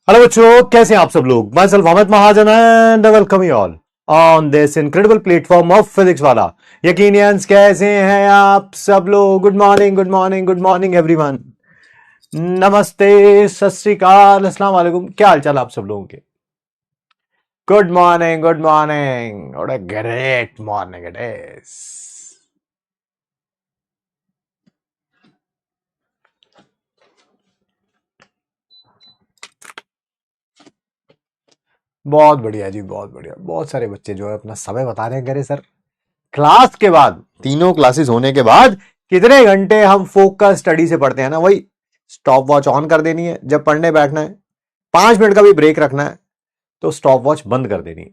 Hello बच्चों, कैसे हैं आप सब लोग। मैं self Mohammad Mahajan and welcome you all on this incredible platform of physics Wallah. यकीनियंस कैसे हैं आप सब लोग। Good morning, good morning, good morning everyone. नमस्ते, सत श्री अकाल, अस्सलाम वालेकुम। क्या हाल चाल आप सब लोगों के। Good morning, good morning. What a great morning it is. बहुत बढ़िया जी, बहुत बढ़िया। बहुत सारे बच्चे जो है अपना समय बता रहे हैं, कह रहे सर क्लास के बाद, तीनों क्लासेस होने के बाद कितने घंटे हम फोकस स्टडी से पढ़ते हैं ना, वही स्टॉप वॉच ऑन कर देनी है। जब पढ़ने बैठना है 5 मिनट का भी ब्रेक रखना है तो स्टॉप वॉच बंद कर देनी है।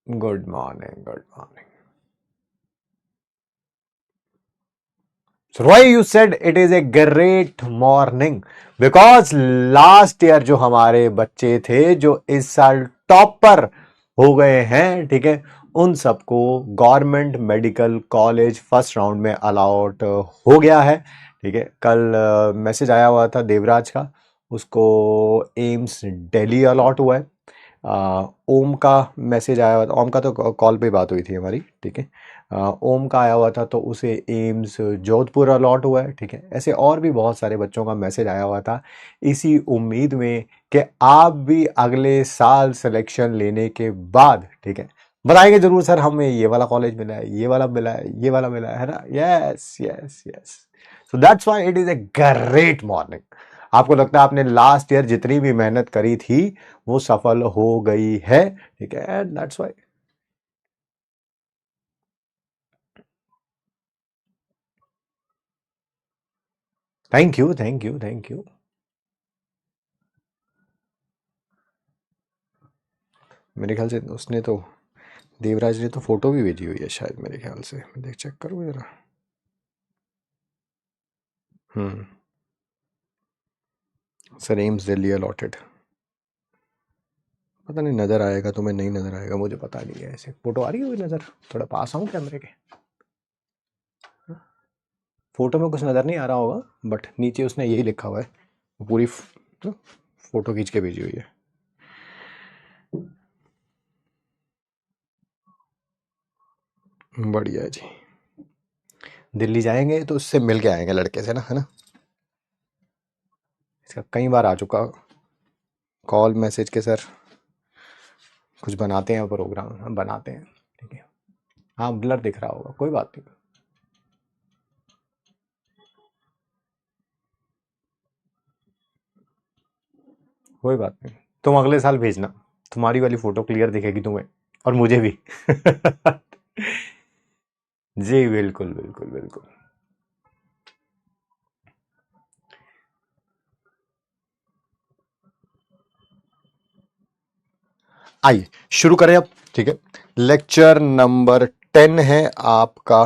Good morning, good morning. So why you said it is a great morning? Because last year जो हमारे बच्चे थे जो इस साल टॉपर हो गए हैं, ठीक है, उन सबको government medical college first round में अलाउट हो गया है। ठीक है, कल मैसेज आया हुआ था देवराज का, उसको एम्स दिल्ली अलॉट हुआ है। ओम का मैसेज आया हुआ था, ओम का तो कॉल पे बात हुई थी हमारी, ठीक है। ओम का आया हुआ था तो उसे एम्स जोधपुर अलॉट हुआ है, ठीक है। ऐसे और भी बहुत सारे बच्चों का मैसेज आया हुआ था, इसी उम्मीद में कि आप भी अगले साल सिलेक्शन लेने के बाद, ठीक है, बताएंगे जरूर सर हमें ये वाला कॉलेज मिला है, ये वाला मिला है, ये वाला मिला है ना। Yes yes yes. So that's why it is a great morning. आपको लगता है आपने लास्ट ईयर जितनी भी मेहनत करी थी वो सफल हो गई है, ठीक है, and that's why. Thank you, thank you, thank you. मेरे ख्याल से उसने तो, देवराज ने तो फोटो भी भेजी हुई है शायद, मेरे ख्याल से। देख, चेक करो जरा। Hmm. Sir AIIMS Delhi allotted. पता नहीं नजर आएगा तुम्हें, नहीं नजर आएगा, मुझे पता नहीं है। ऐसे फोटो आ रही है नजर, थोड़ा पास आऊं कैमरे के। फोटो में कुछ नजर नहीं आ रहा होगा, बट नीचे उसने यही लिखा हुआ है, पूरी फोटो खींच के भेजी हुई है। बढ़िया जी। दिल्ली जाएंगे तो उससे मिल के आएंगे लड़के से ना, है ना। इसका कई बार आ चुका कॉल मैसेज के सर कुछ बनाते हैं प्रोग्राम, हम बनाते हैं, ठीक है। हाँ, ब्लर दिख रहा होगा, कोई बात नहीं, कोई बात नहीं। तुम अगले साल भेजना, तुम्हारी वाली फोटो क्लियर दिखेगी तुम्हें और मुझे भी। जी बिल्कुल बिल्कुल बिल्कुल। आइए शुरू करें अब, ठीक है। लेक्चर नंबर 10 है आपका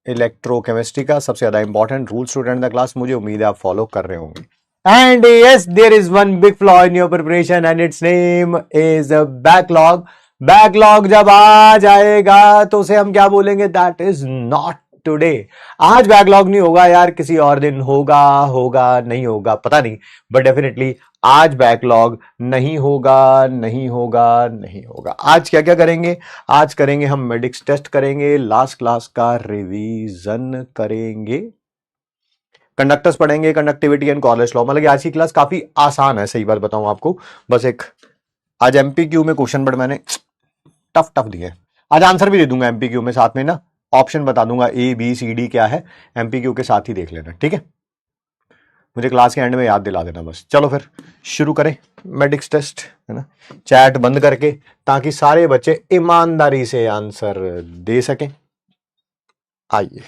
इलेक्ट्रोकेमिस्ट्री का, सबसे ज्यादा important rule student the class. मुझे उम्मीद है आप फॉलो कर रहे होंगे। And yes, there is one big flaw in your preparation and it's name is backlog. Backlog जब आ जाएगा तो उसे हम क्या बोलेंगे, दैट इज नॉट टुडे। आज बैकलॉग नहीं होगा यार, किसी और दिन होगा, होगा नहीं होगा पता नहीं, बट डेफिनेटली आज बैकलॉग नहीं होगा, नहीं होगा, नहीं होगा। आज क्या क्या करेंगे, आज करेंगे हम मेडिक्स टेस्ट करेंगे, लास्ट क्लास का रिवीजन करेंगे, कंडक्टर्स पढ़ेंगे, कंडक्टिविटी एंड कॉलेज लॉ। मतलब आज की क्लास काफी आसान है, सही बात बताऊं आपको। बस एक आज एमपीक्यू में क्वेश्चन बट मैंने टफ टफ दिए हैं। आज आंसर भी दे दूंगा एमपीक्यू में, साथ में ना ऑप्शन बता दूंगा ए बी सी डी क्या है, एमपीक्यू के साथ ही देख लेना, ठीक है। मुझे क्लास के एंड में याद दिला देना बस। चलो फिर शुरू करें मेडिक्स टेस्ट, है ना। चैट बंद करके, ताकि सारे बच्चे ईमानदारी से आंसर दे सकें। आइए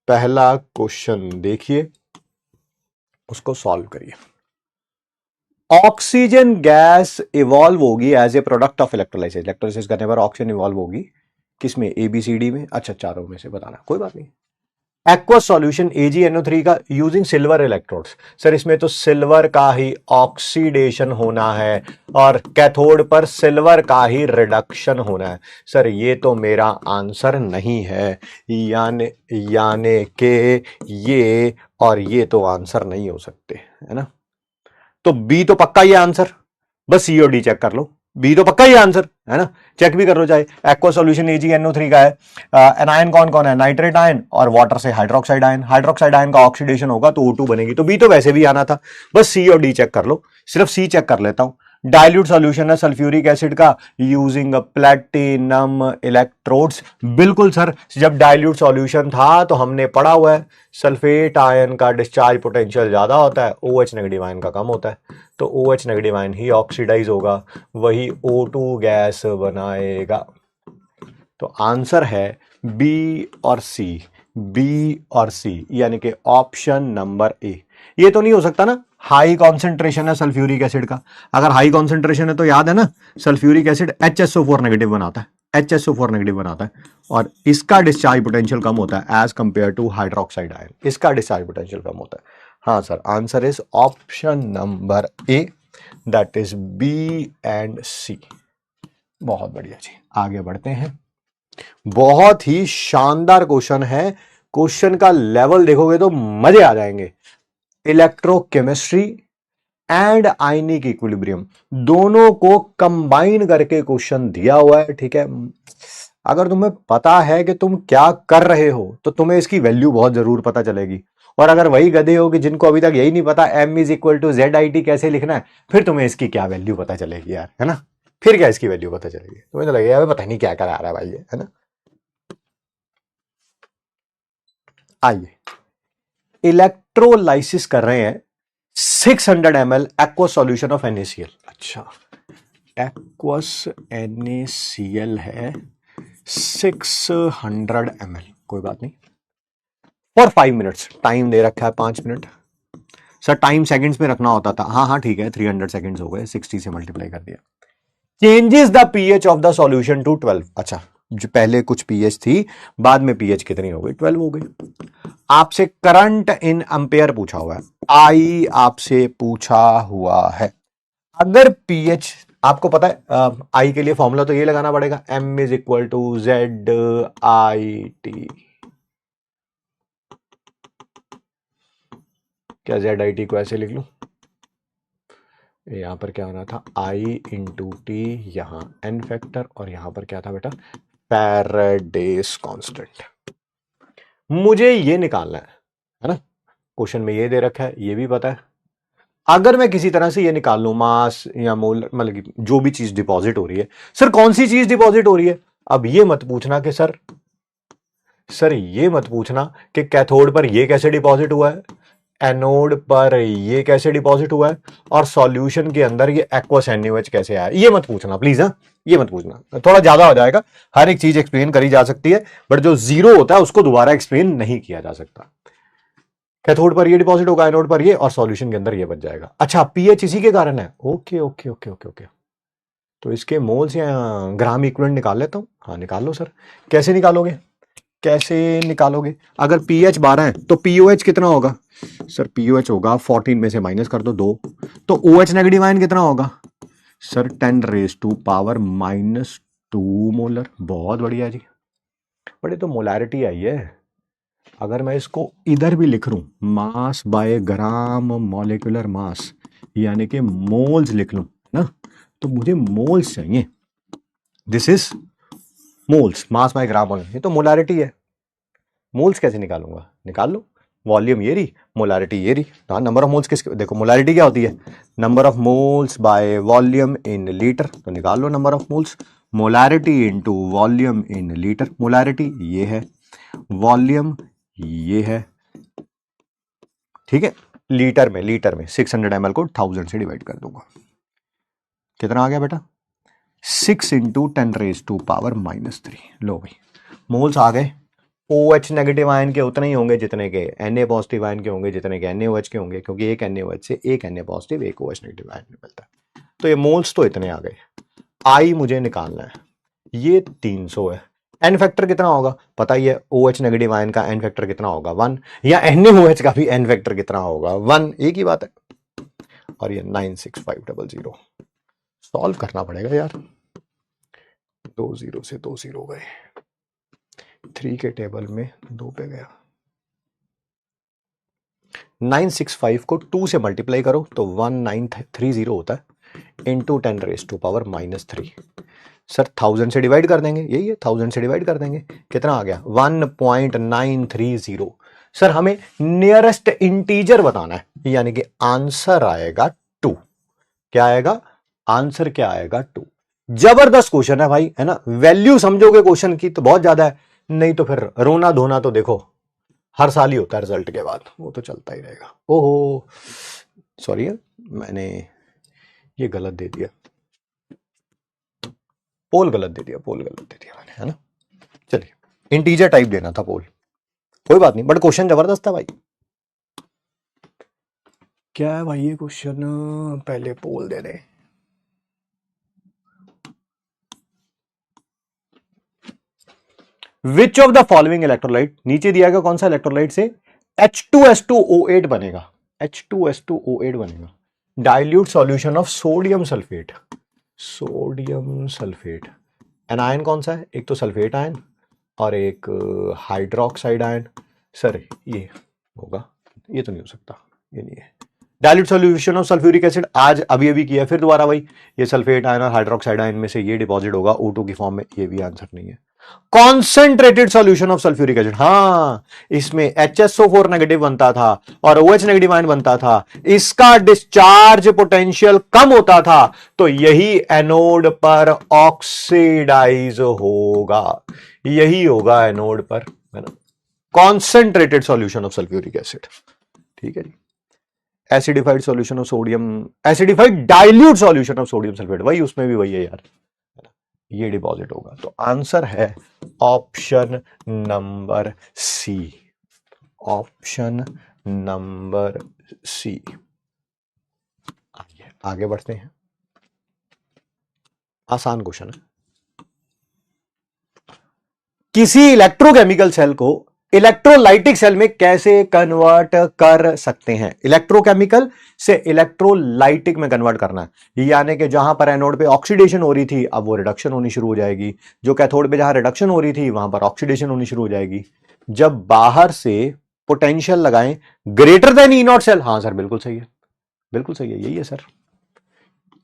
पहला क्वेश्चन देखिए, उसको सॉल्व करिए। ऑक्सीजन गैस इवॉल्व होगी as a product of electrolysis. Electrolysis करने पर ऑक्सीजन इवॉल्व होगी किसमें, ए बी सी डी में। अच्छा, चारों में से बताना, कोई बात नहीं। एक्वस सॉल्यूशन AgNO3 का यूजिंग सिल्वर इलेक्ट्रोड्स। सर इसमें तो सिल्वर का ही ऑक्सीडेशन होना है और कैथोड पर सिल्वर का ही रिडक्शन होना है। सर ये तो मेरा आंसर नहीं है, यानी के ये और ये तो आंसर नहीं हो सकते, है ना। तो बी तो पक्का ही आंसर, बस सी और डी चेक कर लो, बी तो पक्का ही आंसर है ना, चेक भी कर लो चाहे। एक्वा सॉल्यूशन AgNO3 का है। एनायन कौन कौन है, नाइट्रेट आयन और वाटर से हाइड्रोक्साइड आयन। हाइड्रोक्साइड आयन का ऑक्सीडेशन होगा तो O2 बनेगी, तो बी तो वैसे भी आना था, बस सी और डी चेक कर लो। सिर्फ सी चेक कर लेता हूं। डाइल्यूट सॉल्यूशन है सल्फ्यूरिक एसिड का यूजिंग प्लेटिनम इलेक्ट्रोड्स। बिल्कुल सर, जब डाइल्यूट सॉल्यूशन था तो हमने पढ़ा हुआ है सल्फेट आयन का डिस्चार्ज पोटेंशियल ज्यादा होता है, OH नेगेटिव आयन का कम होता है, तो OH नेगेटिव आयन ही ऑक्सीडाइज होगा, वही O2 गैस बनाएगा। तो आंसर है बी और सी, बी और सी, यानी कि ऑप्शन नंबर ए। ये तो नहीं हो सकता ना, हाई कॉन्सेंट्रेशन है सल्फ्यूरिक एसिड का, अगर हाई कॉन्सेंट्रेशन है तो याद है ना सल्फ्यूरिक एसिड HSO4 नेगेटिव बनाता है, HSO4 नेगेटिव बनाता है, और इसका डिस्चार्ज पोटेंशियल कम होता है as compare to hydroxide ion, इसका डिस्चार्ज पोटेंशियल कम होता है। हाँ sir, answer is option number A, that is B and C. बहुत बढ़िया जी, आगे बढ़ते हैं। बहुत ही शानदार क्वेश्चन है, क्वेश्चन का लेवल देखोगे तो मजे आ जाएंगे। इलेक्ट्रोकेमिस्ट्री एंड आयनिक इक्विलिब्रियम दोनों को कंबाइन करके क्वेश्चन दिया हुआ है, ठीक है। अगर तुम्हें पता है कि तुम क्या कर रहे हो तो तुम्हें इसकी वैल्यू बहुत जरूर पता चलेगी, और अगर वही गधे हो कि जिनको अभी तक यही नहीं पता M=ZIT कैसे लिखना है, फिर तुम्हें इसकी क्या वैल्यू पता चलेगी यार, है ना। फिर क्या इसकी वैल्यू पता चलेगी, तुम्हें तो लगेगा पता नहीं क्या करा रहा है भाई ये, है ना। आइए, इलेक्ट्रोलाइसिस कर रहे हैं 600 ml aqueous solution of NaCl। अच्छा, एक्वस NaCl है 600 ml, कोई बात नहीं। फॉर 5 मिनट्स, टाइम दे रखा है 5 मिनट। सर टाइम सेकंड्स में रखना होता था, हाँ हाँ ठीक है, 300 सेकंड्स हो गए, 60 से मल्टीप्लाई कर दिया। Changes the pH of the solution to 12। अच्छा, जो पहले कुछ पीएच थी, बाद में पीएच कितनी हो गई, 12 हो गई। आपसे करंट इन एम्पेयर पूछा हुआ है, आई आपसे पूछा हुआ है। अगर पीएच आपको पता है, आई के लिए फॉर्मूला तो ये लगाना पड़ेगा, M=ZIT। क्या ZIT को ऐसे लिख लूं, यहां पर क्या होना था, I/T, यहां n फैक्टर, और यहां पर क्या था बेटा, फैराडेस कांस्टेंट। मुझे ये निकालना है ना, क्वेश्चन में ये दे रखा है, ये भी पता है। अगर मैं किसी तरह से ये निकाल लूं मास या मोल, मतलब जो भी चीज डिपॉजिट हो रही है, सर कौन सी चीज डिपॉजिट हो रही है, अब ये मत पूछना कि सर ये मत पूछना कि कैथोड पर ये कैसे डिपॉजिट हुआ है, एनोड पर ये कैसे डिपॉजिट हुआ है, और सॉल्यूशन के अंदर ये एक्वस NaOH कैसे आया, ये मत पूछना प्लीज। हाँ, ये मत पूछना, थोड़ा ज्यादा हो जाएगा। हर एक चीज एक्सप्लेन करी जा सकती है, बट जो जीरो होता है उसको दोबारा एक्सप्लेन नहीं किया जा सकता। कैथोड पर ये डिपॉजिट होगा, एनोड पर ये, और सॉल्यूशन के अंदर ये बच जाएगा। अच्छा, पीएच इसी के कारण है, okay okay okay okay okay. तो इसके मोल्स या ग्राम इक्विवेलेंट निकाल लेता हूं। हाँ निकाल लो सर, कैसे निकालोगे, कैसे निकालोगे। अगर pH 12 है तो POH कितना होगा, सर POH होगा 14 में से माइनस कर दो 2, तो OH नेगेटिव आयन कितना होगा, सर 10⁻⁻² मोलर। बहुत बढ़िया जी, बड़े तो मोलैरिटी आई है। अगर मैं इसको इधर भी लिख लूं, mass by gram molecular mass, यानी कि मोल्स लिख लूं ना, तो मुझे मोल्स चाहिए। This is moles, mass by gram molar, ये तो मोलैरिटी है। मोल्स कैसे निकालूंगा, निकाल लो, वॉल्यूम ये रही, मोलैरिटी ये रही। हाँ, नंबर ऑफ मोल्स किसके, देखो मोलैरिटी क्या होती है, number of moles by volume in litre, तो निकाल लो number of moles, molarity into volume in litre. Molarity ये है, वॉल्यूम ये है, ठीक है। लीटर में 600 ml को 1000 से डिवाइड कर दूंगा, कितना आ गया बेटा, 6 × 10⁻⁻3। लो भाई, मोल्स आ गए। OH नेगेटिव आयन के उतने ही होंगे जितने के Na पॉजिटिव आयन के होंगे, जितने के NaOH के होंगे, क्योंकि एक NaOH से एक Na पॉजिटिव एक OH नेगेटिव आयन मिलता है। तो ये मोल्स तो इतने आ गए। आई मुझे निकालना है, ये 300 है, एन फैक्टर कितना होगा पता ही है, OH नेगेटिव आयन का एन फैक्टर कितना होगा 1, या NaOH का भी एन फैक्टर कितना होगा 1, एक ही बात है। और ये 96500 सॉल्व करना पड़ेगा यार, 2 0 से 2 0 गए, 3 के टेबल में 2 पे गया। 965 को 2 से मल्टीप्लाई करो तो 1930 होता है, इंटू 10⁻³ सर 1000 से डिवाइड कर देंगे, यही है 1000 से डिवाइड कर देंगे, कितना आ गया 1.930। सर हमें नियरेस्ट इंटीजर बताना है, यानी कि आंसर आएगा 2। क्या आएगा आंसर, क्या आएगा 2। जबरदस्त क्वेश्चन है भाई, है ना, वैल्यू समझोगे क्वेश्चन की तो बहुत ज्यादा है, नहीं तो फिर रोना धोना तो देखो हर साल ही होता है रिजल्ट के बाद, वो तो चलता ही रहेगा। ओहो सॉरी मैंने ये गलत दे दिया, पोल गलत दे दिया, पोल गलत दे दिया मैंने, है ना। चलिए इंटीजर टाइप देना था पोल, कोई बात नहीं, बट क्वेश्चन जबरदस्त था भाई। क्या है भाई ये क्वेश्चन, पहले पोल दे दे। Which of the following electrolyte, नीचे दिया गया कौन सा इलेक्ट्रोलाइट से H2S2O8 बनेगा, H2S2O8 बनेगा, dilute solution of sodium sulphate, sodium sulphate. Anion कौन सा है, एक तो सल्फेट आयन और एक हाइड्रोक्साइड आयन। सर ये होगा, ये तो नहीं हो सकता, ये नहीं है। Dilute solution of sulphuric acid आज अभी अभी किया, फिर दोबारा वही, ये सल्फेट आयन और हाइड्रोक्साइड आयन में से ये डिपॉजिट होगा O2 की फॉर्म में, ये भी आंसर नहीं है। Concentrated solution of sulphuric acid, हाँ इसमें HSO4 नेगेटिव बनता था और OH नेगेटिव आयन बनता था, इसका डिस्चार्ज पोटेंशियल कम होता था, तो यही एनोड पर ऑक्सीडाइज होगा, यही होगा एनोड पर, है ना। Concentrated solution of sulphuric acid, ठीक है जी। Acidified solution of sodium, acidified dilute solution of sodium sulphate, वही उसमें भी वही है यार, ये डिपॉजिट होगा। तो आंसर है option number C, option number C. आगे बढ़ते हैं, आसान क्वेश्चन है। किसी इलेक्ट्रोकेमिकल सेल को इलेक्ट्रोलाइटिक सेल में कैसे कन्वर्ट कर सकते हैं, इलेक्ट्रोकेमिकल से इलेक्ट्रोलाइटिक में कन्वर्ट करना है, यानी कि जहां पर एनोड पे ऑक्सीडेशन हो रही थी अब वो रिडक्शन होनी शुरू हो जाएगी, जो कैथोड पे जहां रिडक्शन हो रही थी वहां पर ऑक्सीडेशन होनी शुरू हो जाएगी। जब बाहर से पोटेंशियल लगाएं greater than E naught cell, हाँ सर बिल्कुल सही है, बिल्कुल सही है, यही है सर,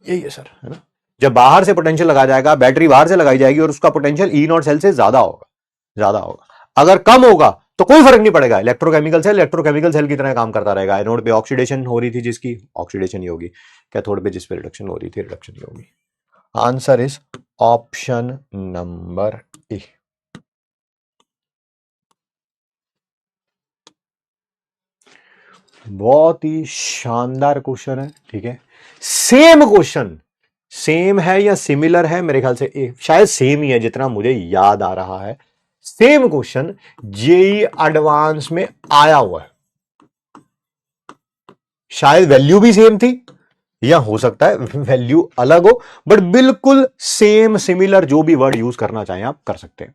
यही है सर, है ना। जब बाहर से पोटेंशियल लगाया जाएगा, बैटरी बाहर से लगाई जाएगी और उसका पोटेंशियल ई नॉट सेल से ज्यादा होगा, ज्यादा होगा। अगर कम होगा तो कोई फर्क नहीं पड़ेगा, इलेक्ट्रोकेमिकल सेल की तरह काम करता रहेगा। एनोड पे ऑक्सीडेशन हो रही थी जिसकी, ऑक्सीडेशन ही होगी, कैथोड पे जिस पे रिडक्शन हो रही थी, रिडक्शन ही होगी। आंसर इज ऑप्शन नंबर ए। बहुत ही शानदार क्वेश्चन है, ठीक है। सेम क्वेश्चन, सेम है या सिमिलर है, मेरे ख्याल से शायद सेम ही है जितना मुझे याद आ रहा है। सेम क्वेश्चन जेई एडवांस में आया हुआ है, शायद वैल्यू भी सेम थी या हो सकता है वैल्यू अलग हो, बट बिल्कुल सेम सिमिलर, जो भी वर्ड यूज करना चाहें आप कर सकते हैं।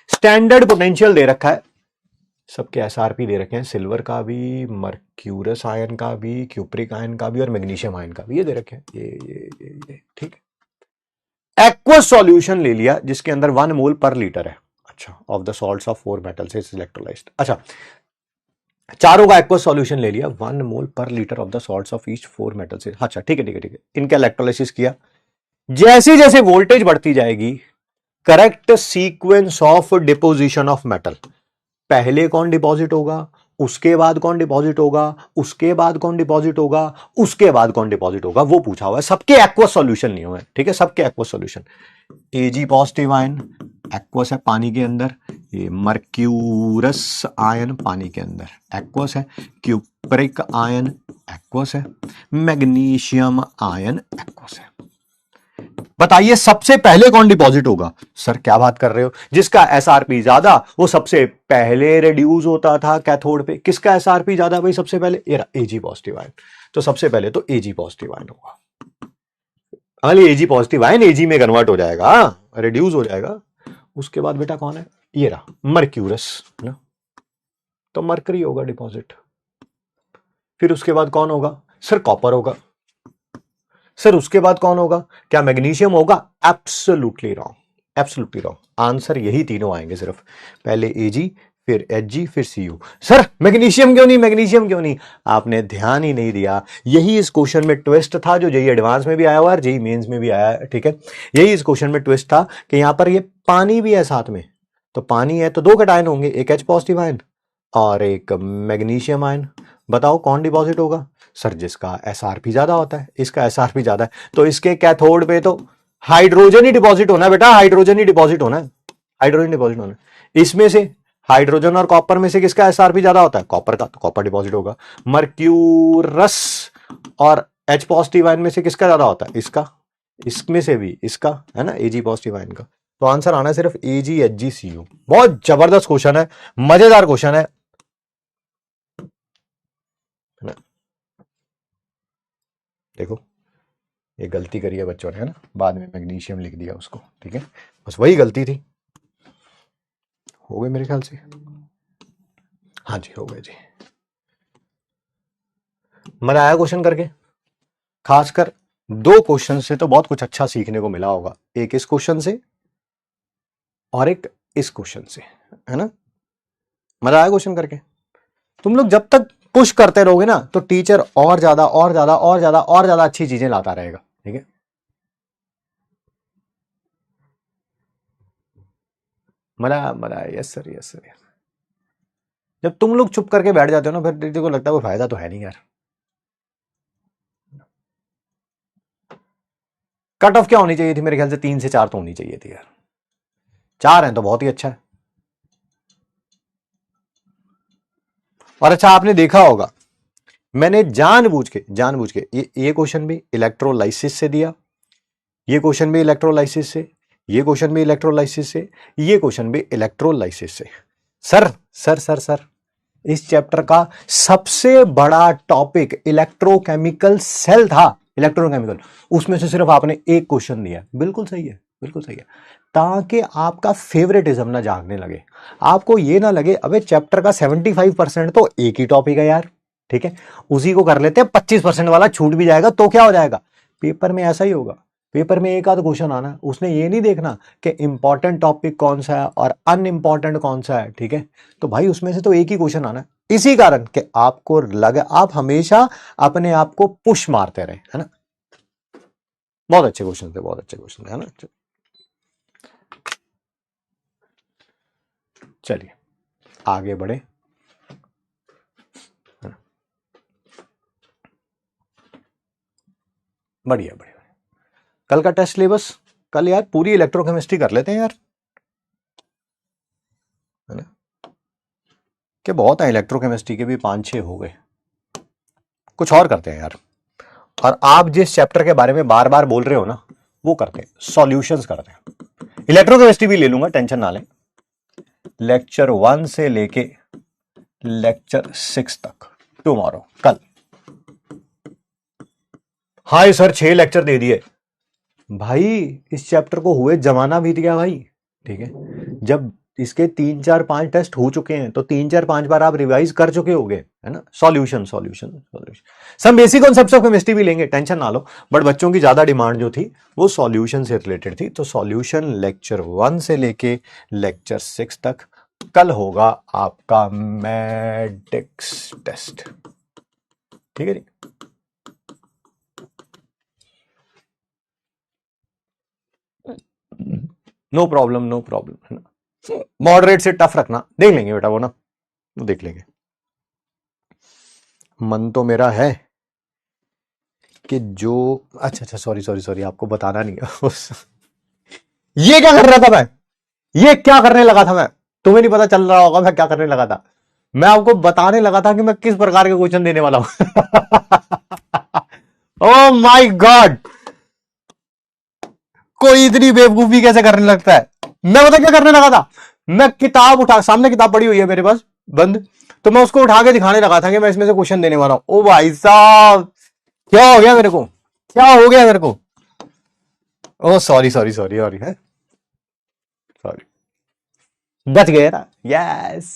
स्टैंडर्ड पोटेंशियल दे रखा है, सबके एसआरपी दे रखे हैं, सिल्वर का भी, मर्क्यूरस आयन का भी, क्यूप्रिक आयन का भी और मैग्नीशियम आयन का भी, ये दे रखे हैं, ये ठीक है। एक्वस सॉल्यूशन ले लिया जिसके अंदर 1 मोल पर लीटर है, अच्छा, of the salts of 4 metals is electrolysed. अच्छा, चारों का एक्वस सॉल्यूशन ले लिया, 1 मोल पर litre of the salts of each 4 metals, अच्छा ठीक है ठीक है ठीक है। इनका इलेक्ट्रोलाइसिस किया, जैसे जैसे वोल्टेज बढ़ती जाएगी, correct sequence of deposition of metal, पहले कौन डिपॉजिट होगा, उसके बाद कौन डिपॉजिट होगा, उसके बाद कौन डिपॉजिट होगा, उसके बाद कौन डिपॉजिट होगा, वो पूछा हुआ है। सबके एक्वस सॉल्यूशन नहीं हुए, ठीक है, सबके aqueous solution. Ag positive ion aqueous है पानी के अंदर, ये मर्क्यूरस आयन पानी के अंदर एक्वस है, क्यूप्रिक आयन एक्वस है, मैग्नीशियम आयन एक्वस है। बताइए सबसे पहले कौन डिपॉजिट होगा। सर क्या बात कर रहे हो, जिसका एसआरपी ज्यादा वो सबसे पहले रिड्यूस होता था कैथोड पे। किसका एसआरपी ज्यादा भाई सबसे पहले, ये Ag पॉजिटिव आयन, तो सबसे पहले तो Ag पॉजिटिव आयन होगा। Ag पॉजिटिव आयन Ag में कन्वर्ट हो जाएगा, रिड्यूस हो जाएगा, उसके बाद बेटा कौन है, ये रहा मर्क्यूरस ना, तो मरकरी होगा डिपॉजिट। फिर उसके बाद कौन होगा सर, कॉपर होगा। सर उसके बाद कौन होगा, क्या मैग्नीशियम होगा, absolutely wrong, absolutely wrong. Answer यही तीनों आएंगे सिर्फ, पहले एजी फिर एचजी फिर सीयू। सर मैग्नीशियम क्यों नहीं, मैग्नीशियम क्यों नहीं, आपने ध्यान ही नहीं दिया। यही इस क्वेश्चन में ट्विस्ट था, जो जेई एडवांस में भी आया हुआ है, जेई मेंस में भी आया है, ठीक है। यही इस क्वेश्चन में ट्विस्ट था कि यहां पर ये पानी भी है साथ में, तो पानी है तो दो कैटायन होंगे, एक H पॉजिटिव आयन और एक मैग्नीशियम आयन। बताओ कौन डिपॉजिट होगा, सर जिसका एसआरपी ज्यादा होता है, इसका एसआरपी ज्यादा है, तो इसके कैथोड पे तो हाइड्रोजन ही डिपॉजिट होना है बेटा, हाइड्रोजन ही डिपॉजिट होना है, हाइड्रोजन डिपॉजिट होना है। इसमें से हाइड्रोजन और कॉपर में से किसका एसआरपी ज्यादा होता है, कॉपर का, तो कॉपर डिपॉजिट होगा। मर्क्यूरस और H पॉजिटिव आयन में से किसका ज्यादा होता है, इसका, इसमें से भी इसका, है ना, Ag पॉजिटिव आयन का। तो आंसर आना है सिर्फ AgHgCu। बहुत जबरदस्त क्वेश्चन है, मजेदार क्वेश्चन है ना। देखो ये गलती करी है बच्चों ने, है ना, बाद में मैग्नीशियम लिख दिया उसको, ठीक है, बस वही गलती थी। हो गए मेरे ख्याल से, हाँ जी हो गए जी। मजा आया क्वेश्चन करके, खासकर दो क्वेश्चन से तो बहुत कुछ अच्छा सीखने को मिला होगा, एक इस क्वेश्चन से और एक इस क्वेश्चन से, है ना। मजा आया क्वेश्चन करके। तुम लोग जब तक पुश करते रहोगे ना, तो टीचर और ज्यादा और ज्यादा और ज्यादा और ज्यादा अच्छी चीजें लाता रहेगा, ठीक है। मजा मजा, यस सर, यस सर। जब तुम लोग चुप करके बैठ जाते हो ना, फिर टीचर को लगता है कोई फायदा तो है नहीं यार। कट ऑफ क्या होनी चाहिए थी, मेरे ख्याल से 3 से 4 तो होनी चाहिए थी यार, 4 है तो बहुत ही अच्छा है। और अच्छा आपने देखा होगा, मैंने जानबूझ के ये क्वेश्चन भी इलेक्ट्रोलाइसिस से दिया, ये क्वेश्चन भी इलेक्ट्रोलाइसिस से, ये क्वेश्चन भी इलेक्ट्रोलाइसिस से, ये क्वेश्चन भी इलेक्ट्रोलाइसिस से। सर सर सर सर इस चैप्टर का सबसे बड़ा टॉपिक इलेक्ट्रोकेमिकल सेल था, इलेक्ट्रोकेमिकल, उसमें से सिर्फ आपने एक क्वेश्चन दिया, बिल्कुल सही है, बिल्कुल सही है, ताकि आपका फेवरेटिज्म ना जागने लगे, आपको ये ना लगे अबे चैप्टर का 75% तो एक ही टॉपिक है यार, ठीक है, उसी को कर लेते हैं, 25% वाला छूट भी जाएगा तो क्या हो जाएगा, पेपर में ऐसा ही होगा। पेपर में एक आध क्वेश्चन आना, उसने ये नहीं देखना कि इंपॉर्टेंट टॉपिक कौन सा है और अनइंपॉर्टेंट कौन सा है, ठीक है। तो भाई उसमें से तो एक ही क्वेश्चन आना, इसी कारण कि आपको लगे आप हमेशा अपने आप को पुश मारते रहे, है ना। बहुत अच्छे क्वेश्चन थे, बहुत अच्छे क्वेश्चन थे, है ना। चलिए आगे बढ़े, बढ़िया बढ़िया। कल का टेस्ट सिलेबस, कल यार पूरी इलेक्ट्रोकेमिस्ट्री कर लेते हैं यार, है ना, कि बहुत है इलेक्ट्रोकेमिस्ट्री के भी 5-6 हो गए, कुछ और करते हैं यार। और आप जिस चैप्टर के बारे में बार बार बोल रहे हो ना, वो करते हैं, सॉल्यूशंस करते हैं। इलेक्ट्रोकेमिस्ट्री भी ले लूंगा, टेंशन ना लें, लेक्चर 1 से लेके लेक्चर 6 तक टुमारो, कल। हाय सर 6 लेक्चर दे दिए भाई, इस चैप्टर को हुए जमाना बीत गया भाई, ठीक है। जब इसके 3-4-5 टेस्ट हो चुके हैं तो 3-4-5 बार आप रिवाइज कर चुके होगे, है ना। सॉल्यूशन सॉल्यूशन सॉल्यूशन, सब बेसिक कॉन्सेप्ट्स ऑफ केमिस्ट्री भी लेंगे, टेंशन ना लो, बट बच्चों की ज्यादा डिमांड जो थी वो सॉल्यूशन से रिलेटेड थी, तो सॉल्यूशन लेक्चर 1 से लेके लेक्चर 6 तक कल होगा आपका मैट्रिक्स टेस्ट, ठीक है जी। नो प्रॉब्लम, नो प्रॉब्लम, है ना। मॉडरेट से टफ रखना, देख लेंगे बेटा वो ना, वो देख लेंगे। मन तो मेरा है कि जो, अच्छा अच्छा सॉरी सॉरी सॉरी, आपको बताना नहीं है ये क्या कर रहा था मैं, ये क्या करने लगा था मैं, तुम्हें नहीं पता चल रहा होगा मैं क्या करने लगा था, मैं आपको बताने लगा था कि मैं किस प्रकार के क्वेश्चन देने वाला हूं ओ माय गॉड, कोई इतनी बेवकूफी कैसे करने लगता है। मैं पता क्या करने लगा था, मैं किताब उठा, सामने किताब पड़ी हुई है मेरे पास बंद, तो मैं उसको उठा के दिखाने लगा था कि मैं इसमें से क्वेश्चन देने वाला हूं। ओ भाई साहब क्या हो गया मेरे को, क्या हो गया मेरे को, ओ सॉरी सॉरी सॉरी सॉरी है, सॉरी। बच गए ना, यस।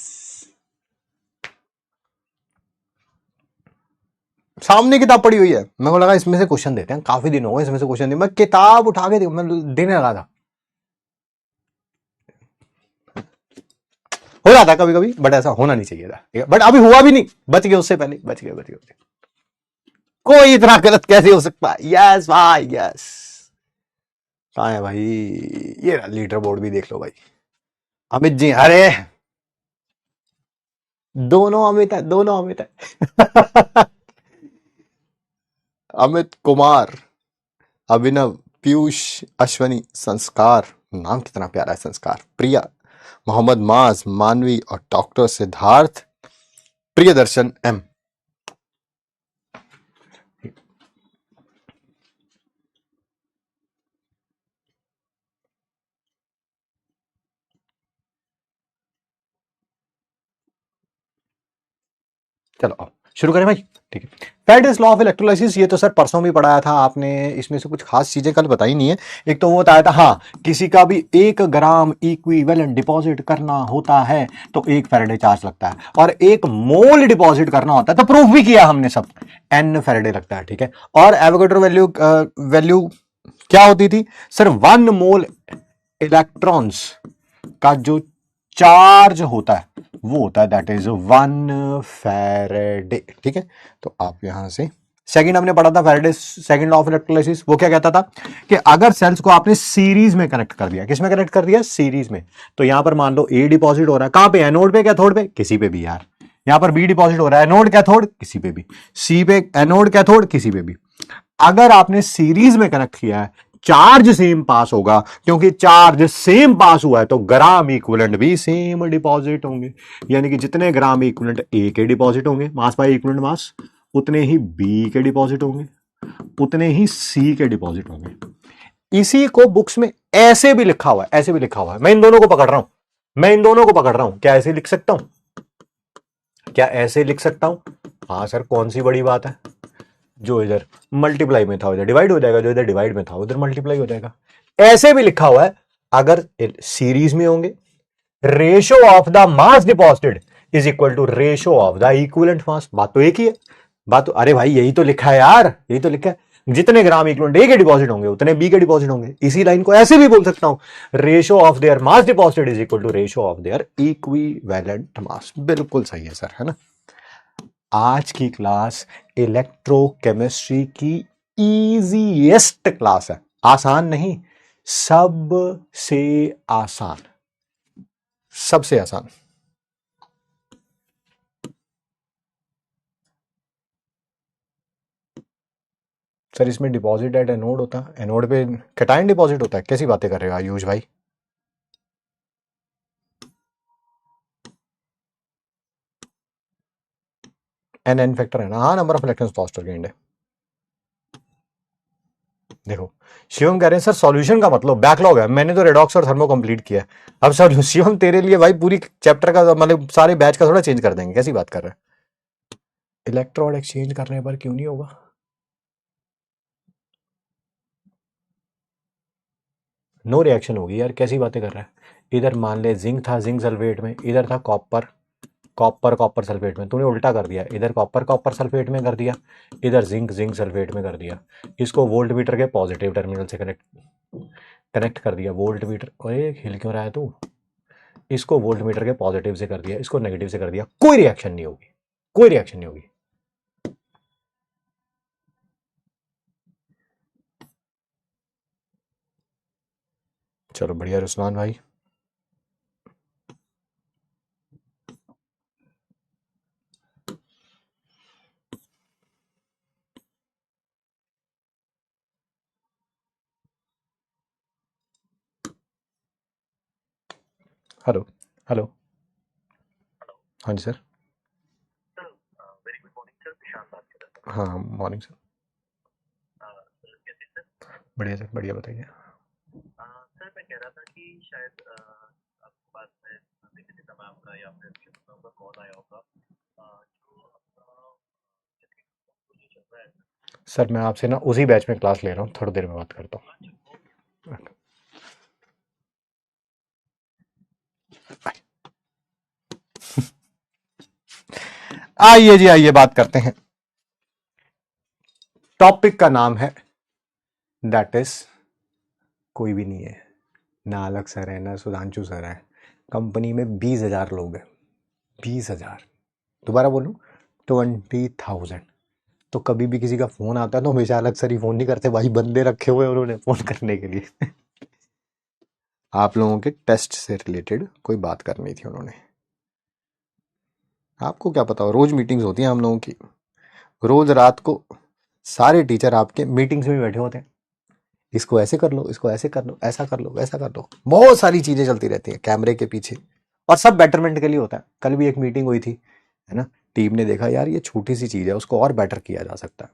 सामने किताब पड़ी हुई है, मेरे को लगा इसमें से क्वेश्चन देते हैं, काफी दिन हो गए इसमें से क्वेश्चन दिए, मैं किताब उठा के मैं देने लगा था। हो जाता कभी कभी, बट ऐसा होना नहीं चाहिए था, बट अभी हुआ भी नहीं, बच गए, उससे पहले बच गए, बच गए। कोई इतना गलत कैसे हो सकता है? यस भाई, यस। कहाँ है भाई? ये लीडर बोर्ड भी देख लो भाई। अमित जी, अरे दोनों अमित है, दोनों अमित है। अमित कुमार, अभिनव, पीयूष, अश्वनी, संस्कार, नाम कितना प्यारा है, संस्कार, प्रिया, मोहम्मद माज, मानवी और डॉक्टर सिद्धार्थ, प्रियदर्शन एम। चलो आओ शुरू करें भाई। ठीक है, फैराडेज लॉ ऑफ इलेक्ट्रोलाइसिस, ये तो सर परसों भी पढ़ाया था आपने, इसमें से कुछ खास चीजें कल बताई नहीं है। एक तो वो बताया था, हाँ, किसी का भी 1 ग्राम इक्विवेलेंट डिपॉजिट करना होता है तो 1 फैराडे चार्ज लगता है, और 1 मोल डिपॉजिट करना होता है तो प्रूफ भी किया हमने सब, N फैराडे लगता है। ठीक है, और एवोगैड्रो वैल्यू वैल्यू क्या होती थी सर? 1 मोल इलेक्ट्रॉन्स का जो चार्ज होता है वो होता है दैट इज 1 फैराडे। ठीक है, तो आप यहां से सेकंड हमने पढ़ा था Faraday second law of electrolysis, वो क्या कहता था कि अगर सेल्स को आपने सीरीज में कनेक्ट कर दिया, किसमें कनेक्ट कर दिया? सीरीज में। तो यहां पर मान लो ए डिपॉजिट हो रहा है, कहां पे? एनोड पे, कैथोड पे? किसी पे भी यार। यहां पर बी डिपॉजिट हो रहा है, एनोड कैथोड किसी पे भी, सी पे एनोड कैथोड किसी पे भी। अगर आपने सीरीज में कनेक्ट किया है, चार्ज सेम पास होगा, क्योंकि चार्ज सेम पास हुआ है तो ग्राम इक्विवेलेंट भी सेम डिपॉजिट होंगे। यानी कि जितने ग्राम इक्विवेलेंट ए के डिपॉजिट होंगे, मास बाय इक्विवेलेंट मास, उतने ही बी के डिपॉजिट होंगे, उतने ही सी के डिपॉजिट होंगे। इसी को बुक्स में ऐसे भी लिखा हुआ है, ऐसे भी लिखा हुआ है। मैं इन दोनों को पकड़ रहा हूं, मैं इन दोनों को पकड़ रहा हूं, क्या ऐसे लिख सकता हूं? क्या ऐसे लिख सकता हूं? हाँ सर, कौन सी बड़ी बात है? जो इधर मल्टीप्लाई में था उधर डिवाइड हो जाएगा, जो इधर डिवाइड में था उधर मल्टीप्लाई हो जाएगा। ऐसे भी लिखा हुआ है, अगर सीरीज में होंगे, ratio of the mass deposited is equal to ratio of the equivalent mass. बात तो एक ही है, बात तो, अरे भाई यही तो लिखा है यार, यही तो लिखा है, जितने ग्राम इक्विवेलेंट ए के डिपॉजिट होंगे उतने बी के डिपॉजिट होंगे। इसी लाइन को ऐसे भी बोल सकता हूं, ratio of their mass deposited is equal to ratio of their equivalent mass. बिल्कुल सही है सर, है ना। आज की क्लास इलेक्ट्रोकेमिस्ट्री की इजीएस्ट क्लास है, आसान नहीं, सबसे आसान, सबसे आसान। सर इसमें डिपॉजिट एट एनोड होता है, एनोड पे कैटायन डिपॉजिट होता है, कैसी बातें कर रहे हो आयुष भाई? एन एन फैक्टर है ना, हाँ, नंबर ऑफ इलेक्ट्रॉन्स लॉस्ट और गेन्ड है। देखो, शिवम कह रहे हैं सर सॉल्यूशन का मतलब बैकलॉग है, मैंने तो रेडॉक्स और थर्मो कंप्लीट किया है। अब सर शिवम तेरे लिए भाई पूरी चैप्टर का मतलब सारे बैच का थोड़ा चेंज कर देंगे, कैसी बात कर रहे हैं? इलेक्ट्रोड एक्सचेंज करने पर क्यों नहीं होगा? नो रिएक्शन होगी यार, कैसी बातें कर रहा है? इधर मान ले जिंक था, जिंक सल्फेट में, इधर था कॉपर, कॉपर कॉपर सल्फेट में, तूने उल्टा कर दिया, इधर कॉपर कॉपर सल्फेट में कर दिया, इधर जिंक जिंक सल्फेट में कर दिया। इसको वोल्ट मीटर के पॉजिटिव टर्मिनल से कनेक्ट कनेक्ट कर दिया, वोल्ट मीटर, ओए हिल क्यों रहा है तू? इसको वोल्ट मीटर के पॉजिटिव से कर दिया, इसको नेगेटिव से कर दिया, कोई रिएक्शन नहीं होगी, कोई रिएक्शन नहीं होगी। चलो बढ़िया रुस्मान भाई। हेलो, हेलो, हाँ जी सर। हाँ मॉर्निंग सर। बढ़िया सर, बढ़िया बताइए। सर मैं आपसे ना उसी बैच में क्लास ले रहा हूँ, थोड़ी देर में बात करता हूँ। आइए जी, आइए बात करते हैं। टॉपिक का नाम है दैट इज, कोई भी नहीं है, ना अलग सर है ना सुधांशु सर है, कंपनी में 20,000 लोग हैं। 20,000, दोबारा बोलूं, 20,000। तो कभी भी किसी का फोन आता है तो हमेशा अलग सर ही फोन नहीं करते भाई, बंदे रखे हुए उन्होंने फोन करने के लिए। आप लोगों के टेस्ट से रिलेटेड कोई बात करनी थी उन्होंने। आपको क्या पता हो, रोज मीटिंग्स होती हैं हम लोगों की, रोज रात को सारे टीचर आपके मीटिंग्स में बैठे होते हैं। इसको ऐसे कर लो, इसको ऐसे कर लो, ऐसा कर लो, वैसा कर लो, बहुत सारी चीजें चलती रहती हैं कैमरे के पीछे, और सब बेटरमेंट के लिए होता है। कल भी एक मीटिंग हुई थी, है ना, टीम ने देखा यार ये छोटी सी चीज है, उसको और बेटर किया जा सकता है,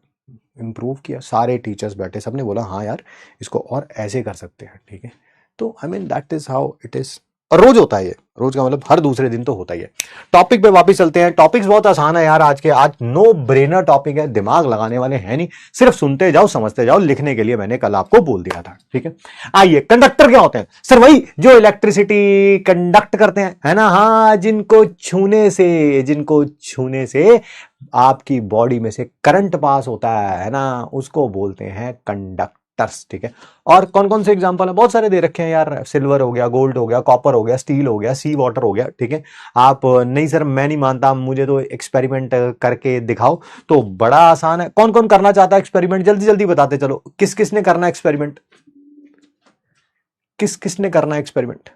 इम्प्रूव किया। सारे टीचर्स बैठे, सबने बोला हाँ यार इसको और ऐसे कर सकते हैं, ठीक है। तो I mean that is how it is, और रोज होता है ये, रोज का मतलब हर दूसरे दिन तो होता ही है। टॉपिक पे वापस चलते हैं। टॉपिक्स बहुत आसान है यार आज के, आज नो ब्रेनर टॉपिक है, दिमाग लगाने वाले हैं नहीं, सिर्फ सुनते जाओ समझते जाओ। लिखने के लिए मैंने कल आपको बोल दिया था, ठीक है। आइए, कंडक्टर क्या होते हैं सर? वही जो इलेक्ट्रिसिटी कंडक्ट करते हैं, है ना, हाँ, जिनको छूने से आपकी बॉडी में से करंट पास होता है ना, उसको बोलते हैं कंडक्टर्स, ठीक है। और कौन कौन से एग्जांपल है, बहुत सारे दे रखे हैं यार, सिल्वर हो गया, गोल्ड हो गया, कॉपर हो गया, स्टील हो गया, सी वाटर हो गया, ठीक है। आप नहीं सर मैं नहीं मानता, मुझे तो एक्सपेरिमेंट करके दिखाओ, तो बड़ा आसान है। कौन कौन करना चाहता है एक्सपेरिमेंट, जल्दी जल्दी बताते चलो, किस किसने करना एक्सपेरिमेंट, किस किसने करना experiment?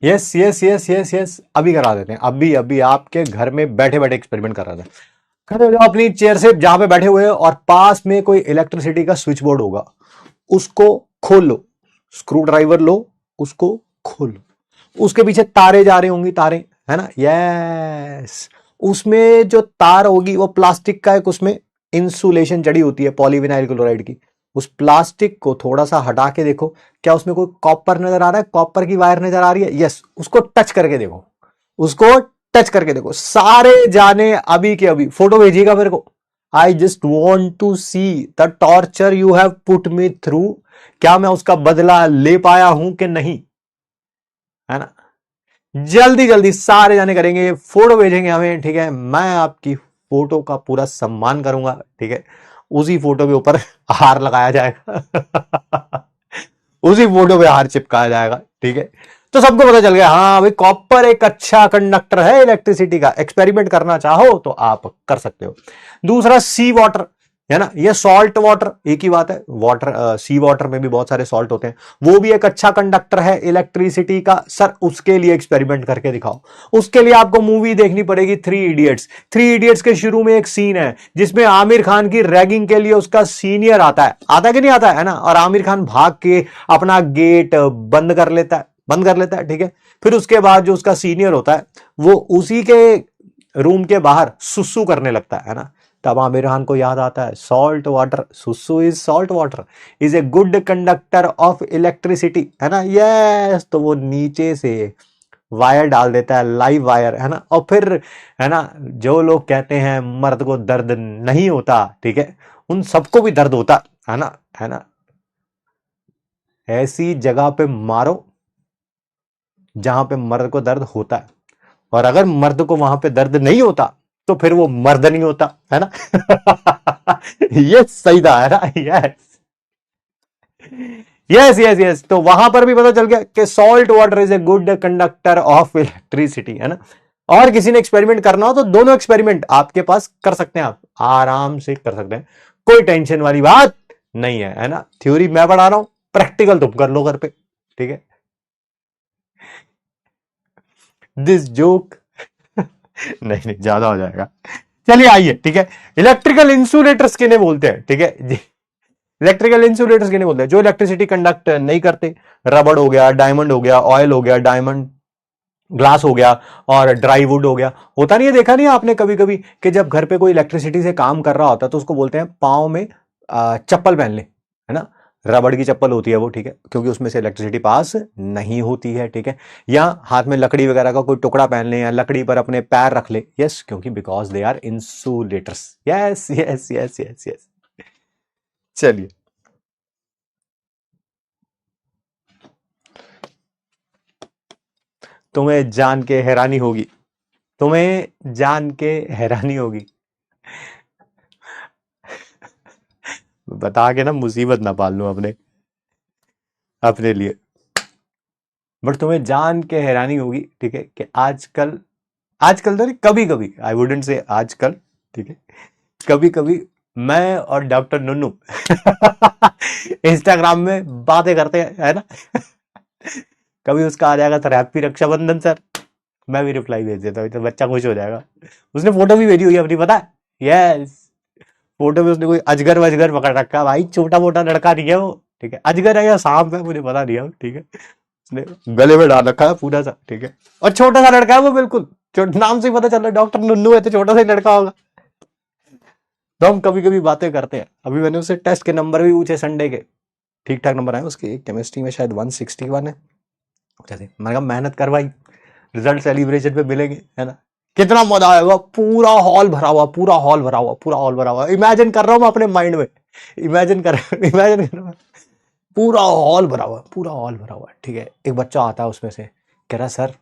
Yes yes yes yes yes, अभी करा देते हैं, अभी अभी आपके घर में बैठे बैठे एक्सपेरिमेंट करा दें। खड़े हो जाओ अपनी चेयर से जहां पे बैठे हुए हो, और पास में कोई इलेक्ट्रिसिटी का स्विच बोर्ड होगा, उसको खोल लो, स्क्रू ड्राइवर लो, उसको खोल लो। उसके पीछे तारे जा रही होंगी, तारे, है ना, यस। उसमें जो तार होगी वो प्लास्टिक का, एक उसमें इंसुलेशन जड़ी होती है पॉलीविनाइल क्लोराइड की। उस प्लास्टिक को थोड़ा सा हटा के देखो, क्या उसमें कोई कॉपर नजर आ रहा है, कॉपर की वायर नजर आ रही है? यस, उसको टच करके देखो, उसको टच करके देखो, सारे जाने अभी के अभी फोटो भेजिएगा मेरे को। I just want to see the torture you have put me through, क्या मैं उसका बदला ले पाया हूं कि नहीं, है ना। जल्दी जल्दी सारे जाने करेंगे, फोटो भेजेंगे हमें, ठीक है। मैं आपकी फोटो का पूरा सम्मान करूंगा, ठीक है। उसी फोटो के ऊपर हार लगाया जाएगा। उसी फोटो पे हार चिपकाया जाएगा, ठीक है। तो सबको पता चल गया, हाँ भाई कॉपर एक अच्छा कंडक्टर है इलेक्ट्रिसिटी का। एक्सपेरिमेंट करना चाहो तो आप कर सकते हो। दूसरा, सी वाटर, है ना, ये सॉल्ट वाटर एक ही बात है। वाटर, सी वाटर में भी बहुत सारे सॉल्ट होते हैं, वो भी एक अच्छा कंडक्टर है इलेक्ट्रिसिटी का। सर उसके लिए एक्सपेरिमेंट करके दिखाओ। उसके लिए आपको मूवी देखनी पड़ेगी, 3 इडियट्स। 3 इडियट्स के शुरू में एक सीन है जिसमें आमिर खान की रैगिंग के लिए उसका सीनियर आता है कि नहीं आता है ना, और आमिर खान भाग के अपना गेट बंद कर लेता है, ठीक है। फिर उसके बाद जो उसका सीनियर होता है वो उसी के रूम के बाहर सुसु करने लगता है ना। तब आमिर खान को याद आता है, सॉल्ट वाटर, सुसु is salt water, is a good conductor of electricity, है ना, यस। तो वो नीचे से वायर डाल देता है, लाइव वायर, है ना। और फिर, है ना, जो लोग कहते हैं मर्द को दर्द नहीं होता, ठीक है, उन सबको भी दर्द होता है ना, है ना। ऐसी जगह पे मारो जहां पे मर्द को दर्द होता है, और अगर मर्द को वहां पे दर्द नहीं होता तो फिर वो मर्द नहीं होता, है ना। ये सही था, है ना, यस यस यस यस। तो वहां पर भी पता चल गया कि salt water is a good conductor of electricity, है ना। और किसी ने एक्सपेरिमेंट करना हो तो दोनों एक्सपेरिमेंट आपके पास कर सकते हैं, आप आराम से कर सकते हैं, कोई टेंशन वाली बात नहीं है ना। थ्योरी मैं पढ़ा रहा हूं, प्रैक्टिकल तुम कर लो घर पे, ठीक है। दिस जोक नहीं नहीं, ज्यादा हो जाएगा। चलिए आइए, ठीक है। इलेक्ट्रिकल इंसुलेटर्स किन्हें बोलते हैं, ठीक है जी। इलेक्ट्रिकल इंसुलेटर्स किन्हें बोलते हैं? जो इलेक्ट्रिसिटी कंडक्ट नहीं करते। रबड़ हो गया, डायमंड हो गया, ऑयल हो गया, डायमंड ग्लास हो गया, और ड्राई वुड हो गया। होता नहीं है, देखा नहीं है आपने कभी कभी कि जब घर पे कोई इलेक्ट्रिसिटी से काम कर रहा होता है तो उसको बोलते हैं पाँव में चप्पल पहन ले, है ना। रबड़ की चप्पल होती है वो, ठीक है, क्योंकि उसमें से इलेक्ट्रिसिटी पास नहीं होती है, ठीक है। या हाथ में लकड़ी वगैरह का कोई टुकड़ा पहन ले या लकड़ी पर अपने पैर रख ले, यस, क्योंकि because they are insulators. Yes yes yes yes yes. चलिए, तुम्हें जान के हैरानी होगी, तुम्हें जान के हैरानी होगी, बता के ना मुसीबत ना पाल लूं अपने अपने लिए, बट तुम्हें जान के हैरानी होगी, ठीक है, कि आजकल, आजकल तो नहीं, कभी कभी, आई वुडेंट से आजकल, ठीक है, कभी कभी मैं और डॉक्टर नुन्नू इंस्टाग्राम में बातें करते हैं, है ना। कभी उसका आ जाएगा सर हैप्पी रक्षाबंधन सर, मैं भी रिप्लाई भेज देता हूँ तो बच्चा खुश हो जाएगा। उसने फोटो भी भेजी हुई है अपनी, पता है, यस, फोटो में उसने कोई अजगर वजगर पकड़ रखा है, भाई छोटा मोटा लड़का नहीं है वो, ठीक है, अजगर है या सांप है मुझे पता नहीं है, ठीक है, उसने गले में डाल रखा है पूरा सा, ठीक है, और छोटा सा लड़का है वो, बिल्कुल नाम से ही पता चल रहा है डॉक्टर नुन्नू है तो छोटा सा ही लड़का होगा। तो हम कभी कभी बातें करते हैं। अभी मैंने उससे टेस्ट के नंबर भी पूछे संडे के, ठीक ठाक नंबर आए उसके, केमिस्ट्री में शायद 161 है, जैसे मैंने कहा मेहनत करवाई, रिजल्ट सेलिब्रेशन पे मिलेंगे, है ना। कितना मजा आएगा, पूरा हॉल भरा हुआ, पूरा हॉल भरा हुआ, पूरा हॉल भरा हुआ, इमेजिन कर रहा हूँ मैं अपने माइंड में, इमेजिन कर रहा हूँ, पूरा हॉल भरा हुआ, पूरा हॉल भरा हुआ, ठीक है। एक बच्चा आता है उसमें से, कह रहा सर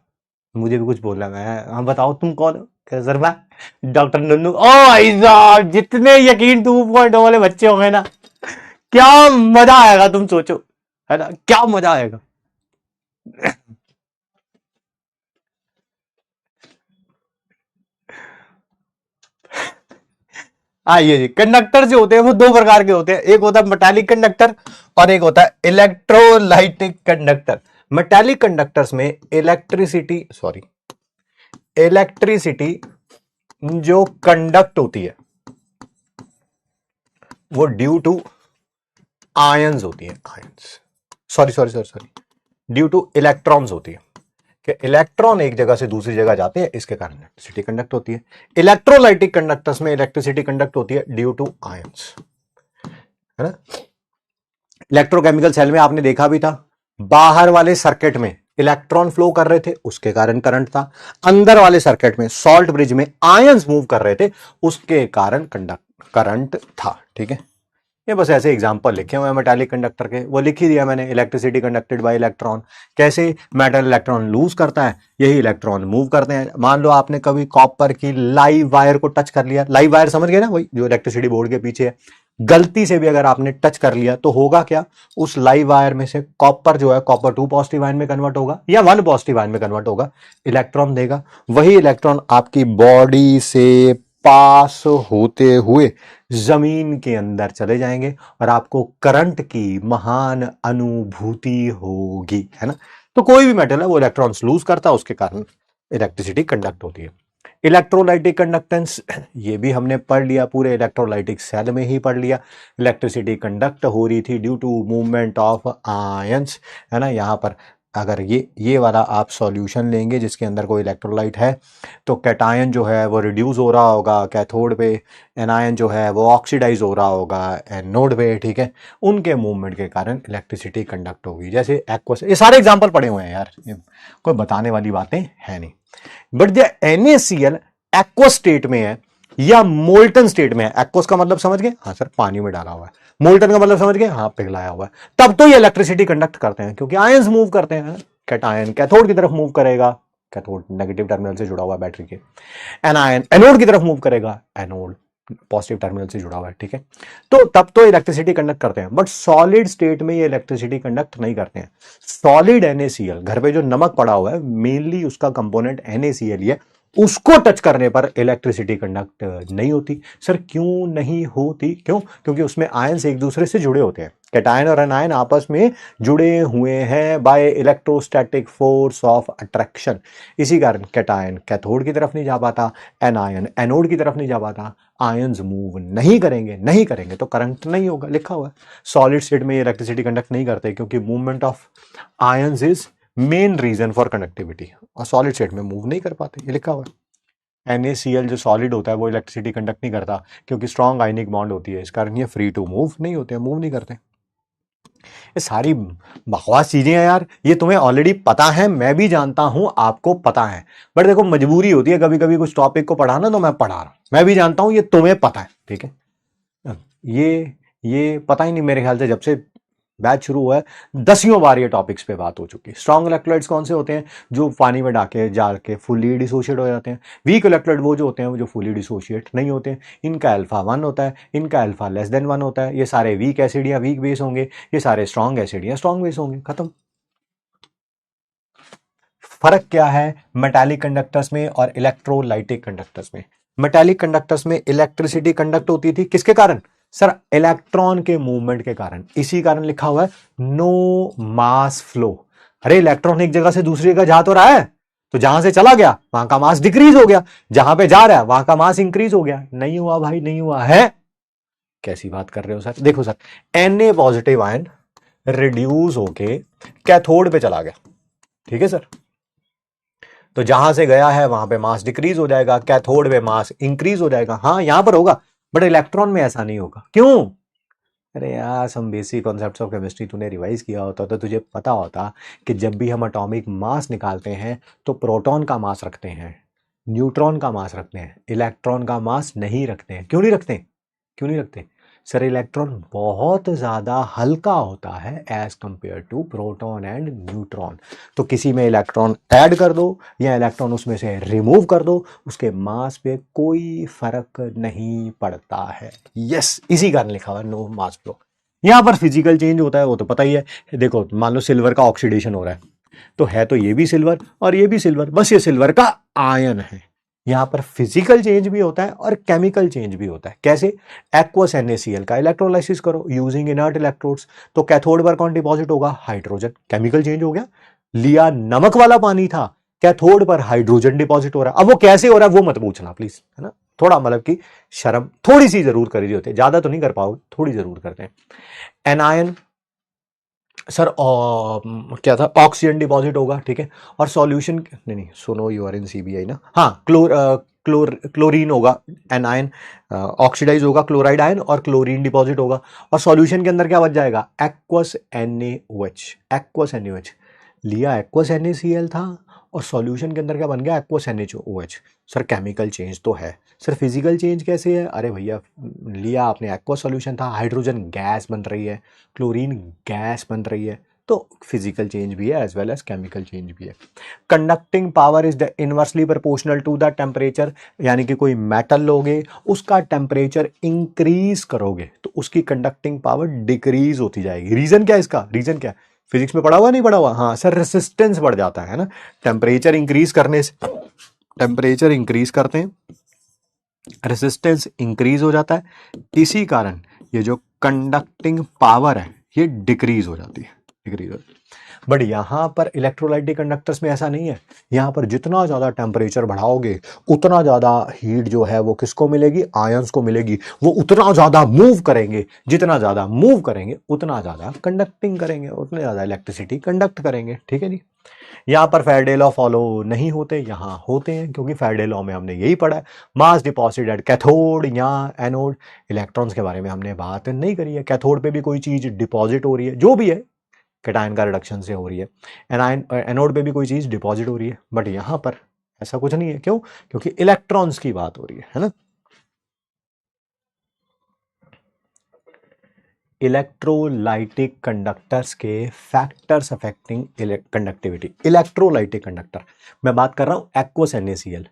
मुझे भी कुछ बोलना है। हाँ बताओ तुम कौन हो? कह रहा सर मैं डॉक्टर नन्नू। ओ भाई साहब, जितने यकीन 2.0 वाले बच्चे होंगे ना, क्या मजा आएगा तुम सोचो, है ना, क्या मजा आएगा। आइए जी, कंडक्टर जो होते हैं वो दो प्रकार के होते हैं, एक होता है मेटालिक कंडक्टर और एक होता है इलेक्ट्रोलाइटिक कंडक्टर। मेटालिक कंडक्टर्स में इलेक्ट्रिसिटी जो कंडक्ट होती है वो ड्यू टू आयंस होती है, ions, sorry, due two electrons होती है, कि इलेक्ट्रॉन एक जगह से दूसरी जगह जाते हैं, इसके कारण इलेक्ट्रिसिटी कंडक्ट होती है। इलेक्ट्रोलाइटिक कंडक्टर्स में इलेक्ट्रिसिटी कंडक्ट होती है ड्यू टू आयंस, है ना। इलेक्ट्रोकेमिकल सेल में आपने देखा भी था, बाहर वाले सर्किट में इलेक्ट्रॉन फ्लो कर रहे थे, उसके कारण करंट था। अंदर वाले सर्किट में, सॉल्ट ब्रिज में आयंस मूव कर रहे थे, उसके कारण कंडक्ट करंट था, ठीक है। ये बस ऐसे एग्जांपल लिखे हुए हैं मेटालिक कंडक्टर के, वो लिख ही दिया मैंने, इलेक्ट्रिसिटी कंडक्टेड बाय इलेक्ट्रॉन। कैसे मेटल इलेक्ट्रॉन लूज करता है, यही इलेक्ट्रॉन मूव करते हैं। मान लो आपने कभी कॉपर की लाइव वायर को टच कर लिया, लाइव वायर समझ गए ना, वही जो इलेक्ट्रिसिटी बोर्ड के पीछे है, गलती से भी अगर आपने टच कर लिया तो होगा क्या, उस लाइव वायर में से कॉपर जो है, कॉपर 2 पॉजिटिव आयन में कन्वर्ट होगा या 1 पॉजिटिव आयन में कन्वर्ट होगा, इलेक्ट्रॉन देगा। वही इलेक्ट्रॉन आपकी बॉडी से पास होते हुए जमीन के अंदर चले जाएंगे और आपको करंट की महान अनुभूति होगी, है ना। तो कोई भी मेटल है वो इलेक्ट्रॉन्स लूज करता है, उसके कारण इलेक्ट्रिसिटी कंडक्ट होती है। इलेक्ट्रोलाइटिक कंडक्टेंस, ये भी हमने पढ़ लिया, पूरे इलेक्ट्रोलाइटिक सेल में ही पढ़ लिया। इलेक्ट्रिसिटी कंडक्ट हो रही थी due to movement of ions, है ना। यहाँ पर अगर ये वाला आप सॉल्यूशन लेंगे जिसके अंदर कोई इलेक्ट्रोलाइट है, तो कैटायन जो है वो रिड्यूस हो रहा होगा कैथोड पे, एनायन जो है वो ऑक्सीडाइज हो रहा होगा एनोड पे, ठीक है। उनके मूवमेंट के कारण इलेक्ट्रिसिटी कंडक्ट होगी। जैसे एक्वस, ये सारे एग्जांपल पड़े हुए हैं यार, कोई बताने वाली बातें है नहीं। बट जो NaCl एक्वस स्टेट में है या मोल्टन स्टेट में है, एक्वस का मतलब समझ गए, हाँ सर पानी में डाला हुआ है, मोल्टन का मतलब समझ गए, हाँ पिघलाया हुआ है, तब तो ये इलेक्ट्रिसिटी कंडक्ट करते हैं, क्योंकि आयंस मूव करते हैं। कैटायन कैथोड की तरफ मूव करेगा, कैथोड नेगेटिव टर्मिनल से जुड़ा हुआ है बैटरी के, एनायन एनोड की तरफ मूव करेगा, एनोड पॉजिटिव टर्मिनल से जुड़ा हुआ है, ठीक है। तो तब तो इलेक्ट्रिसिटी कंडक्ट करते हैं, बट सॉलिड स्टेट में ये इलेक्ट्रिसिटी कंडक्ट नहीं करते हैं। सॉलिड NaCl, घर पे जो नमक पड़ा हुआ है, मेनली उसका कंपोनेंट NaCl ही है, उसको टच करने पर इलेक्ट्रिसिटी कंडक्ट नहीं होती। सर क्यों नहीं होती, क्यों? क्योंकि उसमें आयंस एक दूसरे से जुड़े होते हैं, कैटायन और एनायन आपस में जुड़े हुए हैं by electrostatic force of attraction. इसी कारण कैटायन कैथोड की तरफ नहीं जा पाता, एनायन एनोड की तरफ नहीं जा पाता, आयंस मूव नहीं करेंगे तो करंट नहीं होगा, लिखा हुआ है। सॉलिड स्टेट में इलेक्ट्रिसिटी कंडक्ट नहीं करते क्योंकि movement of ions is main reason for conductivity, और सॉलिड स्टेट में मूव नहीं कर पाते, ये लिखा हुआ है। NaCl जो सॉलिड होता है वो इलेक्ट्रिसिटी कंडक्ट नहीं करता क्योंकि स्ट्रॉन्ग आयनिक बॉन्ड होती है, इस कारण ये फ्री टू मूव नहीं होते, मूव नहीं करते। ये सारी बकवास चीजें हैं यार, ये तुम्हें ऑलरेडी पता है, मैं भी जानता हूं आपको पता है, बट देखो मजबूरी होती है कभी कभी कुछ टॉपिक को पढ़ाना, तो मैं पढ़ा रहा हूं, मैं भी जानता हूं ये तुम्हें पता है, ठीक है। ये पता ही नहीं, मेरे ख्याल से जब से बैच शुरू हुआ है 10वीं बार ये टॉपिक्स पे बात हो चुकी है। स्ट्रॉन्ग इलेक्ट्रोलाइट्स कौन से होते हैं? जो पानी में डाके जाके फुली डिसोशिएट हो जाते हैं। वीक इलेक्ट्रोलाइट वो जो होते हैं वो जो फुली डिसोशिएट नहीं होते हैं। इनका अल्फा 1 होता है, इनका अल्फा लेस देन 1 होता है। ये सारे वीक एसिड या वीक बेस होंगे, ये सारे स्ट्रॉन्ग एसिड या स्ट्रॉन्ग बेस होंगे, खत्म। फर्क क्या है मेटालिक कंडक्टर्स में और इलेक्ट्रोलाइटिक कंडक्टर्स में? मेटालिक कंडक्टर्स में इलेक्ट्रिसिटी कंडक्ट होती थी, किसके कारण? सर इलेक्ट्रॉन के मूवमेंट के कारण। इसी कारण लिखा हुआ है नो मास फ्लो। अरे इलेक्ट्रॉन एक जगह से दूसरी जगह जा तो रहा है, तो जहां से चला गया वहां का मास डिक्रीज हो गया, जहां पे जा रहा है वहां का मास इंक्रीज हो गया। नहीं हुआ भाई, नहीं हुआ है। कैसी बात कर रहे हो सर? देखो sir, Na positive ion reduce होके कैथोड पे चला गया, ठीक है सर, तो जहां से गया है वहां पे मास डिक्रीज हो जाएगा, कैथोड पे मास इंक्रीज हो जाएगा। हाँ यहां पर होगा, बट इलेक्ट्रॉन में ऐसा नहीं होगा। क्यों? अरे यार some basic concepts of chemistry तूने रिवाइज किया होता तो तुझे पता होता कि जब भी हम एटॉमिक मास निकालते हैं तो प्रोटॉन का मास रखते हैं, न्यूट्रॉन का मास रखते हैं, इलेक्ट्रॉन का मास नहीं रखते हैं। क्यों नहीं रखते? क्यों नहीं रखते? सर इलेक्ट्रॉन बहुत ज़्यादा हल्का होता है as compare to proton and neutron. तो किसी में इलेक्ट्रॉन ऐड कर दो या इलेक्ट्रॉन उसमें से रिमूव कर दो, उसके मास पे कोई फर्क नहीं पड़ता है। यस, इसी कारण लिखा हुआ नो मास फ्लो। यहां पर फिजिकल चेंज होता है वो तो पता ही है। देखो मान लो सिल्वर का ऑक्सीडेशन हो रहा है, तो है तो ये भी सिल्वर और ये भी सिल्वर, बस ये सिल्वर का आयन है। यहां पर फिजिकल चेंज भी होता है और केमिकल चेंज भी होता है। कैसे? एक्वस NaCl का इलेक्ट्रोलाइसिस करो यूजिंग इनर्ट इलेक्ट्रोड्स, तो कैथोड पर कौन डिपॉजिट होगा? हाइड्रोजन। केमिकल चेंज हो गया। लिया नमक वाला पानी था, कैथोड पर हाइड्रोजन डिपॉजिट हो रहा है। अब वो कैसे हो रहा है वो मत पूछना प्लीज, है ना। थोड़ा मतलब कि शर्म थोड़ी सी जरूर करी होते, ज्यादा तो नहीं कर पाओगे, थोड़ी जरूर करते हैं। एनायन सर क्या था? ऑक्सीजन डिपॉजिट होगा, ठीक है। और सॉल्यूशन नहीं नहीं सुनो, यू आर इन CBI ना, हाँ क्लोरीन होगा, एनायन ऑक्सीडाइज होगा, क्लोराइड आयन और क्लोरीन डिपॉजिट होगा। और सॉल्यूशन के अंदर क्या बच जाएगा? Aqueous NaOH। एक्वस NaOH लिया, एक्वस NaCl था, और सॉल्यूशन के अंदर क्या बन गया? Aqueous NaOH। Sir chemical change तो है, सर फिजिकल चेंज कैसे है? अरे भैया लिया आपने, एक्वस सॉल्यूशन था, हाइड्रोजन गैस बन रही है, क्लोरीन गैस बन रही है, तो फिजिकल चेंज भी है as well as chemical change भी है। Conducting power is the inversely proportional to the temperature, यानी कि कोई मेटल लोगे उसका टेम्परेचर इंक्रीज करोगे तो उसकी कंडक्टिंग पावर डिक्रीज होती जाएगी। रीजन क्या है इसका? रीजन क्या है? फिजिक्स में पढ़ा हुआ नहीं पढ़ा हुआ? हाँ सर, रेसिस्टेंस बढ़ जाता है ना टेम्परेचर इंक्रीज करने से। टेम्परेचर इंक्रीज करते हैं, रेसिस्टेंस इंक्रीज हो जाता है, इसी कारण ये जो कंडक्टिंग पावर है ये डिक्रीज हो जाती है, डिक्रीज हो जाती है। बट यहां पर इलेक्ट्रोलाइटिक कंडक्टर्स में ऐसा नहीं है। यहां पर जितना ज्यादा टेम्परेचर बढ़ाओगे उतना ज्यादा हीट जो है वो किसको मिलेगी? आयंस को मिलेगी। वो उतना ज्यादा मूव करेंगे, जितना ज्यादा मूव करेंगे उतना ज्यादा कंडक्टिंग करेंगे, उतने ज्यादा इलेक्ट्रिसिटी कंडक्ट करेंगे, ठीक है जी। यहां पर फैराडे लॉ फॉलो नहीं होते, यहां होते हैं, क्योंकि फैराडे लॉ में हमने यही पढ़ा है, मास डिपॉजिट एट कैथोड या एनोड। इलेक्ट्रॉन्स के बारे में हमने बात नहीं करी है। कैथोड पे भी कोई चीज डिपॉजिट हो रही है, जो भी है कैटायन का रिडक्शन से हो रही है, एनोड पे भी कोई चीज डिपॉजिट हो रही है, बट यहां पर ऐसा कुछ नहीं है। क्यों? क्योंकि इलेक्ट्रॉन्स की बात हो रही है ना। इलेक्ट्रोलाइटिक कंडक्टर्स के factors affecting conductivity. Electrolytic conductor मैं बात कर रहा हूं aqueous NaCl,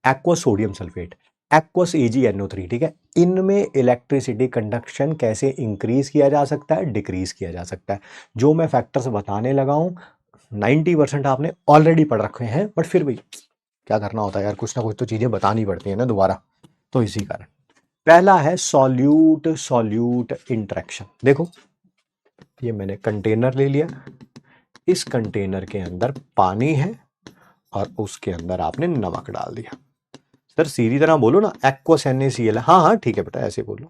aqueous sodium sulphate, aqueous AgNO3, ठीक है। इनमें इलेक्ट्रिसिटी कंडक्शन कैसे इंक्रीज किया जा सकता है, डिक्रीज किया जा सकता है। जो मैं फैक्टर्स बताने लगा हूं 90% आपने ऑलरेडी पढ़ रखे हैं, बट फिर भी क्या करना होता है यार, कुछ ना कुछ तो चीजें बतानी पड़ती है ना दोबारा, तो इसी कारण। पहला है सॉल्यूट सॉल्यूट इंटरेक्शन। देखो ये मैंने कंटेनर ले लिया, इस कंटेनर के अंदर पानी है और उसके अंदर आपने नमक डाल दिया। सर सीधी तरह बोलो ना, एक्वस NaCl। हाँ हाँ ठीक है बेटा, ऐसे बोलो।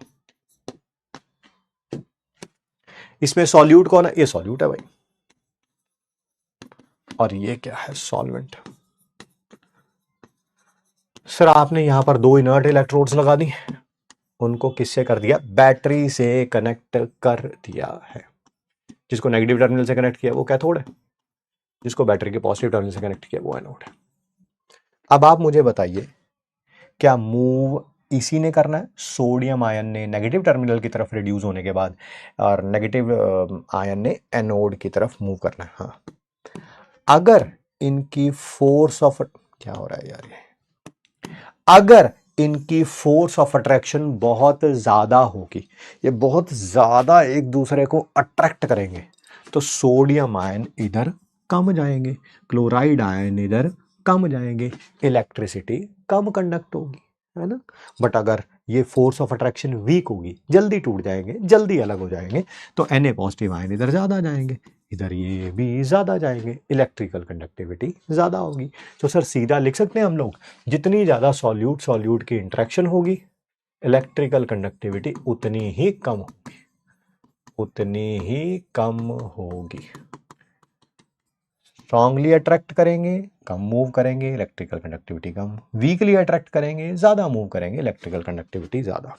इसमें सॉल्यूट कौन है? ये सॉल्यूट है भाई, और ये क्या है? सॉल्वेंट। सर आपने यहां पर दो इनर्ट इलेक्ट्रोड्स लगा दी, उनको किससे कर दिया? बैटरी से कनेक्ट कर दिया है, जिसको नेगेटिव टर्मिनल से कनेक्ट किया वो कैथोड है, जिसको बैटरी के पॉजिटिव टर्मिनल से कनेक्ट किया वो एनोड है। अब आप मुझे बताइए, क्या मूव इसी ने करना है? सोडियम आयन ने नेगेटिव टर्मिनल की तरफ रिड्यूस होने के बाद और नेगेटिव आयन ने एनोड की तरफ मूव करना है। हाँ, अगर इनकी फोर्स ऑफ, क्या हो रहा है यार ये, अगर इनकी फोर्स ऑफ अट्रैक्शन बहुत ज्यादा होगी, ये बहुत ज्यादा एक दूसरे को अट्रैक्ट करेंगे, तो सोडियम आयन इधर कम जाएंगे, क्लोराइड आयन इधर कम जाएंगे, इलेक्ट्रिसिटी कम कंडक्ट होगी, है ना। बट अगर ये फोर्स ऑफ अट्रैक्शन वीक होगी, जल्दी टूट जाएंगे, जल्दी अलग हो जाएंगे, तो Na पॉजिटिव आयन इधर ज्यादा जाएंगे, इधर ये भी ज्यादा जाएंगे, इलेक्ट्रिकल कंडक्टिविटी ज्यादा होगी। तो सर सीधा लिख सकते हैं हम लोग, जितनी ज्यादा सॉल्यूट सॉल्यूट की इंटरेक्शन होगी, इलेक्ट्रिकल कंडक्टिविटी उतनी ही कम होगी, उतनी ही कम होगी। स्ट्रांगली अट्रैक्ट करेंगे, कम मूव करेंगे, इलेक्ट्रिकल कंडक्टिविटी कम। वीकली अट्रैक्ट करेंगे, ज्यादा मूव करेंगे, इलेक्ट्रिकल कंडक्टिविटी ज्यादा।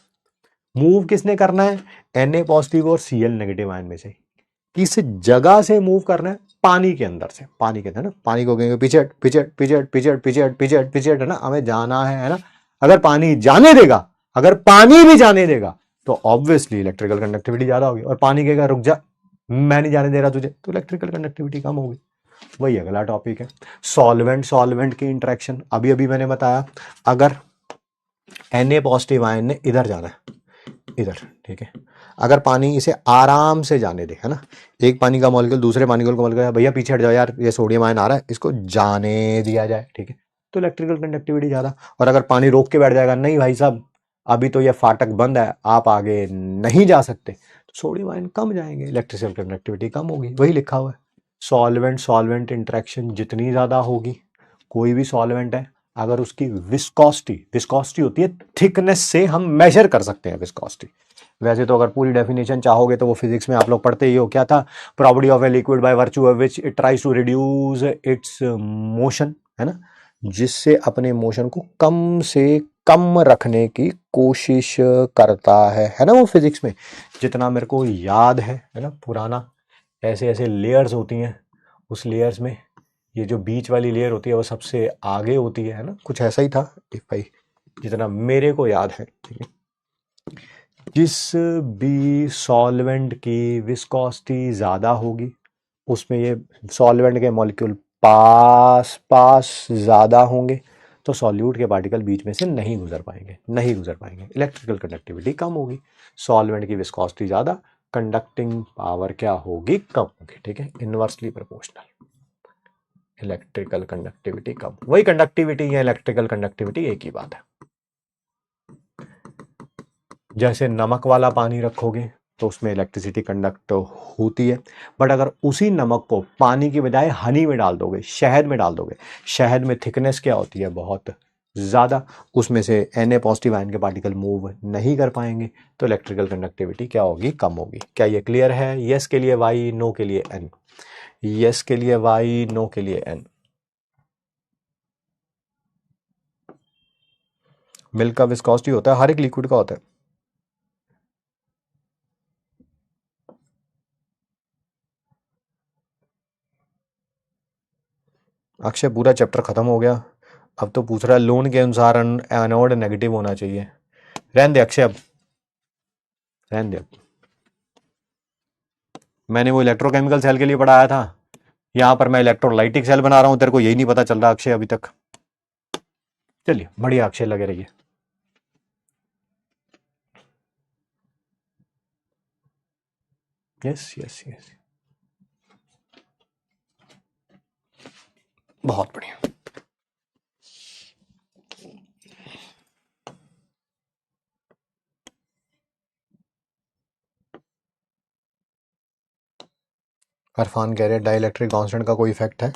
मूव किसने करना है? Na पॉजिटिव और Cl नेगेटिव आयन में से किस जगह से मूव करना है? पानी के अंदर से, पानी के अंदर ना, पानी को कहेंगे पिछड़ पिछड़ पिछड़ पिछड़ पिछड़ पिछड़ पिछड़, है ना, हमें जाना है ना। अगर पानी जाने देगा, अगर पानी भी जाने देगा, तो ऑब्वियसली इलेक्ट्रिकल कंडक्टिविटी ज्यादा होगी। और पानी कहेगा रुक जा, मैं नहीं जाने दे रहा तुझे, तो इलेक्ट्रिकल कंडक्टिविटी कम होगी। वही अगला टॉपिक है, सॉल्वेंट सॉल्वेंट की इंटरेक्शन। अभी अभी मैंने बताया, अगर Na पॉजिटिव आयन ने इधर जाना है, इधर, ठीक है, अगर पानी इसे आराम से जाने दे, है ना, एक पानी का मॉलिक्यूल दूसरे पानी को मॉलिक्यूल, भैया पीछे हट जाओ यार, ये सोडियम आयन आ रहा है, इसको जाने दिया जाए, ठीक है, तो इलेक्ट्रिकल कंडक्टिविटी ज्यादा। और अगर पानी रोक के बैठ जाएगा, नहीं भाई साहब अभी तो ये फाटक बंद है, आप आगे नहीं जा सकते, तो सोडियम आयन कम जाएंगे, इलेक्ट्रिकल कंडक्टिविटी कम होगी। वही लिखा हुआ है, सॉल्वेंट सॉल्वेंट इंटरेक्शन जितनी ज्यादा होगी, कोई भी सॉल्वेंट है, अगर उसकी विस्कोसिटी, विस्कोसिटी होती है थिकनेस से हम मेजर कर सकते हैं विस्कोसिटी। वैसे तो अगर पूरी डेफिनेशन चाहोगे तो वो फिजिक्स में आप लोग पढ़ते ही हो, क्या था, property of a liquid by virtue of which it tries to reduce its motion, है ना, जिससे अपने मोशन को कम से कम रखने की कोशिश करता है ना, वो फिजिक्स में जितना मेरे को याद है ना, पुराना ऐसे ऐसे लेयर्स होती हैं, उस लेयर्स में ये जो बीच वाली लेयर होती है वो सबसे आगे होती है ना, कुछ ऐसा ही था भाई, जितना मेरे को याद है, ठीक है। जिस भी सॉल्वेंट की विस्कोसिटी ज्यादा होगी, उसमें ये सॉल्वेंट के मॉलिक्यूल पास पास ज्यादा होंगे, तो सॉल्यूट के पार्टिकल बीच में से नहीं गुजर पाएंगे, नहीं गुजर पाएंगे, इलेक्ट्रिकल कंडक्टिविटी कम होगी। सॉल्वेंट की विस्कोसिटी ज्यादा, कंडक्टिंग पावर क्या होगी, कम होगी, ठीक है, इनवर्सली प्रोपोर्शनल, इलेक्ट्रिकल कंडक्टिविटी कम। वही कंडक्टिविटी या इलेक्ट्रिकल कंडक्टिविटी एक ही बात है। जैसे नमक वाला पानी रखोगे तो उसमें इलेक्ट्रिसिटी कंडक्ट होती है, बट अगर उसी नमक को पानी की बजाय हनी में डाल दोगे, शहद में डाल दोगे, शहद में थिकनेस क्या होती है, बहुत ज्यादा, उसमें से Na पॉजिटिव आयन के पार्टिकल मूव नहीं कर पाएंगे, तो इलेक्ट्रिकल कंडक्टिविटी क्या होगी, कम होगी। क्या ये क्लियर है? यस के लिए Y, नो के लिए N, यस के लिए Y, नो के लिए N। मिल्क का विस्कोसिटी होता है, हर एक लिक्विड का होता है। अक्षय पूरा चैप्टर खत्म हो गया, अब तो पूछ रहा है लोन के अनुसार एनोड नेगेटिव होना चाहिए। रहने दे अक्षय, अब रहने दे। मैंने वो इलेक्ट्रोकेमिकल सेल के लिए पढ़ाया था, यहां पर मैं इलेक्ट्रोलाइटिक सेल बना रहा हूं, तेरे को यही नहीं पता चल रहा अक्षय अभी तक। चलिए बढ़िया अक्षय, लगे रहिए। यस यस यस, बहुत बढ़िया। अरफान कह रहे हैं डाइलेक्ट्रिक कांस्टेंट का कोई इफेक्ट है?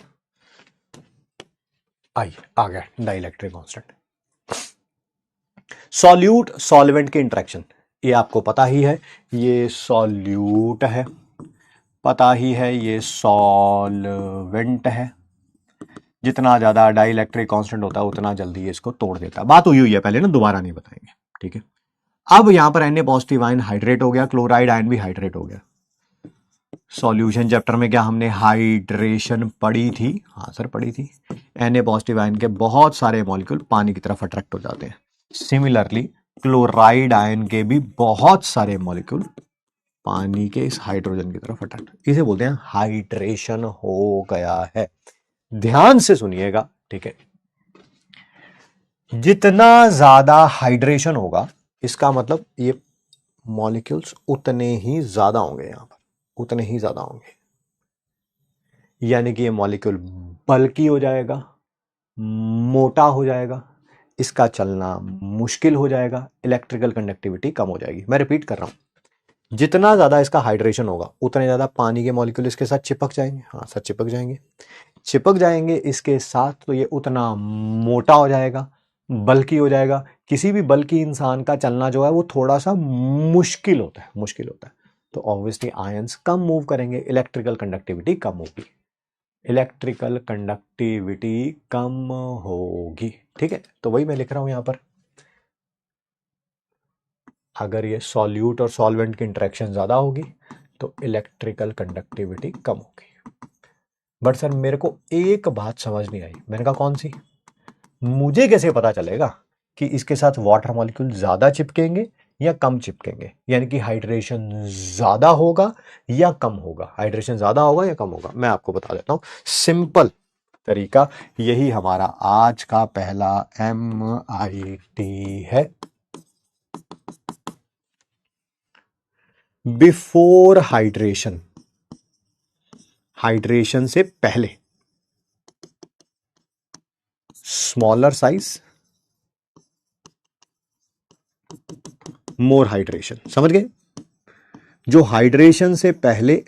आइए आ गया डाइलेक्ट्रिक कांस्टेंट। सॉल्यूट सॉल्वेंट की इंटरेक्शन, ये आपको पता ही है, ये सॉल्यूट है, पता ही है ये सॉल्वेंट है। जितना ज्यादा डाइलेक्ट्रिक कांस्टेंट होता है उतना जल्दी इसको तोड़ देता है। बात हुई है पहले ना, दोबारा नहीं बताएंगे, ठीक है। अब यहां पर Na पॉजिटिव आयन हाइड्रेट हो गया, क्लोराइड आयन भी हाइड्रेट हो गया। सॉल्यूशन चैप्टर में क्या हमने हाइड्रेशन पढ़ी थी? हाँ सर पढ़ी थी। Na पॉजिटिव आयन के बहुत सारे मॉलिक्यूल पानी की तरफ अट्रैक्ट हो जाते हैं। सिमिलरली क्लोराइड आयन के भी बहुत सारे मॉलिक्यूल पानी के इस हाइड्रोजन की तरफ अट्रैक्ट, इसे बोलते हैं हाइड्रेशन हो गया है। ध्यान से सुनिएगा, ठीक है। जितना ज्यादा हाइड्रेशन होगा इसका मतलब ये मॉलिक्यूल्स उतने ही ज्यादा होंगे, यहां पर उतने ही ज्यादा होंगे, यानी कि ये मॉलिक्यूल बल्की हो जाएगा, मोटा हो जाएगा, इसका चलना मुश्किल हो जाएगा, इलेक्ट्रिकल कंडक्टिविटी कम हो जाएगी। मैं रिपीट कर रहा हूं, जितना ज्यादा इसका हाइड्रेशन होगा उतने ज्यादा पानी के मॉलिक्यूल इसके साथ चिपक जाएंगे। हाँ सर चिपक जाएंगे, चिपक जाएंगे इसके साथ, तो ये उतना मोटा हो जाएगा, बल्कि हो जाएगा। किसी भी बल्कि इंसान का चलना जो है वो थोड़ा सा मुश्किल होता है, मुश्किल होता है। तो ऑब्वियसली आयंस कम मूव करेंगे, इलेक्ट्रिकल कंडक्टिविटी कम होगी, इलेक्ट्रिकल कंडक्टिविटी कम होगी, ठीक है। तो वही मैं लिख रहा हूं यहां पर, अगर ये सॉल्यूट और सॉल्वेंट की इंटरेक्शन ज्यादा होगी तो इलेक्ट्रिकल कंडक्टिविटी कम होगी। बट सर मेरे को एक बात समझ नहीं आई। मैंने कहा कौन सी? मुझे कैसे पता चलेगा कि इसके साथ वाटर मॉलिक्यूल ज्यादा चिपकेंगे या कम चिपकेंगे, यानी कि हाइड्रेशन ज्यादा होगा या कम होगा, हाइड्रेशन ज्यादा होगा या कम होगा? मैं आपको बता देता हूं सिंपल तरीका, यही हमारा आज का पहला MIT है। बिफोर हाइड्रेशन, हाइड्रेशन से पहले स्मॉलर साइज, मोर हाइड्रेशन। समझ गए? जो हाइड्रेशन से पहले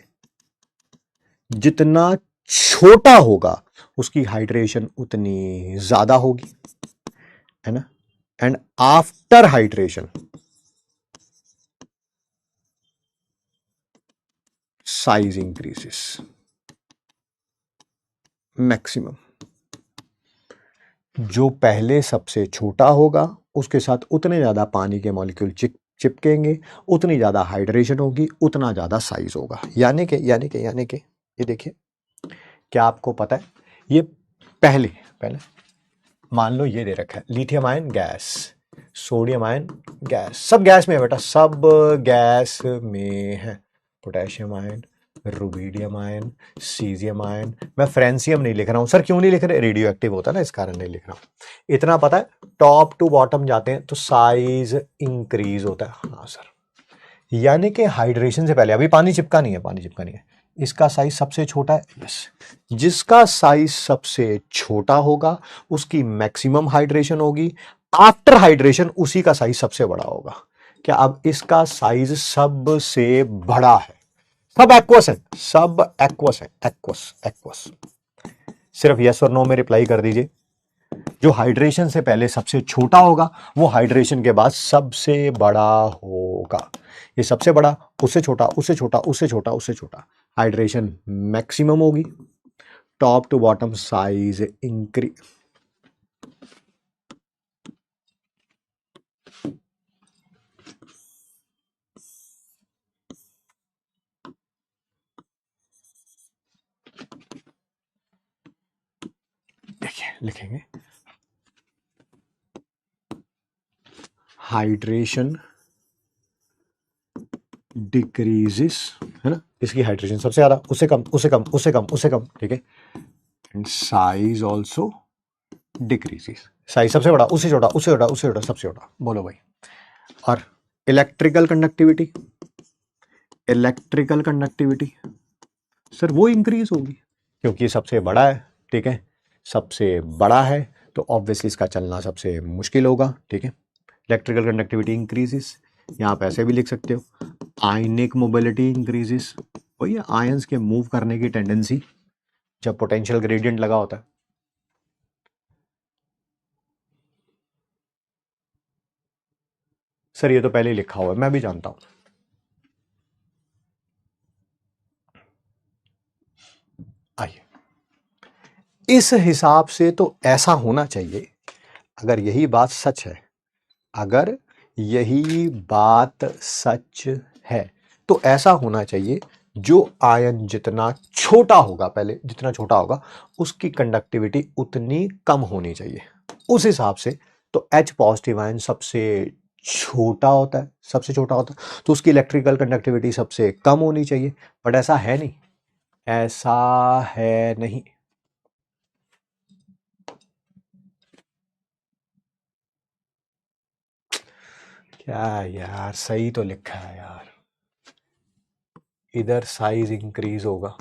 जितना छोटा होगा उसकी हाइड्रेशन उतनी ज्यादा होगी, है ना। And after hydration size increases maximum. जो पहले सबसे छोटा होगा उसके साथ उतने ज्यादा पानी के मॉलिक्यूल चिपकेंगे, उतनी ज्यादा हाइड्रेशन होगी, उतना ज्यादा साइज होगा। यानी कि ये देखिए, क्या आपको पता है ये पहले पहले मान लो ये दे रखा है lithium ion gas, sodium ion gas, सब गैस में है बेटा, सब गैस में है। Potassium ion, rubidium ion, caesium ion. मैं फ्रेंसियम नहीं लिख रहा हूं सर, क्यों नहीं लिख रहे? रेडियो एक्टिव होता है ना, इस कारण नहीं लिख रहा हूं। इतना पता है, टॉप टू बॉटम जाते हैं तो साइज इंक्रीज होता है। हाँ सर, यानी कि हाइड्रेशन से पहले, अभी पानी चिपका नहीं है, पानी चिपका नहीं है, इसका साइज सबसे छोटा है। यस, जिसका साइज सबसे छोटा होगा उसकी मैक्सिमम हाइड्रेशन होगी, आफ्टर हाइड्रेशन उसी का साइज सबसे बड़ा होगा। क्या अब इसका साइज सबसे बड़ा है? सब एक्वस है, सब एक्वस है, एक्वस एक्वस। सिर्फ यस और नो में रिप्लाई कर दीजिए। जो हाइड्रेशन से पहले सबसे छोटा होगा वो हाइड्रेशन के बाद सबसे बड़ा होगा। ये सबसे बड़ा, उससे छोटा, उससे छोटा, उससे छोटा, उससे छोटा, हाइड्रेशन मैक्सिमम होगी, top to bottom size increase. देखिए लिखेंगे हाइड्रेशन डिक्रीजेस, है ना, इसकी हाइड्रेशन सबसे ज्यादा, उससे कम, उससे कम, उससे कम, उससे कम, ठीक है। And size also decreases, size सबसे बड़ा, उससे छोटा, उससे छोटा, उससे छोटा, सबसे छोटा। बोलो भाई। और electrical conductivity, electrical conductivity sir वो इंक्रीज होगी क्योंकि सबसे बड़ा है, ठीक है, सबसे बड़ा है तो ऑब्वियसली इसका चलना सबसे मुश्किल होगा, ठीक है। इलेक्ट्रिकल कंडक्टिविटी इंक्रीजेस, यहाँ आप ऐसे भी लिख सकते हो, आयनिक मोबिलिटी इंक्रीजेस, वही आयंस के मूव करने की टेंडेंसी जब पोटेंशियल ग्रेडियंट लगा होता है। सर ये तो पहले ही लिखा हुआ है, मैं भी जानता हूं। आइए, इस हिसाब से तो ऐसा होना चाहिए, अगर यही बात सच है, अगर यही बात सच है तो ऐसा होना चाहिए जो आयन जितना छोटा होगा, पहले जितना छोटा होगा उसकी कंडक्टिविटी उतनी कम होनी चाहिए। उस हिसाब से तो H पॉजिटिव आयन सबसे छोटा होता है, सबसे छोटा होता है, तो उसकी इलेक्ट्रिकल कंडक्टिविटी सबसे कम होनी चाहिए। बट ऐसा है नहीं, ऐसा है नहीं। क्या यार, सही तो लिखा है यार, इधर साइज इंक्रीज होगा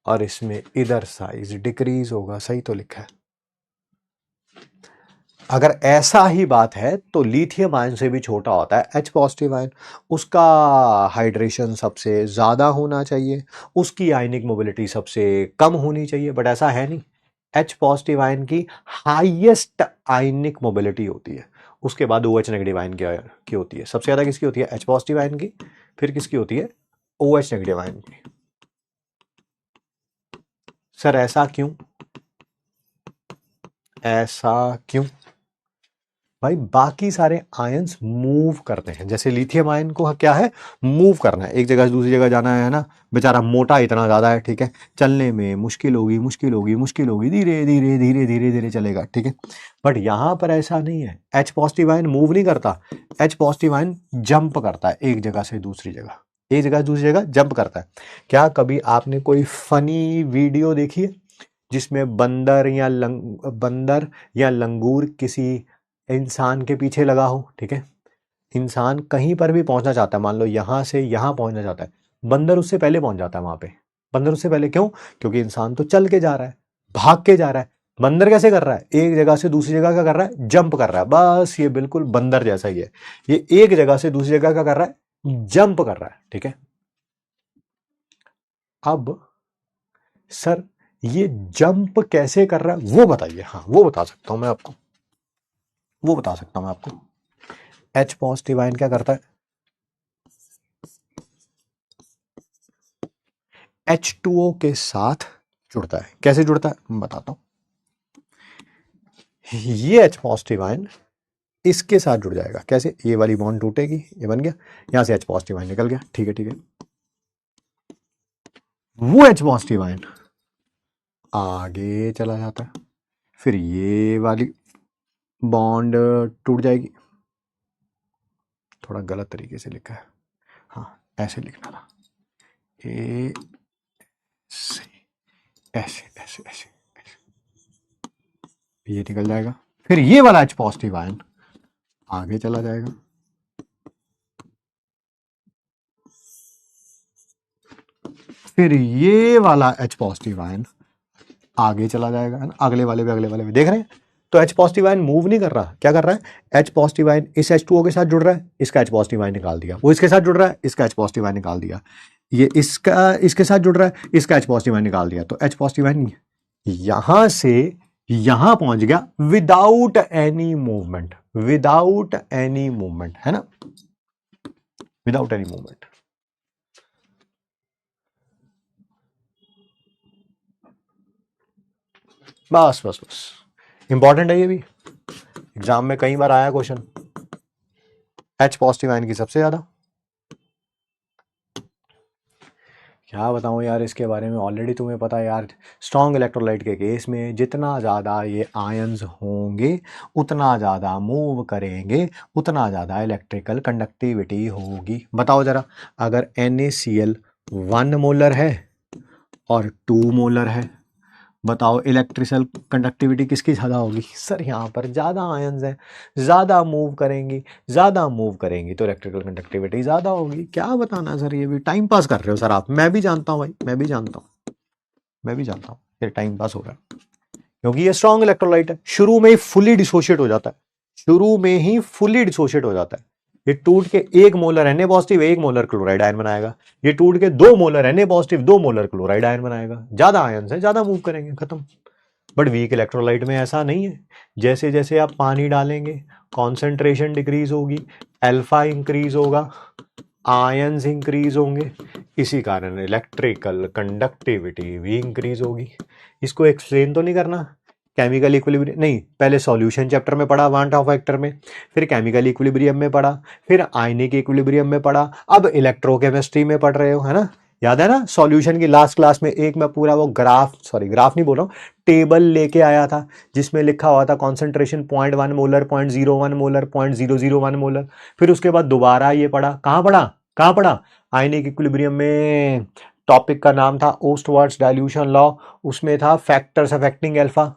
और इसमें इधर साइज डिक्रीज होगा, सही तो लिखा है। अगर ऐसा ही बात है तो लिथियम आयन से भी छोटा होता है H पॉजिटिव आयन, उसका हाइड्रेशन सबसे ज़्यादा होना चाहिए, उसकी आयनिक मोबिलिटी सबसे कम होनी चाहिए। बट ऐसा है नहीं, H पॉजिटिव आयन की हाईएस्ट आयनिक मोबिलिटी होती है, उसके बाद OH नेगेटिव आयन की होती है। सबसे ज़्यादा किसकी होती है? H पॉजिटिव आयन की, फिर किसकी होती है? OH नेगेटिव आयन की। सर ऐसा क्यों? ऐसा क्यों भाई? बाकी सारे आयंस मूव करते हैं, जैसे लिथियम आयन को क्या है? मूव करना है, एक जगह से दूसरी जगह जाना है ना। बेचारा मोटा इतना ज्यादा है, ठीक है, चलने में मुश्किल होगी, मुश्किल होगी, मुश्किल होगी, धीरे धीरे धीरे धीरे धीरे चलेगा, ठीक है। बट यहां पर ऐसा नहीं है, H पॉजिटिव आयन मूव नहीं करता, H पॉजिटिव आयन जंप करता है एक जगह से दूसरी जगह, एक जगह से दूसरी जगह जंप करता है। क्या कभी आपने कोई फनी वीडियो देखी है जिसमें बंदर या लंगूर किसी इंसान के पीछे लगा हो, ठीक है, इंसान कहीं पर भी पहुंचना चाहता है, मान लो यहां से यहां पहुंचना चाहता है, बंदर उससे पहले पहुंच जाता है वहां पे। बंदर उससे पहले क्यों? क्योंकि इंसान तो चल के जा रहा है, भाग के जा रहा है। बंदर कैसे कर रहा है? एक जगह से दूसरी जगह क्या कर रहा है? जंप कर रहा है। बस ये बिल्कुल बंदर जैसा ही है, ये एक जगह से दूसरी जगह क्या कर रहा है? जंप कर रहा है, ठीक है। अब सर ये जंप कैसे कर रहा है वो बताइए। हाँ वो बता सकता हूं मैं आपको, वो बता सकता हूं मैं आपको। H पॉजिटिव आयन क्या करता है? H2O के साथ जुड़ता है। कैसे जुड़ता है मैं बताता हूं। ये H पॉजिटिव आयन इसके साथ जुड़ जाएगा। कैसे? ये वाली बॉन्ड टूटेगी, ये बन गया, यहां से H पॉजिटिव आयन निकल गया, ठीक है, ठीक है। वो H पॉजिटिव आयन आगे चला जाता है, फिर ये वाली बॉन्ड टूट जाएगी। थोड़ा गलत तरीके से लिखा है, हाँ ऐसे लिखना था, ए से ऐसे ऐसे ऐसे, ये निकल जाएगा। फिर ये वाला H पॉजिटिव आयन आगे चला जाएगा, फिर ये वाला H पॉजिटिव आयन आगे चला जाएगा, है ना, अगले वाले पे, अगले वाले पे, देख रहे हैं। तो H पॉजिटिव आयन मूव नहीं कर रहा, क्या कर रहा है? H पॉजिटिव आयन इस H2O के साथ जुड़ रहा है, इसका H पॉजिटिव आयन निकाल दिया, वो इसके साथ जुड़ रहा है, इसका H पॉजिटिव आयन निकाल दिया, ये इसका इसके साथ जुड़ रहा है, इसका H पॉजिटिव आयन निकाल दिया। तो H पॉजिटिव आयन यहां से यहां पहुंच गया without any movement, without any movement, है ना, विदाउट एनी मूवमेंट। बस बस बस, इंपॉर्टेंट है ये भी, एग्जाम में कई बार आया क्वेश्चन। H पॉजिटिव आयन की सबसे ज्यादा, क्या बताऊं यार इसके बारे में, ऑलरेडी तुम्हें पता है यार। स्ट्रॉन्ग इलेक्ट्रोलाइट के केस में जितना ज़्यादा ये आयंस होंगे उतना ज़्यादा मूव करेंगे, उतना ज़्यादा इलेक्ट्रिकल कंडक्टिविटी होगी। बताओ ज़रा, अगर NaCl 1 मोलर है और 2 मोलर है, बताओ इलेक्ट्रिकल कंडक्टिविटी किसकी ज़्यादा होगी? सर यहाँ पर ज़्यादा आयंस हैं, ज़्यादा मूव करेंगी, ज़्यादा मूव करेंगी तो इलेक्ट्रिकल कंडक्टिविटी ज़्यादा होगी। क्या बताना सर, ये भी टाइम पास कर रहे हो सर आप। मैं भी जानता हूँ भाई, मैं भी जानता हूँ, मैं भी जानता हूँ ये टाइम पास हो रहा है, क्योंकि ये स्ट्रॉन्ग इलेक्ट्रोलाइट है, शुरू में ही फुली डिसोशिएट हो जाता है, शुरू में ही फुली डिसोशिएट हो जाता है। ये टूट के 1 molar Na positive 1 molar chloride ion बनाएगा, ये टूट के 2 molar Na positive 2 molar chloride ion बनाएगा। ज्यादा आयन है, ज्यादा मूव करेंगे, खत्म। बट वीक इलेक्ट्रोलाइट में ऐसा नहीं है, जैसे जैसे आप पानी डालेंगे कॉन्सेंट्रेशन डिक्रीज होगी, अल्फा इंक्रीज होगा, आयंस इंक्रीज होंगे, इसी कारण इलेक्ट्रिकल कंडक्टिविटी भी इंक्रीज होगी। इसको एक्सप्लेन तो नहीं करना केमिकल इक्विलिब्रियम नहीं, पहले सॉल्यूशन चैप्टर में पढ़ा वांट ऑफ वेक्टर में, फिर केमिकल इक्विलिब्रियम में पढ़ा, फिर आयनिक इक्विलिब्रियम में पढ़ा, अब इलेक्ट्रोकेमिस्ट्री में पढ़ रहे हो, है ना। याद है ना सॉल्यूशन की लास्ट क्लास में एक मैं पूरा वो ग्राफ नहीं बोल रहा हूँ, टेबल लेके आया था जिसमें लिखा हुआ था कॉन्सेंट्रेशन 0.1 मोलर, 0.01 मोलर, 0.001 मोलर। फिर उसके बाद दोबारा ये पढ़ा, कहाँ पढ़ा, आयनिक इक्विलिब्रियम में। टॉपिक का नाम था ओस्टवर्ड्स डाइल्यूशन लॉ, उसमें था फैक्टर्स अफेक्टिंग अल्फा।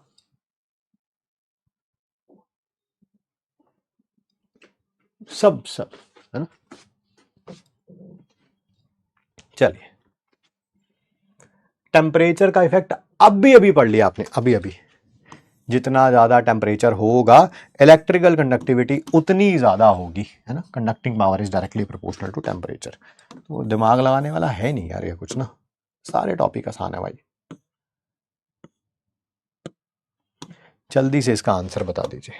सब है ना। चलिए, टेम्परेचर का इफेक्ट अभी पढ़ लिया आपने, अभी जितना ज्यादा टेम्परेचर होगा इलेक्ट्रिकल कंडक्टिविटी उतनी ज्यादा होगी, है ना। Conducting power is directly proportional to temperature. तो दिमाग लगाने वाला है नहीं यार ये कुछ ना, सारे टॉपिक आसान है भाई। जल्दी से इसका आंसर बता दीजिए,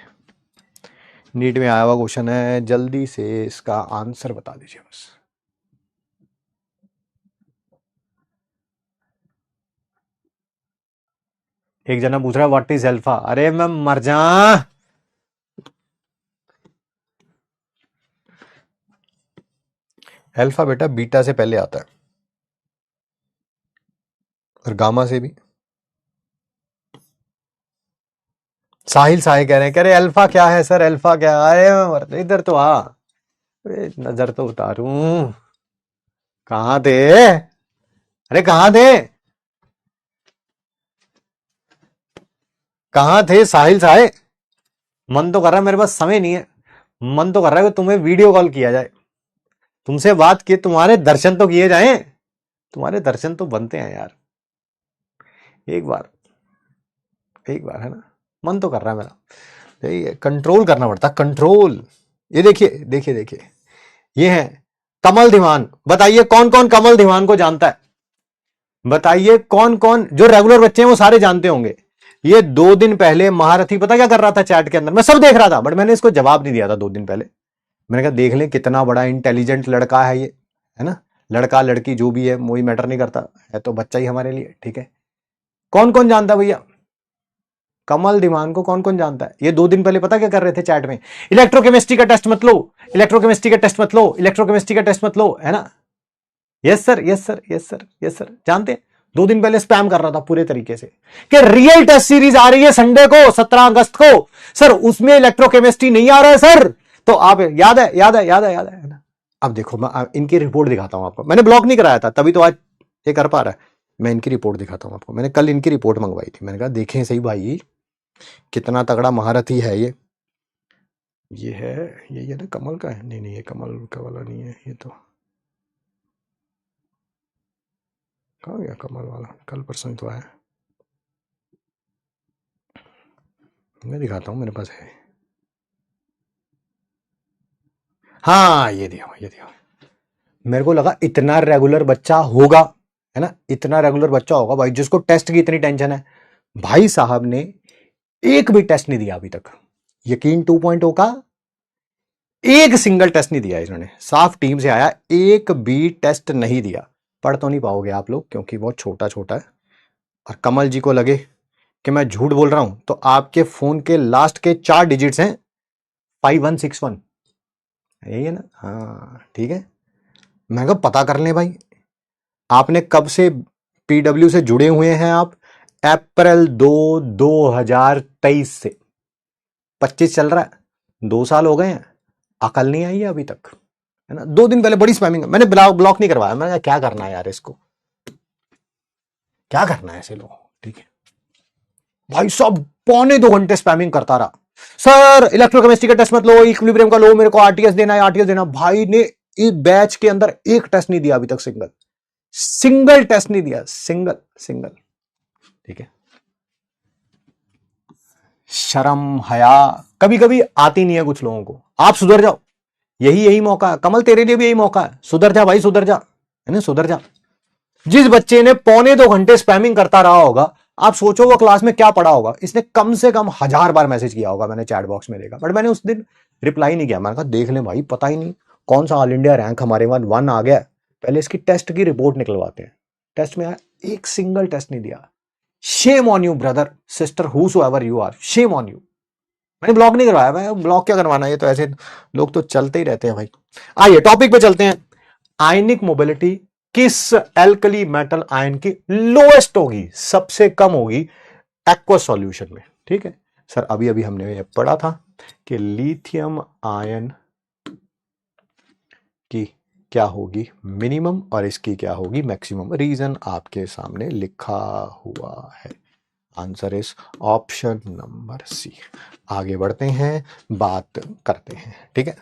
नीट में आया हुआ क्वेश्चन है, जल्दी से इसका आंसर बता दीजिए बस। एक जना पूछ रहा है व्हाट इज अल्फा, अरे मैं मर जा। अल्फा बेटा बीटा से पहले आता है और गामा से भी। साहिल कह रहे हैं, कह रहे अल्फा क्या है सर, अल्फा क्या है, इधर तो आ, नजर तो उतारूं। कहां थे, अरे कहां थे, कहां थे साहिल मन तो कर रहा है, मेरे पास समय नहीं है, मन तो कर रहा है कि तुम्हें वीडियो कॉल किया जाए, तुमसे बात की, तुम्हारे दर्शन तो किए जाएं, तुम्हारे दर्शन तो बनते हैं यार, एक बार है ना। मन तो कर रहा है मेरा, यही कंट्रोल करना पड़ता, कंट्रोल। ये देखिए ये है कमल दीवान। बताइए कौन कौन कमल दीवान को जानता है, बताइए कौन कौन, जो रेगुलर बच्चे हैं वो सारे जानते होंगे। ये 2 दिन पहले महारथी पता क्या कर रहा था चैट के अंदर, मैं सब देख रहा था बट मैंने इसको जवाब नहीं दिया था 2 दिन पहले। मैंने कहा देख लें कितना बड़ा इंटेलिजेंट लड़का है ये, है ना। लड़का लड़की जो भी है वही मैटर नहीं करता, है तो बच्चा ही हमारे लिए, ठीक है। कौन कौन जानता है भैया कमल दीवान को, कौन कौन जानता है। ये 2 दिन पहले पता क्या कर रहे थे चैट में, इलेक्ट्रोकेमिस्ट्री का टेस्ट मत लो, इलेक्ट्रोकेमिस्ट्री का टेस्ट मत लो, इलेक्ट्रोकेमिस्ट्री का टेस्ट मत लो, है ना। Yes sir, yes sir, yes sir, yes sir, जानते हैं। 2 दिन पहले स्पैम कर रहा था पूरे तरीके से कि रियल टेस्ट सीरीज आ रही है संडे को 17 अगस्त को, सर उसमें इलेक्ट्रोकेमिस्ट्री नहीं आ रहा है सर। तो आप याद है ना। अब देखो मैं इनकी रिपोर्ट दिखाता हूं आपको, मैंने ब्लॉक नहीं कराया था तभी तो आज ये कर पा रहा है। मैं इनकी रिपोर्ट दिखाता हूं आपको, मैंने कल इनकी रिपोर्ट मंगवाई थी, मैंने कहा देखें सही भाई कितना तगड़ा महारथी है ये है, ये ना कमल का है, नहीं ये कमल का वाला नहीं है, ये तो कहाँ गया कमल वाला, कल परसों ही तो आया, मैं दिखाता हूँ मेरे पास है। हाँ ये दिया। मेरे को लगा इतना रेगुलर बच्चा होगा, है ना, इतना रेगुलर बच्चा होगा भाई जिसको टेस्ट की इतनी टेंशन है। भाई साहब ने एक भी टेस्ट नहीं दिया अभी तक, यकीन 2.0 का एक सिंगल टेस्ट नहीं दिया इन्होंने, साफ टीम से आया, एक भी टेस्ट नहीं दिया। पढ़ तो नहीं पाओगे आप लोग क्योंकि बहुत छोटा है, और कमल जी को लगे कि मैं झूठ बोल रहा हूं तो आपके फोन के लास्ट के 4 डिजिट्स हैं 5161, यही है ना, हाँ ठीक है। मैं कहा पता कर लें भाई, आपने कब से पीडब्ल्यू से जुड़े हुए हैं आप, अप्रैल 2023 से 25 चल रहा है, 2 साल हो गए हैं, अकल नहीं आई है अभी तक, है ना। 2 दिन पहले बड़ी स्पैमिंग, मैंने ब्लॉक नहीं करवाया, मैंने क्या करना है यार इसको, क्या करना है ऐसे लोग, ठीक है। भाई साहब 1.25 घंटे स्पैमिंग करता रहा, सर इलेक्ट्रोकेमिस्ट्री का टेस्ट मत लो, इक्विलिब्रियम का लो, मेरे को आरटीएस देना है, आरटीएस देना। भाई ने इस बैच के अंदर एक टेस्ट नहीं दिया अभी तक, सिंगल टेस्ट नहीं दिया, सिंगल, ठीक है। शर्म हया कभी कभी आती नहीं है कुछ लोगों को, आप सुधर जाओ, यही मौका है कमल, तेरे लिए भी यही मौका है, सुधर जा भाई, सुधर जा, है ना, सुधर जा। जिस बच्चे ने 1.25 घंटे स्पैमिंग करता रहा होगा, आप सोचो वो क्लास में क्या पढ़ा होगा, इसने कम से कम 1000 बार मैसेज किया होगा, मैंने चैट बॉक्स में देखा, बट मैंने उस दिन रिप्लाई नहीं किया, मैंने कहा देख ले भाई, पता ही नहीं कौन सा ऑल इंडिया रैंक हमारे 1 आ गया, पहले इसकी टेस्ट की रिपोर्ट निकलवाते हैं। टेस्ट में आया, एक सिंगल टेस्ट नहीं दिया, shame on you brother sister whosoever you are, shame on you. मैंने ब्लॉक नहीं करवाया भाई, ब्लॉक क्या करवाना है, ये तो ऐसे लोग तो चलते ही रहते हैं भाई। आइए टॉपिक पे चलते हैं। आयनिक मोबिलिटी किस एल्कली मेटल आयन की लोएस्ट होगी, सबसे कम होगी एक्वस सॉल्यूशन में। ठीक है सर, अभी अभी हमने ये पढ़ा था कि लिथियम आयन की क्या होगी मिनिमम और इसकी क्या होगी मैक्सिमम। रीजन आपके सामने लिखा हुआ है। Answer is option number C. आगे बढ़ते हैं, बात करते हैं। ठीक है,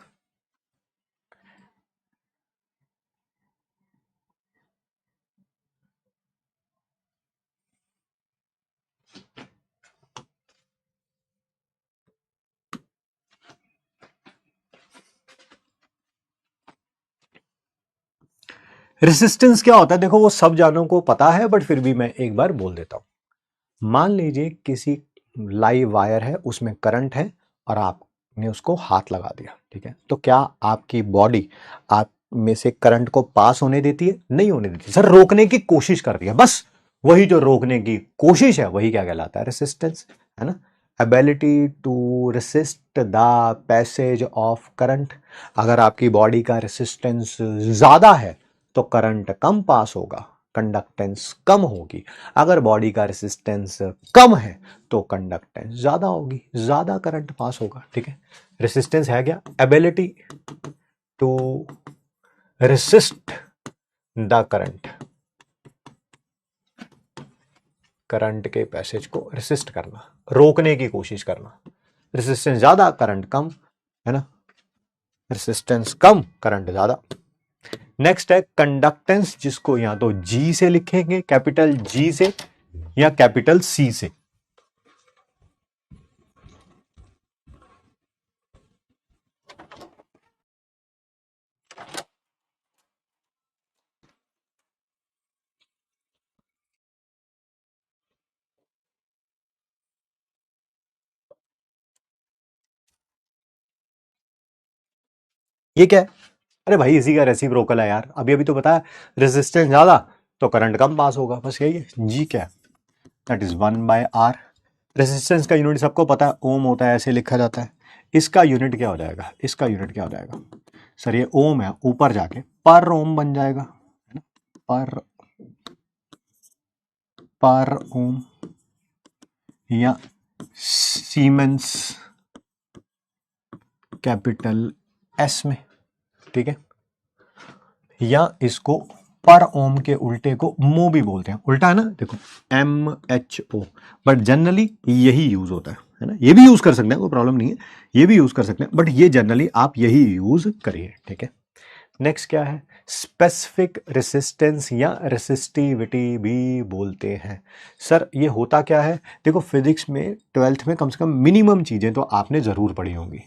रेसिस्टेंस क्या होता है, देखो वो सब जानों को पता है बट फिर भी मैं एक बार बोल देता हूं। मान लीजिए किसी लाइव वायर है, उसमें करंट है और आपने उसको हाथ लगा दिया। ठीक है, तो क्या आपकी बॉडी आप में से करंट को पास होने देती है? नहीं होने देती सर, रोकने की कोशिश करती है। बस वही जो रोकने की कोशिश है वही क्या कहलाता है, रेसिस्टेंस, है ना। Ability to resist the passage of current. अगर आपकी बॉडी का रेसिस्टेंस ज्यादा है तो करंट कम पास होगा, कंडक्टेंस कम होगी। अगर बॉडी का रेसिस्टेंस कम है तो कंडक्टेंस ज्यादा होगी, ज्यादा करंट पास होगा। ठीक है, रेसिस्टेंस है क्या, ability to resist the current, current के पैसेज को रेसिस्ट करना, रोकने की कोशिश करना। रेसिस्टेंस ज्यादा करंट कम, है ना, रेसिस्टेंस कम करंट ज्यादा। नेक्स्ट है कंडक्टेंस, जिसको या तो जी से लिखेंगे, कैपिटल जी से या कैपिटल सी से। ये क्या है, अरे भाई इसी का रेसिप्रोकल है यार, अभी अभी तो बताया, रेजिस्टेंस ज्यादा तो करंट कम पास होगा, बस यही है। जी क्या है, दैट इज 1/R। रेजिस्टेंस का यूनिट सबको पता है, ओम होता है, ऐसे लिखा जाता है। इसका यूनिट क्या हो जाएगा, इसका यूनिट क्या हो जाएगा सर, ये ओम है, ऊपर जाके पर ओम बन जाएगा, है ना, पर ओम या सीमेंस कैपिटल एस में। ठीक है, या इसको पर ओम के उल्टे को मो भी बोलते हैं, उल्टा है ना, देखो MHO, बट जनरली यही यूज होता है ना। ये भी यूज कर सकते हैं, कोई प्रॉब्लम नहीं है, ये भी यूज कर सकते हैं, बट ये जनरली आप यही यूज करिए। ठीक है, नेक्स्ट क्या है, स्पेसिफिक रेसिस्टेंस या रेसिस्टिविटी भी बोलते हैं। सर ये होता क्या है, देखो फिजिक्स में 12th में कम से कम मिनिमम चीजें तो आपने जरूर पढ़ी होंगी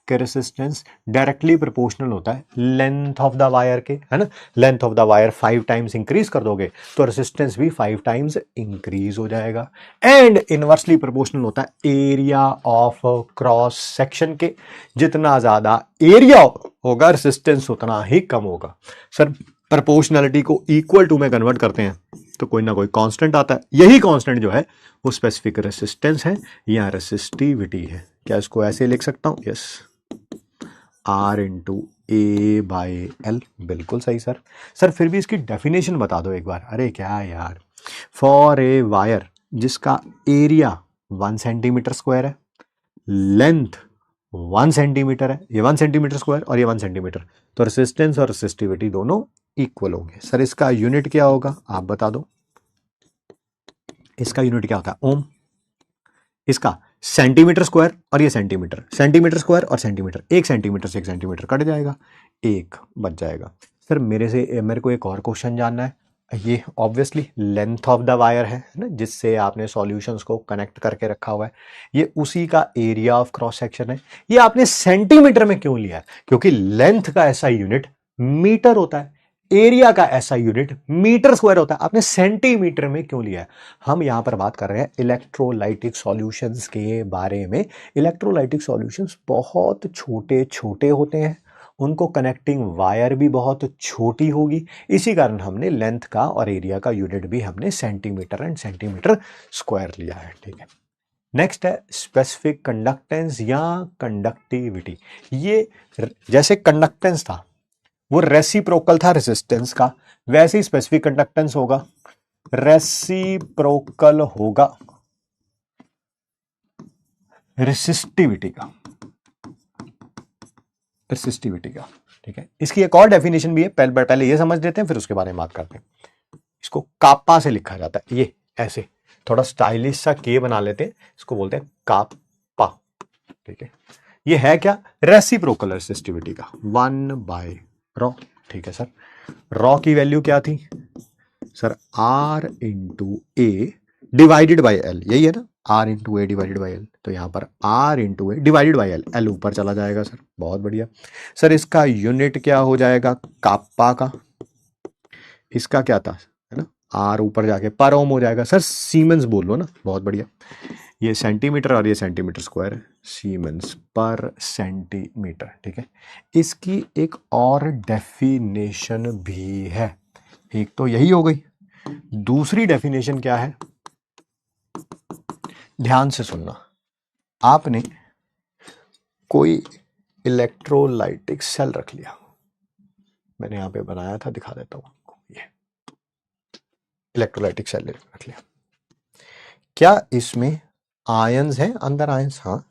कि रेसिस्टेंस डायरेक्टली प्रोपोर्शनल होता है लेंथ ऑफ द वायर के, है ना। Length of the wire 5 times increase कर दोगे तो रेसिस्टेंस भी 5 टाइम्स इंक्रीज हो जाएगा। एंड इनवर्सली प्रोपोर्शनल होता है एरिया ऑफ क्रॉस सेक्शन के, जितना ज्यादा एरिया होगा रेसिस्टेंस उतना ही कम होगा। सर प्रोपोर्शनलिटी को इक्वल टू में कन्वर्ट करते हैं तो कोई ना कोई कांस्टेंट आता है, यही कांस्टेंट जो है वो स्पेसिफिक रेसिस्टेंस है या रेसिस्टिविटी है। क्या इसको ऐसे लिख सकता हूं, यस, R/A/L, बिल्कुल सही सर। सर फिर भी इसकी डेफिनेशन बता दो एक बार, अरे क्या यार, फॉर ए वायर जिसका एरिया 1 सेंटीमीटर स्क्वायर है, लेंथ 1 सेंटीमीटर है, ये 1 सेंटीमीटर स्क्वायर और ये 1 सेंटीमीटर, तो रेसिस्टेंस और रेसिस्टिविटी दोनों इक्वल होंगे। सर इसका यूनिट क्या होगा आप बता दो, इसका यूनिट क्या होता है, ओम। इसका सेंटीमीटर स्क्वायर और ये सेंटीमीटर, सेंटीमीटर स्क्वायर और सेंटीमीटर, 1 सेंटीमीटर से 1 सेंटीमीटर कट जाएगा, 1 बच जाएगा। सर मेरे को एक और क्वेश्चन जानना है, ये obviously length of the wire है ना, जिससे आपने सॉल्यूशंस को कनेक्ट करके रखा हुआ है, ये उसी का एरिया ऑफ क्रॉस सेक्शन है। ये आपने सेंटीमीटर में क्यों लिया है, क्योंकि लेंथ का ऐसा यूनिट मीटर होता है, एरिया का ऐसा यूनिट मीटर स्क्वायर होता है, आपने सेंटीमीटर में क्यों लिया है। हम यहां पर बात कर रहे हैं इलेक्ट्रोलाइटिक सॉल्यूशंस के बारे में। इलेक्ट्रोलाइटिक सॉल्यूशंस बहुत छोटे छोटे होते हैं उनको कनेक्टिंग वायर भी बहुत छोटी होगी, इसी कारण हमने लेंथ का और एरिया का यूनिट भी हमने सेंटीमीटर एंड सेंटीमीटर स्क्वायर लिया है, ठीक है। नेक्स्ट है स्पेसिफिक कंडक्टेंस या कंडक्टिविटी। ये जैसे कंडक्टेंस था वो रेसिप्रोकल था रेसिस्टेंस का, वैसे ही स्पेसिफिक कंडक्टेंस होगा रेसिप्रोकल होगा रेसिस्टिविटी का, रेसिस्टिविटी का, ठीक है। इसकी एक और डेफिनेशन भी है, पहले ये समझ लेते हैं फिर उसके बारे में बात करते हैं। इसको कापा से लिखा जाता है, ये ऐसे थोड़ा स्टाइलिश सा के बना लेते हैं, इसको बोलते हैं कापा, ठीक है। ये है क्या, रेसिप्रोकल रेसिस्टिविटी का 1/ρ, ठीक है सर। ρ की वैल्यू क्या थी sir, R into A divided by L, यही है ना, R into A divided by L. तो यहां पर R into A divided by L, L ऊपर चला जाएगा सर, बहुत बढ़िया सर। इसका यूनिट क्या हो जाएगा कापा का, इसका क्या था है ना, R ऊपर जाके पर ओम हो जाएगा सर, सीमेंस बोल लो ना, बहुत बढ़िया। ये सेंटीमीटर और ये सेंटीमीटर स्क्वायर है, सीमेंस पर सेंटीमीटर, ठीक है। इसकी एक और डेफिनेशन भी है, एक तो यही हो गई, दूसरी डेफिनेशन क्या है, ध्यान से सुनना। आपने कोई इलेक्ट्रोलाइटिक सेल रख लिया, मैंने यहां पे बनाया था, दिखा देता हूं आपको, ये इलेक्ट्रोलाइटिक सेल रख लिया। क्या इसमें आयंस हैं, अंदर आयंस, हाँ।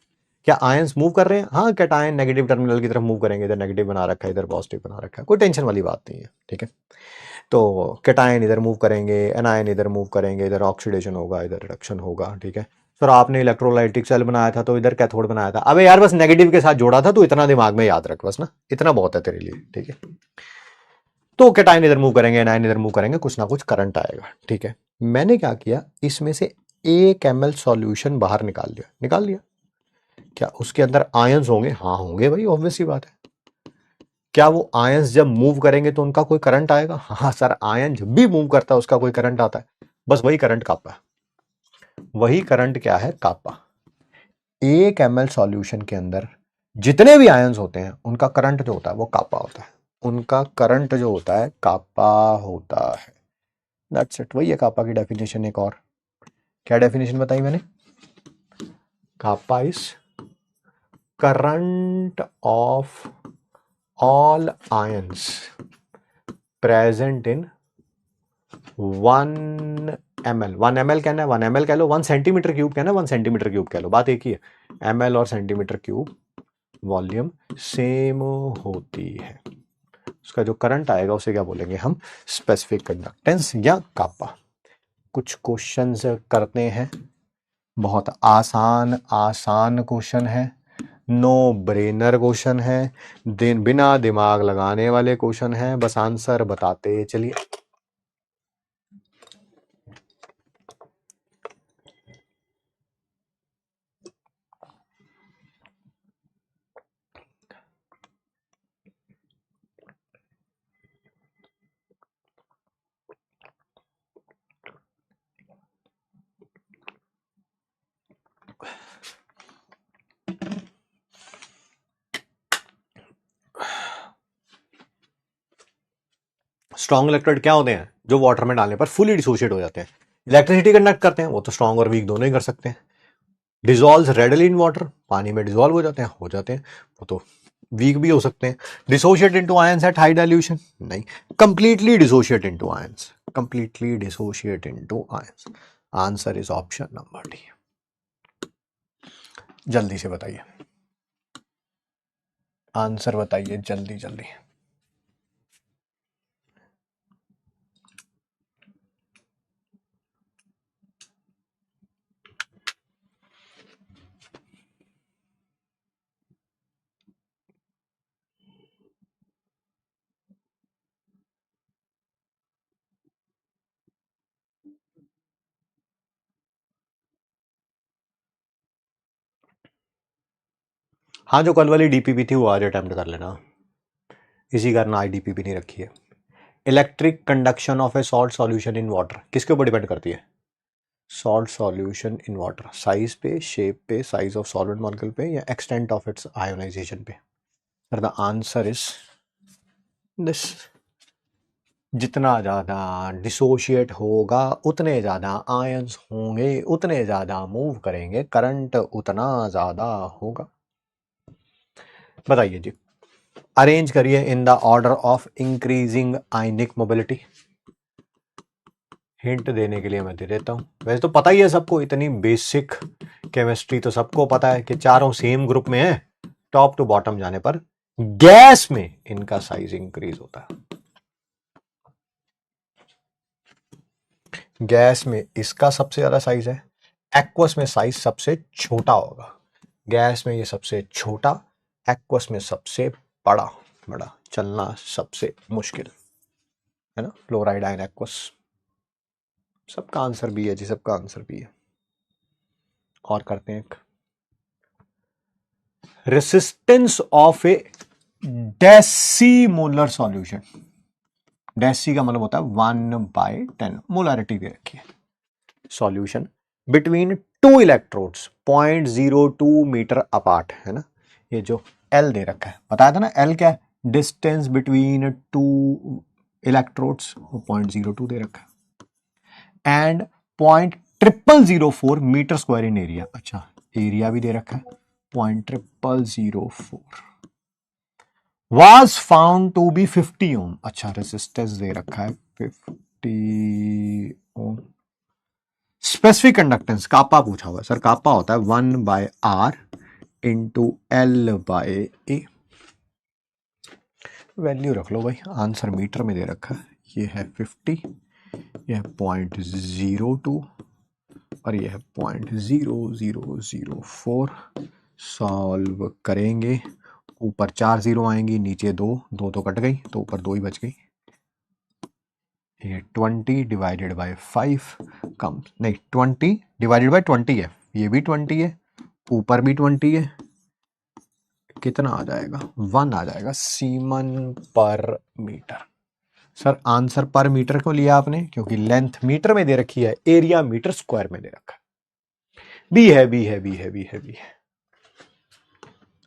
क्या आयंस मूव कर रहे हैं, हाँ। कैटायन नेगेटिव टर्मिनल की तरफ मूव करेंगे, इधर नेगेटिव बना रखा है, इधर पॉजिटिव बना रखा है, कोई टेंशन वाली बात नहीं है, ठीक है। तो कैटायन इधर मूव करेंगे, एनायन इधर मूव करेंगे, इधर ऑक्सीडेशन होगा, इधर रिडक्शन होगा, ठीक है सर। आपने इलेक्ट्रोलाइटिक सेल बनाया था तो इधर कैथोड बनाया था, अबे यार बस नेगेटिव के साथ जोड़ा था, तो इतना दिमाग में याद रख बस ना, इतना बहुत है तेरे लिए, ठीक है। तो कैटायन इधर मूव करेंगे, एनायन इधर मूव करेंगे, कुछ ना कुछ करंट आएगा, ठीक है। मैंने क्या किया, इसमें से 1 ml सॉल्यूशन बाहर निकाल लिया। क्या उसके अंदर आयंस होंगे, हाँ होंगे भाई, ऑब्वियस सी बात है। क्या वो आयंस जब मूव करेंगे तो उनका कोई करंट आएगा, हाँ सर। आयन जब भी मूव करता है उसका कोई करंट आता है, बस वही करंट कापा, वही करंट क्या है कापा। 1 ml सॉल्यूशन के अंदर जितने भी आयंस होते हैं उनका करंट जो होता है वो कापा होता है, उनका करंट जो होता है कापा होता है, दैट्स इट। वही है कापा की डेफिनेशन। एक और क्या डेफिनेशन बताई मैंने, kappa is current of all ions present in 1 ml। 1 ml कहना है, 1 ml कह लो, 1 सेंटीमीटर क्यूब कहना है, 1 सेंटीमीटर क्यूब कह लो, बात एक ही है। ml और सेंटीमीटर क्यूब वॉल्यूम सेम होती है, उसका जो करंट आएगा उसे क्या बोलेंगे हम, स्पेसिफिक कंडक्टेंस या कापा। कुछ क्वेश्चंस करते हैं, बहुत आसान आसान क्वेश्चन है, नो ब्रेनर क्वेश्चन है, बिना दिमाग लगाने वाले क्वेश्चन है, बस आंसर बताते चलिए। स्ट्रॉन्ग इलेक्ट्रोड क्या होते हैं, जो वाटर में डालने पर फुली डिसोशिएट हो जाते हैं। इलेक्ट्रिसिटी कंडक्ट करते हैं, वो तो स्ट्रॉन्ग और वीक दोनों ही कर सकते हैं। डिजोल्व रेडली इन वाटर, पानी में डिजोल्व हो जाते हैं, वो तो वीक भी हो सकते हैं। Dissociate into ions at high dilution, नहीं। Completely dissociate into ions, completely dissociate into ions. Answer is option number D. जल्दी से बताइए, आंसर बताइए जल्दी जल्दी। हाँ, जो कल वाली डीपीपी थी वो आज अटेम्प्ट कर लेना, इसी कारण आज डीपीपी नहीं रखी है। Electric conduction of A salt solution in water किसके ऊपर डिपेंड करती है, salt solution in water, size पे, शेप पे, साइज ऑफ सॉलिड मॉलिक्यूल पे, या एक्सटेंट ऑफ इट्स आयोनाइजेशन पे। The answer is this. जितना ज्यादा डिसोशिएट होगा उतने ज्यादा आयंस होंगे, उतने ज्यादा मूव करेंगे, करंट उतना ज्यादा होगा। बताइए जी, अरेंज करिए in the order of increasing ionic mobility. Hint देने के लिए मैं दे देता हूं, वैसे तो पता ही है सबको, इतनी बेसिक केमिस्ट्री तो सबको पता है कि चारों सेम ग्रुप में है। टॉप टू बॉटम जाने पर गैस में इनका साइज इंक्रीज होता है। गैस में इसका सबसे ज्यादा साइज है, एक्वस में साइज सबसे छोटा होगा। गैस में ये सबसे छोटा, एक्वस में सबसे बड़ा। बड़ा चलना सबसे मुश्किल है ना, फ्लोराइड आयन एक्वस। सबका आंसर भी है जी, सबका आंसर भी है। और करते हैं, resistance of a decimolar solution. Deci का मतलब होता है 1/10, मोलारिटी दे रखी है। Solution between two electrodes 0.02 metre apart, है ना। ये जो एल दे रखा है, बताया था ना एल क्या है, डिस्टेंस बिटवीन टू इलेक्ट्रोड्स, 0.02 दे रखा है। And 0.0004 meter square in area. अच्छा, एरिया भी दे रखा है 0.0004। was found to be 50 ओम। अच्छा, रेजिस्टेंस दे रखा है 50 ओम। स्पेसिफिक कंडक्टेंस कापा पूछा हुआ है सर, कापा होता है 1/r इंटू L/A। वैल्यू रख लो भाई, आंसर मीटर में दे रखा है। ये है 50, ये है 0.02 और ये है 0.0004। सॉल्व करेंगे, ऊपर 4 जीरो आएंगी, नीचे 2, 2 तो कट गई, तो ऊपर 2 ही बच गई। ये 20 डिवाइडेड बाय 5 कम नहीं, 20 डिवाइडेड बाय 20 है, ये भी 20 है, ऊपर भी 20 है। कितना आ जाएगा, 1 आ जाएगा सीमन पर मीटर। सर आंसर पर मीटर क्यों लिया आपने, क्योंकि लेंथ मीटर में दे रखी है, एरिया मीटर स्क्वायर में दे रखा है। बी है, बी है, बी है, बी है, बी है।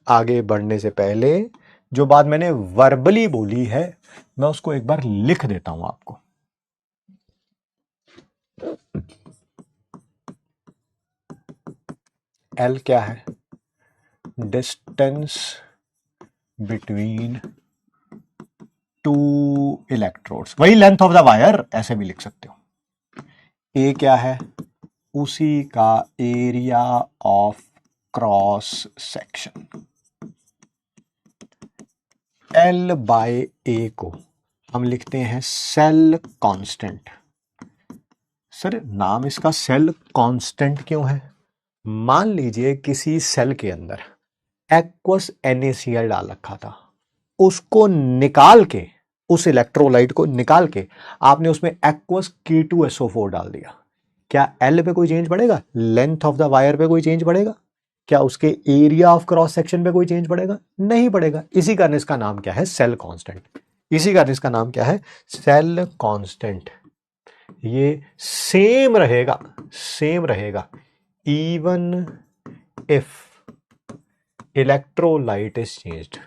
आगे बढ़ने से पहले जो बात मैंने वर्बली बोली है, मैं उसको एक बार लिख देता हूं आपको। एल क्या है, डिस्टेंस बिटवीन टू इलेक्ट्रोड्स, वही लेंथ ऑफ द वायर, ऐसे भी लिख सकते हो। ए क्या है, उसी का area of cross section. L by A को हम लिखते हैं सेल कांस्टेंट। सर नाम इसका सेल कांस्टेंट क्यों है, मान लीजिए किसी सेल के अंदर एक्वस NaCl डाल रखा था, उसको निकाल के, उस इलेक्ट्रोलाइट को निकाल के आपने उसमें एक्वस K2SO4 डाल दिया, क्या एल पे कोई चेंज पड़ेगा, लेंथ ऑफ द वायर पे कोई चेंज पड़ेगा, क्या उसके एरिया ऑफ क्रॉस सेक्शन पे कोई चेंज पड़ेगा, नहीं पड़ेगा। इसी कारण इसका नाम क्या है, सेल कांस्टेंट। इसी कारण इसका नाम क्या है, सेल कांस्टेंट। ये सेम रहेगा, सेम रहेगा even if electrolyte is changed.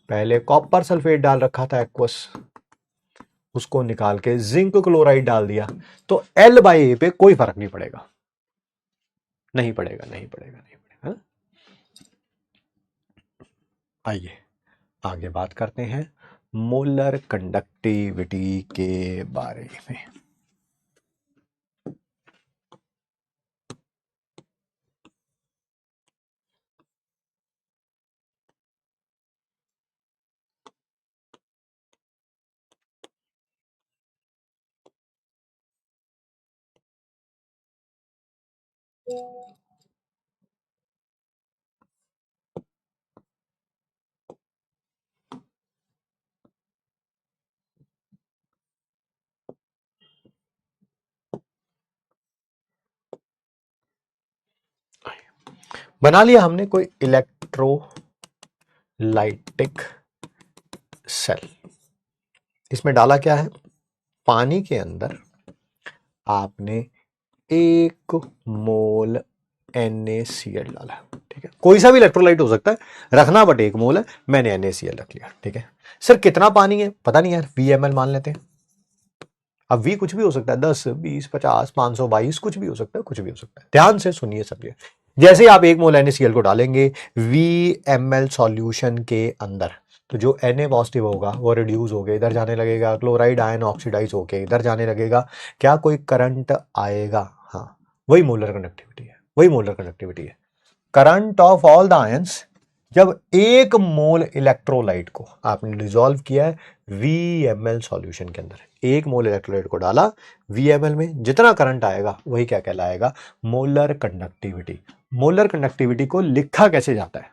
पहले कॉपर सल्फेट डाल रखा था एक्वस, उसको निकाल के जिंक क्लोराइड डाल दिया, तो एल बाई ए पे कोई फर्क नहीं पड़ेगा, नहीं पड़ेगा, नहीं पड़ेगा, नहीं पड़ेगा। आइए आगे बात करते हैं मोलर कंडक्टिविटी के बारे में। बना लिया हमने कोई इलेक्ट्रोलाइटिक सेल, इसमें डाला क्या है, पानी के अंदर आपने 1 मोल NaCl डाला, ठीक है। कोई सा भी इलेक्ट्रोलाइट हो सकता है, रखना बट 1 मोल है, मैंने NaCl रख लिया, ठीक है। सर कितना पानी है पता नहीं यार, VmL मान लेते हैं। अब V कुछ भी हो सकता है, 10, 20, 50, 522, कुछ भी हो सकता है, कुछ भी हो सकता है। ध्यान से सुनिए सब ये। जैसे ही आप 1 मोल NaCl को डालेंगे VmL सॉल्यूशन के अंदर, तो जो Na पॉजिटिव होगा वो रिड्यूस होके इधर जाने लगेगा, क्लोराइड आयन ऑक्सीडाइज होके इधर जाने लगेगा। क्या कोई करंट आएगा? हाँ, वही मोलर कंडक्टिविटी है, वही मोलर कंडक्टिविटी है। Current of all the ions, जब 1 मोल इलेक्ट्रोलाइट को आपने डिसॉल्व किया है VmL सॉल्यूशन के अंदर, 1 मोल इलेक्ट्रोलाइट को डाला VmL में, जितना करंट आएगा वही क्या कहलाएगा? Molar conductivity. मोलर कंडक्टिविटी को लिखा कैसे जाता है?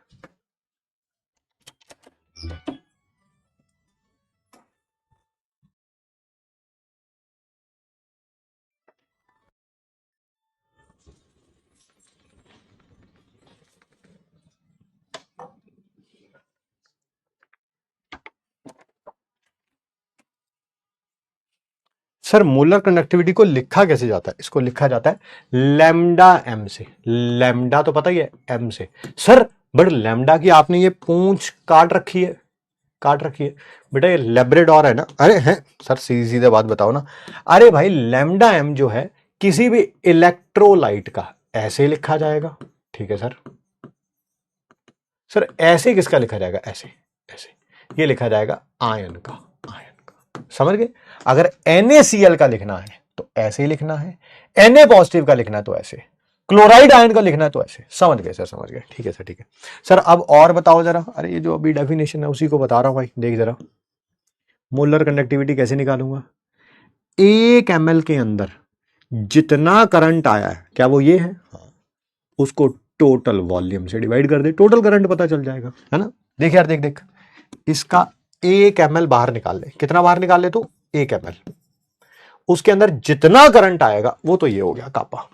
सर मोलर कंडक्टिविटी को लिखा कैसे जाता है? इसको लिखा जाता है लैम्डा एम से। लैम्डा तो पता ही है, एम से। सर बट लैम्डा की आपने ये पूंछ काट रखी है, काट रखी है बेटा, ये लेब्रेडोर है ना? अरे हैं सर, सीधी सीधे बात बताओ ना। अरे भाई लैम्डा एम जो है किसी भी इलेक्ट्रोलाइट का ऐसे लिखा जाएगा, ठीक है सर। सर ऐसे किसका लिखा जाएगा? ऐसे, ऐसे ये लिखा जाएगा आयन का, आयन का। समझ गए? अगर NaCl का लिखना है तो ऐसे ही लिखना है, Na पॉजिटिव का लिखना है तो ऐसे, क्लोराइड आयन का लिखना है तो ऐसे। समझ गए सर? समझ गए, ठीक है सर, ठीक है सर। अब और बताओ जरा। अरे ये जो अभी डेफिनेशन है उसी को बता रहा हूं भाई, देख जरा। मोलर कंडक्टिविटी कैसे निकालूंगा? 1 ml के अंदर जितना करंट आया है, क्या वो ये है? हाँ, उसको टोटल वॉल्यूम से डिवाइड कर दे, टोटल करंट पता चल जाएगा, है ना? देख यार, देख देख, इसका 1 ml बाहर निकाल ले। कितना बाहर निकाल ले? तो 1 ml। उसके अंदर जितना करंट आएगा वो तो ये हो गया कापा।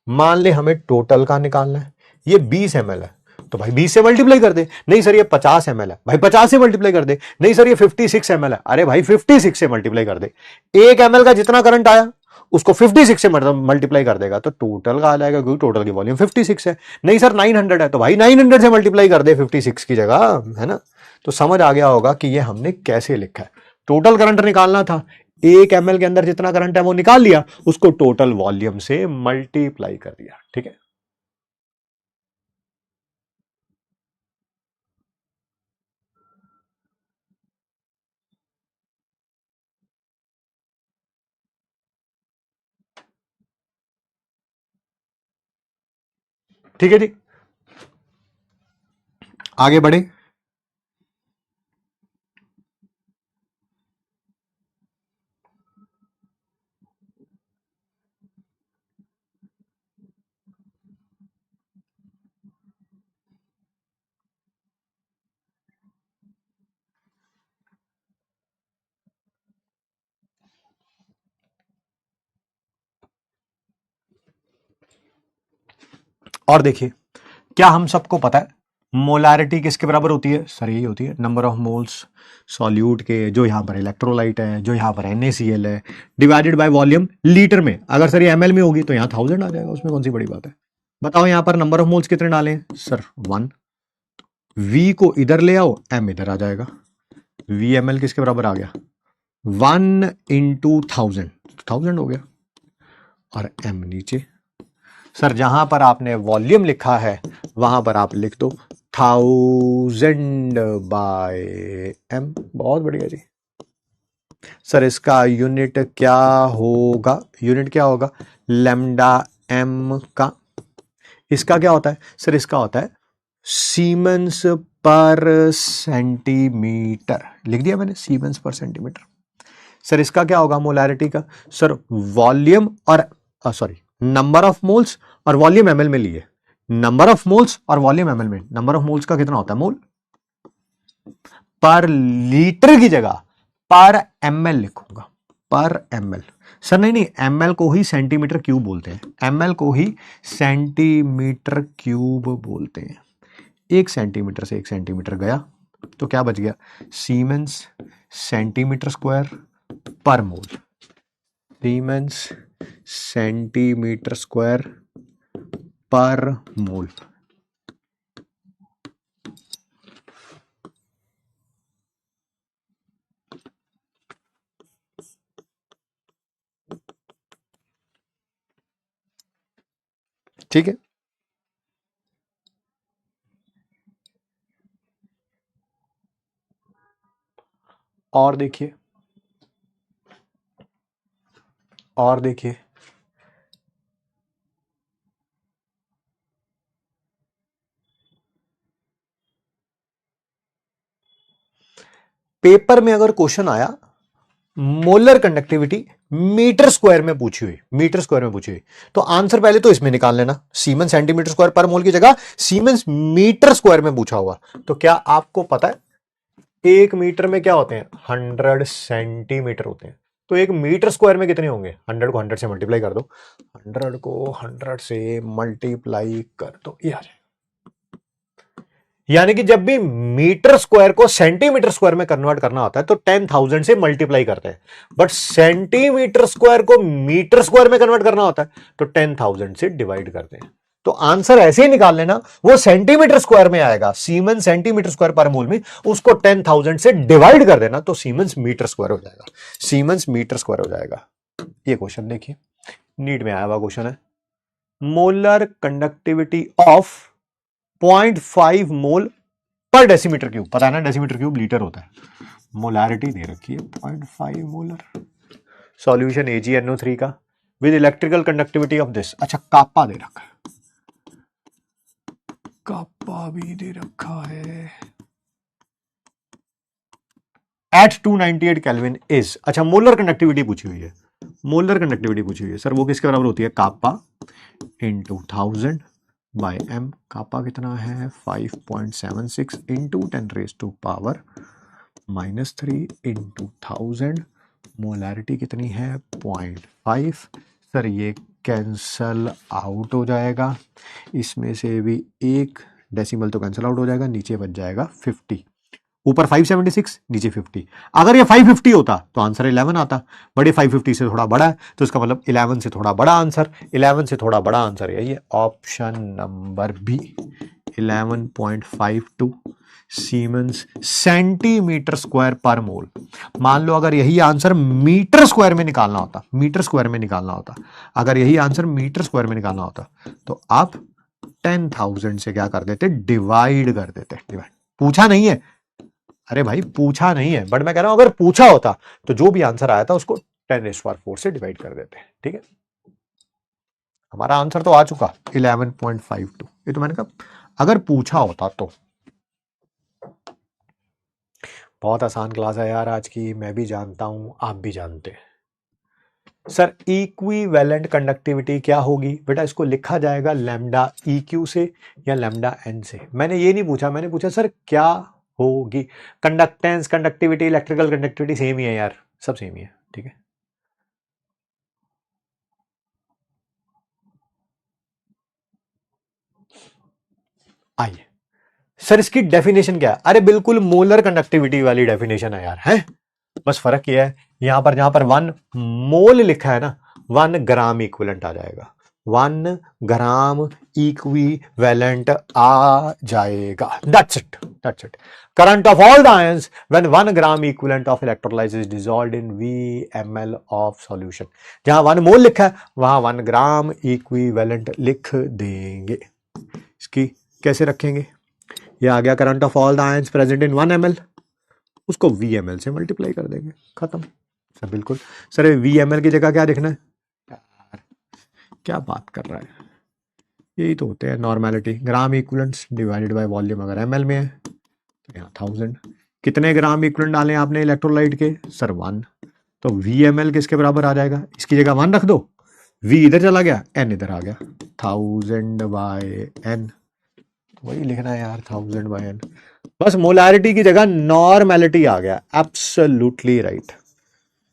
मान ले हमें टोटल का निकालना है, ये 20 ml है, तो भाई 20 से मल्टीप्लाई कर दे। नहीं सर ये 50 ml है, भाई 50 से मल्टीप्लाई कर दे। नहीं सर ये 56 ml है, अरे भाई 56 से मल्टीप्लाई कर दे। 1 ml का जितना करंट आया उसको 56 से मल्टीप्लाई कर देगा तो टोटल का आ जाएगा, क्योंकि टोटल की वॉल्यूम 56 है। नहीं सर 900 है, तो भाई 900 से मल्टीप्लाई कर दे 56 की जगह, है ना? तो समझ आ गया होगा कि ये हमने कैसे लिखा है। टोटल करंट निकालना था, 1 ml के अंदर जितना करंट है वो निकाल लिया, उसको टोटल वॉल्यूम से मल्टीप्लाई कर दिया, ठीक है। ठीक है जी, आगे बढ़े। और देखिए, क्या हम सबको पता है मोलारिटी किसके बराबर होती है? सर यही होती है नंबर ऑफ मोल्स सॉल्यूट के, जो यहां पर इलेक्ट्रोलाइट है, जो यहां पर NaCl है, डिवाइडेड बाय वॉल्यूम लीटर में। अगर सर ये ml में होगी तो यहां 1000 आ जाएगा, उसमें कौन सी बड़ी बात है? बताओ यहां पर नंबर ऑफ मोल्स कितने डालें? सर 1। V को इधर ले आओ, M इधर आ जाएगा। VmL किसके बराबर आ गया? 1 इंटू 1000, 1000 हो गया, और M नीचे। सर जहां पर आपने वॉल्यूम लिखा है वहां पर आप लिख दो 1000 बाय M। बहुत बढ़िया जी। सर इसका यूनिट क्या होगा? यूनिट क्या होगा? लैम्डा M का। इसका क्या होता है? सर इसका होता है सीमेंस पर सेंटीमीटर। लिख दिया मैंने, सीमेंस पर सेंटीमीटर। सर इसका क्या होगा मोलैरिटी का? सर वॉल्यूम और सॉरी, नंबर ऑफ मोल्स और वॉल्यूम ml में लिए। नंबर ऑफ मोल्स और वॉल्यूम ml में, नंबर ऑफ मोल्स का कितना होता है? मोल। पर लीटर की जगह पर ml लिखूंगा, पर ml। सर नहीं नहीं, ml को ही सेंटीमीटर क्यूब बोलते हैं, ml को ही सेंटीमीटर क्यूब बोलते हैं। 1 सेंटीमीटर से 1 सेंटीमीटर गया तो क्या बच गया? सीमेंस सेंटीमीटर स्क्वायर पर मोल। सीमेंस सेंटीमीटर स्क्वायर पर मोल। ठीक है, और देखिए, और देखिए, पेपर में अगर क्वेश्चन आया मोलर कंडक्टिविटी मीटर स्क्वायर में पूछी हुई, मीटर स्क्वायर में पूछी हुई, तो आंसर पहले तो इसमें निकाल लेना, सीमेंस सेंटीमीटर स्क्वायर पर मोल की जगह सीमेंस मीटर स्क्वायर में पूछा हुआ। तो क्या आपको पता है एक मीटर में क्या होते हैं, 100 सेंटीमीटर होते हैं। तो एक मीटर स्क्वायर में कितने होंगे, 100 को 100 से मल्टीप्लाई कर दो, 100 को 100 से मल्टीप्लाई कर दो, ये आ जाए। यानी कि जब भी मीटर स्क्वायर को सेंटीमीटर स्क्वायर में कन्वर्ट करना होता है तो 10,000 से मल्टीप्लाई करते हैं, बट सेंटीमीटर स्क्वायर को मीटर स्क्वायर में कन्वर्ट करना होता है तो 10,000 से डिवाइड करते हैं। तो आंसर ऐसे ही निकाल लेना, वो सेंटीमीटर स्क्वायर में आएगा, सीमेंस सेंटीमीटर स्क्वायर पर मोल में, उसको 10,000 से डिवाइड कर देना तो सीमेंस मीटर स्क्वायर हो जाएगा, सीमेंस मीटर स्क्वायर हो जाएगा। ये क्वेश्चन देखिए, नीट में आया हुआ क्वेश्चन है, मोलर कंडक्टिविटी ऑफ 0.5 मोल पर डेसीमीटर क्यूब, पता है ना डेसीमीटर क्यूब लीटर होता है, मोलैरिटी दे रखी है 0.5 मोलर, सॉल्यूशन AgNO3 का with electrical conductivity of this, अच्छा कापा दे रखा है, कापा भी दे रखा है, एट 298 केल्विन इज, अच्छा मोलर कंडक्टिविटी पूछी हुई है, मोलर कंडक्टिविटी पूछी हुई है सर, वो किसके बराबर होती है, कापा इंटू 1000 बाय m, कापा कितना है 5.76 इंटू 10⁻³ इंटू 1000, मोलैरिटी कितनी है 0.5, सर ये कैंसल आउट हो जाएगा, इसमें से भी एक डेसिमल तो कैंसल आउट हो जाएगा, नीचे बच जाएगा 50, ऊपर 576 नीचे 50, अगर ये 550 होता तो आंसर 11 आता, बट ये 550 से थोड़ा बड़ा है तो इसका मतलब 11 से थोड़ा बड़ा आंसर, 11 से थोड़ा बड़ा आंसर यही है, option number B 11.52 siemens centimeter square per mole. मान लो अगर यही आंसर मीटर स्क्वायर में निकालना होता, मीटर स्क्वायर में निकालना होता, अगर यही आंसर मीटर स्क्वायर में निकालना होता तो आप 10,000 से क्या कर देते, डिवाइड कर देते, डिवाइड, पूछा नहीं है, अरे भाई पूछा नहीं है, बट मैं कह रहा हूं अगर पूछा होता तो जो भी आंसर आया था उसको 10⁻⁴ से डिवाइड कर देते, ठीक है। हमारा आंसर तो आ चुका 11.52, ये तो मैंने कहा अगर पूछा होता तो। बहुत आसान क्लास है यार आज की, मैं भी जानता हूं आप भी जानते हैं। सर इक्विवेलेंट कंडक्टिविटी क्या होगी, बेटा इसको लिखा जाएगा लैम्डा EQ से या लैम्डा N से। मैंने ये नहीं पूछा, मैंने पूछा सर क्या होगी, conductance, conductivity, electrical conductivity same ही है यार, सब सेम ही है, ठीक है। आइए सर इसकी डेफिनेशन क्या है, अरे बिल्कुल मोलर कंडक्टिविटी वाली डेफिनेशन है यार, है बस फर्क ये है यहां पर जहां पर 1 मोल लिखा है ना 1 ग्राम इक्विवेलेंट आ जाएगा, 1 ग्राम इक्विवेलेंट आ जाएगा, that's it, that's it. Current of all the ions when 1 gram equivalent of electrolysis dissolved in VmL of solution, जहां 1 मोल लिखा है वहां 1 ग्राम इक्विवेलेंट लिख देंगे। इसकी कैसे रखेंगे, ये आ गया current of all the ions present in 1 ml, उसको VmL से मल्टीप्लाई कर देंगे, खत्म। सर बिल्कुल, सर VmL की जगह क्या लिखना है, क्या बात कर रहा है, यही तो होते हैं normality, gram equivalents divided by volume, अगर ml में है तो यहाँ 1000, कितने ग्राम इक्विवेलेंट डाले आपने इलेक्ट्रोलाइट के, सर 1, तो VmL किसके बराबर आ जाएगा, इसकी जगह 1 रख दो, V इधर चला गया, N इधर आ गया, 1000/N, वही लिखना है यार 1000/N, बस मोलैरिटी की जगह नॉर्मेलिटी आ गया, एब्सोल्युटली राइट,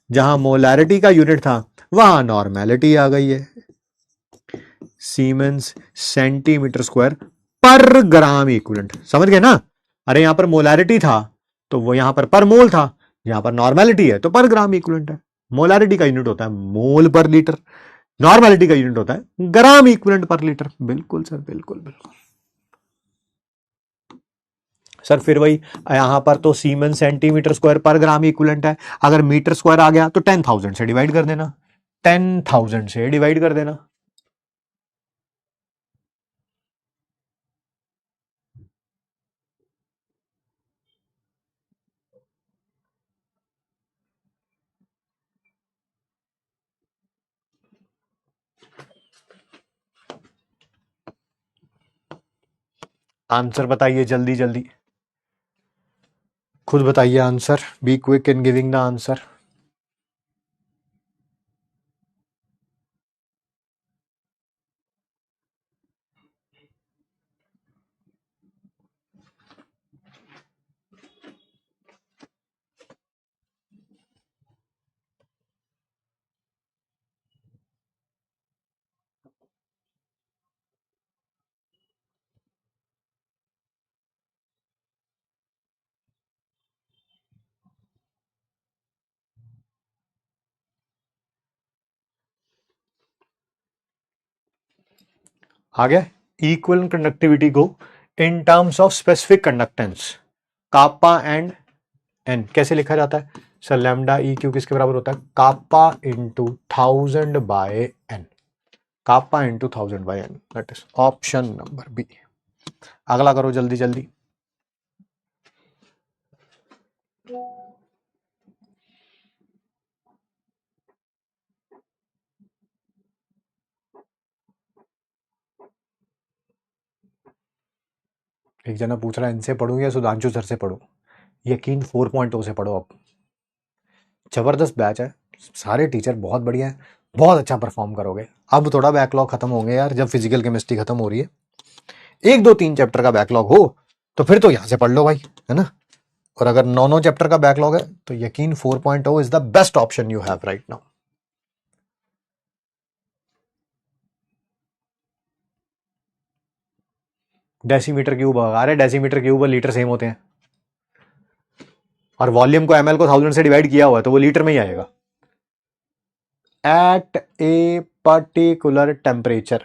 जहां मोलैरिटी का यूनिट था वहां नॉर्मेलिटी आ गई है, सीमेंस सेंटीमीटर स्क्वायर पर ग्राम इक्विवेलेंट, समझ गए ना। अरे यहां पर मोलैरिटी था तो वो यहां पर मोल था, यहां पर नॉर्मेलिटी है तो पर ग्राम इक्विवेलेंट है, मोलैरिटी का यूनिट होता है मोल पर लीटर, नॉर्मेलिटी का यूनिट होता है ग्राम इक्विवेलेंट पर लीटर। बिल्कुल सर, बिल्कुल बिल्कुल सर। फिर वही यहां पर तो सीमेन सेंटीमीटर स्क्वायर पर ग्राम इक्विवेलेंट है। अगर मीटर स्क्वायर आ गया तो 10,000 से डिवाइड कर देना, 10,000 से डिवाइड कर देना। आंसर बताइए जल्दी जल्दी, खुद बताइए answer. Be quick in giving the answer. आ गया। इक्वल कंडक्टिविटी को in terms of specific conductance kappa and N कैसे लिखा जाता है सर? लैम्डा ई क्यू किसके बराबर होता है? Kappa into 1000 by N, kappa into 1000 by N, that is option number B. अगला करो जल्दी जल्दी। एक जना पूछ रहा है इनसे पढ़ूं या सुधांशु सर से पढ़ूं? यकीन 4.0 से पढ़ो। अब जबरदस्त बैच है, सारे टीचर बहुत बढ़िया है, बहुत अच्छा परफॉर्म करोगे। अब थोड़ा बैकलॉग खत्म होंगे यार, जब फिजिकल केमिस्ट्री खत्म हो रही है। 1 2 3 चैप्टर का बैकलॉग हो तो फिर तो यहां से पढ़ लो भाई, है ना। और अगर 9 चैप्टर का बैकलॉग है तो यकीन 4.0 is the best option you have right now. Decimetre cube, अरे डेसीमीटर क्यूब और लीटर सेम होते हैं, और वॉल्यूम को एमएल को 1000 से डिवाइड किया हुआ है तो वो लीटर में ही आएगा। At a particular temperature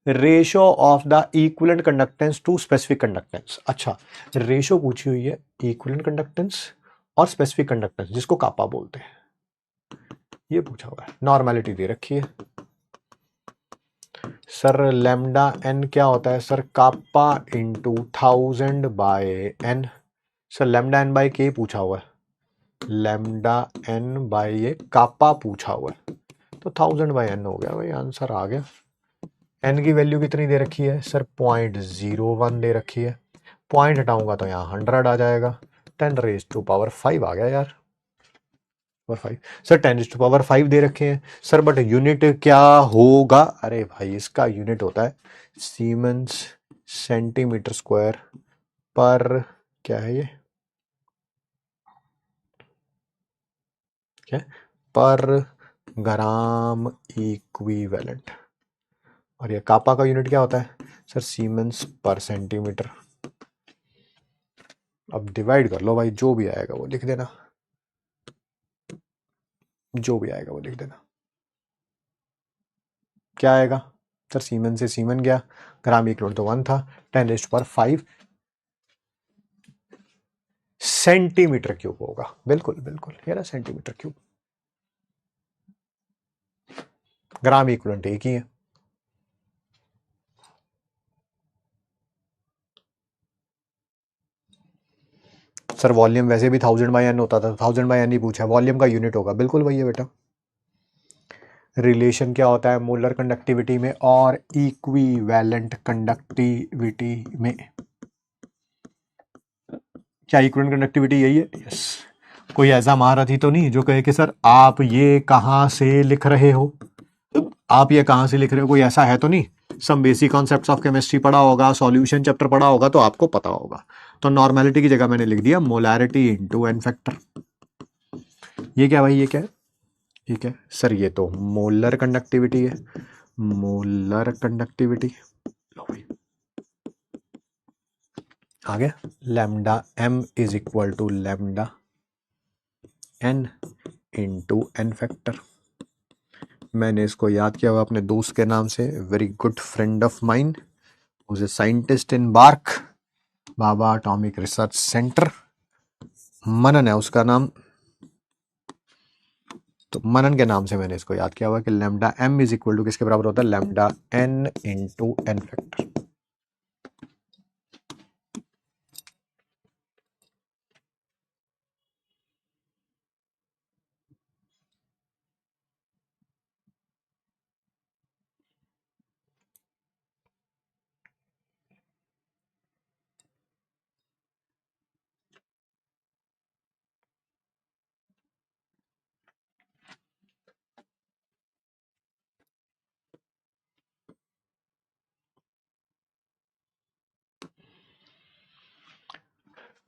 ratio of the equivalent conductance to specific conductance. अच्छा, रेशो पूछी हुई है इक्विवेलेंट कंडक्टेंस और स्पेसिफिक कंडक्टेंस, जिसको कापा बोलते हैं, ये पूछा हुआ है। नॉर्मेलिटी दे रखी है सर। लैम्डा एन क्या होता है sir? Kappa into 1000 by N. Sir lambda N by K पूछा हुआ है, लैम्डा एन बाय ये कापा पूछा हुआ है, तो 1000 बाय एन हो गया भाई, आंसर आ गया। एन की वैल्यू कितनी दे रखी है सर? 0.01 दे रखी है। पॉइंट हटाऊंगा तो यहाँ 100 आ जाएगा। 10⁵ आ गया यार, 5 सर। 10⁵ दे रखे हैं सर, बट यूनिट क्या होगा? अरे भाई इसका यूनिट होता है सीमेंस सेंटीमीटर स्क्वायर पर, क्या है ये, क्या पर ग्राम इक्विवेलेंट। और ये कापा का यूनिट क्या होता है सर? सीमेंस पर सेंटीमीटर। अब डिवाइड कर लो भाई, जो भी आएगा वो लिख देना, जो भी आएगा वो लिख देना। क्या आएगा सर? सीमेन से सीमेन गया, ग्राम इक्वल तो 1 था, 10⁵ सेंटीमीटर क्यूब होगा। बिल्कुल बिल्कुल, ये रहा सेंटीमीटर क्यूब। ग्राम इक्वलेंट एक ही है। सर वॉल्यूम वैसे भी 1000 बाय एन होता था, 1000 बाय एन ही पूछा, वॉल्यूम का यूनिट होगा। बिल्कुल वही है बेटा। रिलेशन क्या होता है मोलर कंडक्टिविटी में और इक्विवेलेंट कंडक्टिविटी में? क्या इक्विवेलेंट कंडक्टिविटी यही है? यस। कोई ऐसा महारथी तो नहीं जो कहे कि सर आप ये कहां से लिख रहे हो, आप ये कहां से लिख रहे हो? कोई ऐसा है तो नहीं? Some basic concepts of chemistry पढ़ा होगा, सॉल्यूशन चैप्टर पढ़ा होगा, तो आपको पता होगा। तो नॉर्मेलिटी की जगह मैंने लिख दिया मोलैरिटी इनटू एन फैक्टर। ये क्या भाई, ये क्या है? ठीक है सर, ये तो मोलर कंडक्टिविटी है, मोलर कंडक्टिविटी। लो भाई आ गया। Lambda M is equal to lambda N into N factor. मैंने इसको याद किया हुआ अपने दोस्त के नाम से, very good friend of mine, who's a scientist in BARC, Bhabha atomic research centre. Manan है उसका नाम। तो मनन के नाम से मैंने इसको याद किया हुआ कि lambda M is equal to किसके बराबर होता है, lambda N into N factor.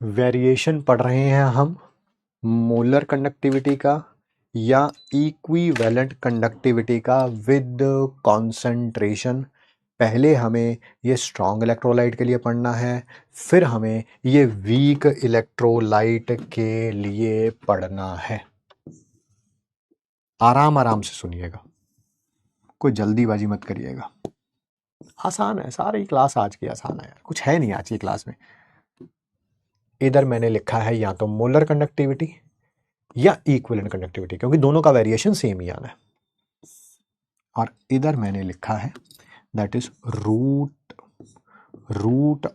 Variation पढ़ रहे हैं हम मोलर कंडक्टिविटी का या इक्विवेलेंट कंडक्टिविटी का विद कॉन्सेंट्रेशन। पहले हमें ये स्ट्रॉन्ग इलेक्ट्रोलाइट के लिए पढ़ना है, फिर हमें ये वीक इलेक्ट्रोलाइट के लिए पढ़ना है। आराम आराम से सुनिएगा, कोई जल्दीबाजी मत करिएगा। आसान है, सारी क्लास आज की आसान है यार, कुछ है नहीं आज की क्लास में। इधर मैंने लिखा है या तो मोलर कंडक्टिविटी या इक्विवेलेंट कंडक्टिविटी, क्योंकि दोनों का वेरिएशन सेम ही आना है। और इधर मैंने लिखा है that is root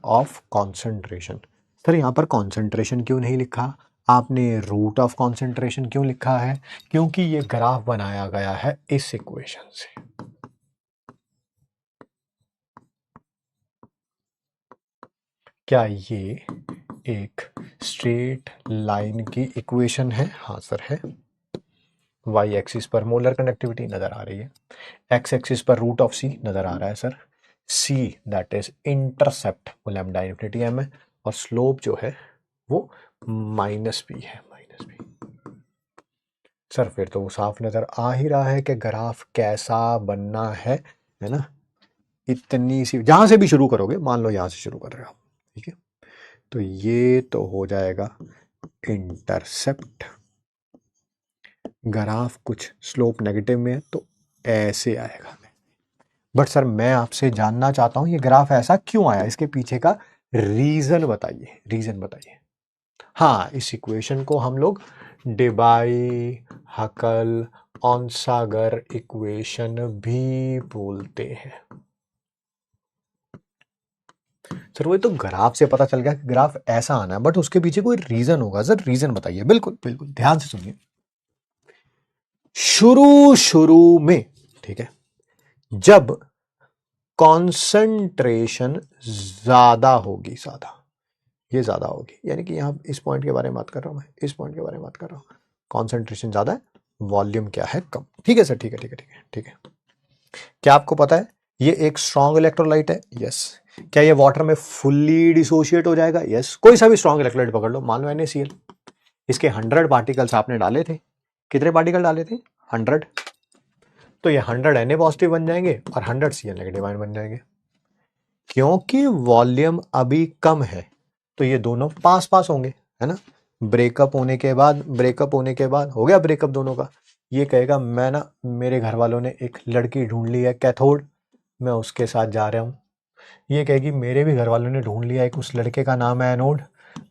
of concentration. Sir यहाँ पर कॉन्सेंट्रेशन क्यों नहीं लिखा आपने, रूट ऑफ कॉन्सेंट्रेशन क्यों लिखा है? क्योंकि ये ग्राफ बनाया गया है इस इक्वेशन से। क्या ये एक स्ट्रेट लाइन की इक्वेशन है? हाँ सर है। वाई एक्सिस पर मोलर कंडक्टिविटी नजर आ रही है, एक्स एक्सिस पर रूट ऑफ सी नजर आ रहा है sir. See that is intercept, वो लैम्डा इन्फिनिटी एम है, और स्लोप जो है वो माइनस बी है, माइनस बी। सर फिर तो वो साफ नजर आ ही रहा है कि ग्राफ कैसा बनना है ना। इतनी सी जहां से भी शुरू करोगे, मान लो यहां से शुरू कर रहे हो, ठीक है, तो ये तो हो जाएगा इंटरसेप्ट, ग्राफ कुछ स्लोप नेगेटिव में है तो ऐसे आएगा। बट सर मैं आपसे जानना चाहता हूं ये ग्राफ ऐसा क्यों आया, इसके पीछे का रीजन बताइए, रीजन बताइए। हाँ, इस इक्वेशन को हम लोग डेबाई हकल ऑनसागर इक्वेशन भी बोलते हैं। सर वो तो ग्राफ से पता चल गया कि ग्राफ ऐसा आना है, बट उसके पीछे कोई रीजन होगा सर, रीजन बताइए। बिल्कुल बिल्कुल ध्यान से सुनिए। शुरू में, ठीक है, जब कॉन्सेंट्रेशन ज्यादा होगी, ये ज्यादा होगी, यानी कि यहां इस पॉइंट के बारे में बात कर रहा हूं मैं, इस पॉइंट के बारे में बात कर रहा हूं। कॉन्सेंट्रेशन ज्यादा है, वॉल्यूम क्या है, कम। ठीक है सर, ठीक है ठीक है ठीक है ठीक है। क्या आपको पता है ये एक स्ट्रॉन्ग इलेक्ट्रोलाइट है? यस। क्या ये वाटर में फुल्ली डिसोशिएट हो जाएगा? यस। कोई सा भी स्ट्रॉन्ग इलेक्ट्रोलाइट पकड़ लो, मान लो NaCl, इसके 100 पार्टिकल्स आपने डाले थे, कितने पार्टिकल डाले थे? 100। तो ये 100 Na पॉजिटिव बन जाएंगे और 100 Cl नेगेटिव आयन बन जाएंगे। क्योंकि वॉल्यूम अभी कम है तो ये दोनों पास पास होंगे, है ना। ब्रेकअप होने के बाद हो गया ब्रेकअप दोनों का, ये कहेगा मैं ना, मेरे घर वालों ने एक लड़की ढूंढ ली है कैथोड, मैं उसके साथ जा रहा हूं। ये कहेगी मेरे भी घर वालों ने ढूंढ लिया एक, उस लड़के का नाम है एनोड,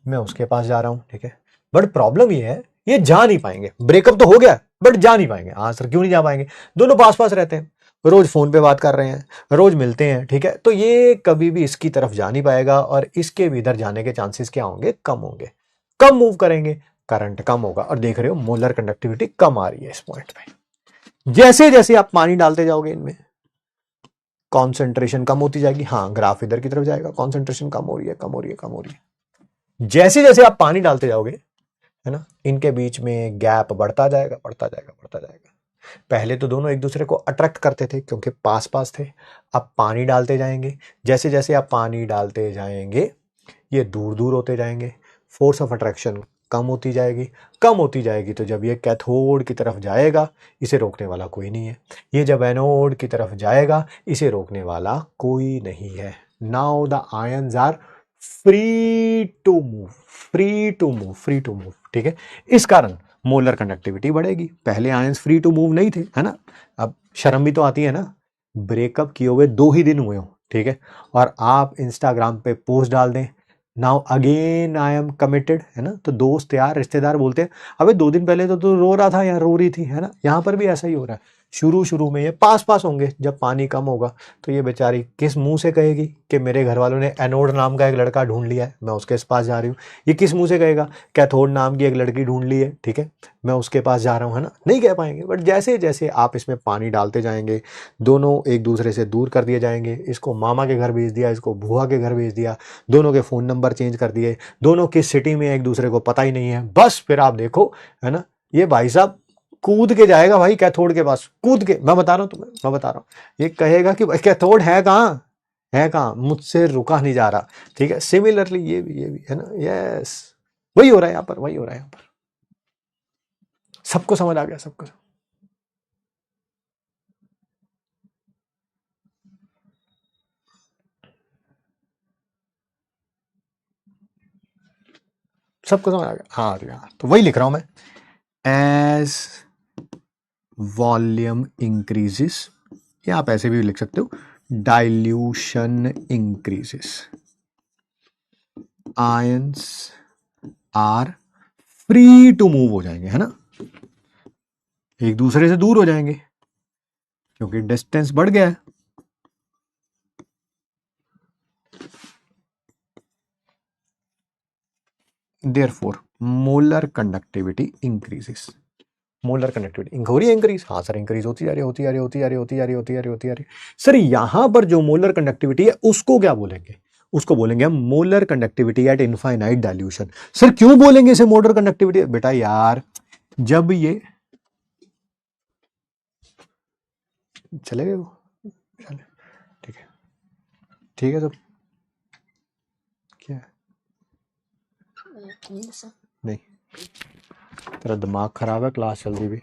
मैं उसके पास जा रहा हूं। ठीक है, बट प्रॉब्लम ये है ये जा नहीं पाएंगे, ब्रेकअप तो हो गया बट जा नहीं पाएंगे। हाँ सर क्यों नहीं जा पाएंगे, दोनों पास पास रहते हैं, रोज फोन पे बात कर रहे हैं, रोज मिलते हैं, ठीक है, तो ये कभी भी इसकी तरफ जा नहीं पाएगा और इसके भी इधर जाने के चांसेस क्या होंगे, कम होंगे, कम मूव करेंगे, करंट कम होगा। और देख रहे हो मोलर कंडक्टिविटी कम आ रही है इस पॉइंट पे। जैसे जैसे आप पानी डालते जाओगे इनमें कॉन्सेंट्रेशन कम होती जाएगी। हाँ, ग्राफ इधर की तरफ जाएगा, कॉन्सेंट्रेशन कम हो रही है, कम हो रही है, कम हो रही है। जैसे जैसे आप पानी डालते जाओगे, है ना, इनके बीच में गैप बढ़ता जाएगा, बढ़ता जाएगा, बढ़ता जाएगा। पहले तो दोनों एक दूसरे को अट्रैक्ट करते थे क्योंकि पास पास थे, अब पानी डालते जाएंगे, जैसे जैसे आप पानी डालते जाएंगे ये दूर दूर होते जाएंगे, फोर्स ऑफ अट्रैक्शन कम होती जाएगी, कम होती जाएगी। तो जब ये कैथोड की तरफ जाएगा इसे रोकने वाला कोई नहीं है, ये जब एनोड की तरफ जाएगा इसे रोकने वाला कोई नहीं है। Now the ions are free to move, free to move, free to move. ठीक है, इस कारण मोलर कंडक्टिविटी बढ़ेगी। पहले आयंस फ्री टू मूव नहीं थे, है ना, अब शर्म भी तो आती है ना, ब्रेकअप किए हुए 2 ही दिन हुए हो, ठीक है, और आप इंस्टाग्राम पे पोस्ट डाल दें, now again I am committed, है ना, तो दोस्त यार रिश्तेदार बोलते हैं अबे 2 दिन पहले तो तू रो रहा था या रो रही थी, है ना। यहाँ पर भी ऐसा ही हो रहा है। शुरू शुरू में ये पास पास होंगे, जब पानी कम होगा तो ये बेचारी किस मुंह से कहेगी कि मेरे घर वालों ने एनोड नाम का एक लड़का ढूंढ लिया है, मैं उसके पास जा रही हूँ। ये किस मुंह से कहेगा कैथोड नाम की एक लड़की ढूंढ ली है, ठीक है, मैं उसके पास जा रहा हूँ, है ना, नहीं कह पाएंगे। बट जैसे जैसे आप इसमें पानी डालते जाएंगे, दोनों एक दूसरे से दूर कर दिए जाएंगे। इसको मामा के घर भेज दिया, इसको बुआ के घर भेज दिया, दोनों के फ़ोन नंबर चेंज कर दिए, दोनों किस सिटी में एक दूसरे को पता ही नहीं है। बस फिर आप देखो, है ना, ये भाई साहब कूद के जाएगा भाई कैथोड के पास, कूद के, मैं बता रहा हूँ तुम्हें, मैं बता रहा हूँ। ये कहेगा कि भाई कैथोड है कहाँ, है कहाँ, मुझसे रुका नहीं जा रहा, ठीक है। सिमिलरली ये भी है ना, यस, वही हो रहा है यहाँ पर, वही हो रहा है यहाँ पर। सबको समझ आ गया, सबको। सबको समझ आ गया, हाँ यार, तो वही लिख रहा हूं मैं, एज वॉल्यूम इंक्रीजेस, या आप ऐसे भी लिख सकते हो, dilution increases, ions are free to move हो जाएंगे, है ना, एक दूसरे से दूर हो जाएंगे क्योंकि डिस्टेंस बढ़ गया है। Therefore molar conductivity increases, molar conductivity हो रही है इंक्रीज, हाँ सर इंक्रीज होती जा रही है, होती जा रही है, होती जा रही है, होती जा रही है, होती जा रही है, होती जा रही है। सर यहां पर जो मोलर कंडक्टिविटी है उसको क्या बोलेंगे, उसको बोलेंगे हम molar conductivity eight infinite dilution. Sir क्यों बोलेंगे इसे मोलर कंडक्टिविटी, बेटा यार जब ये चले गए वो, चले, ठीक है, ठीक है, तो क्या है? नहीं, तेरा दिमाग खराब है, क्लास चल रही भी।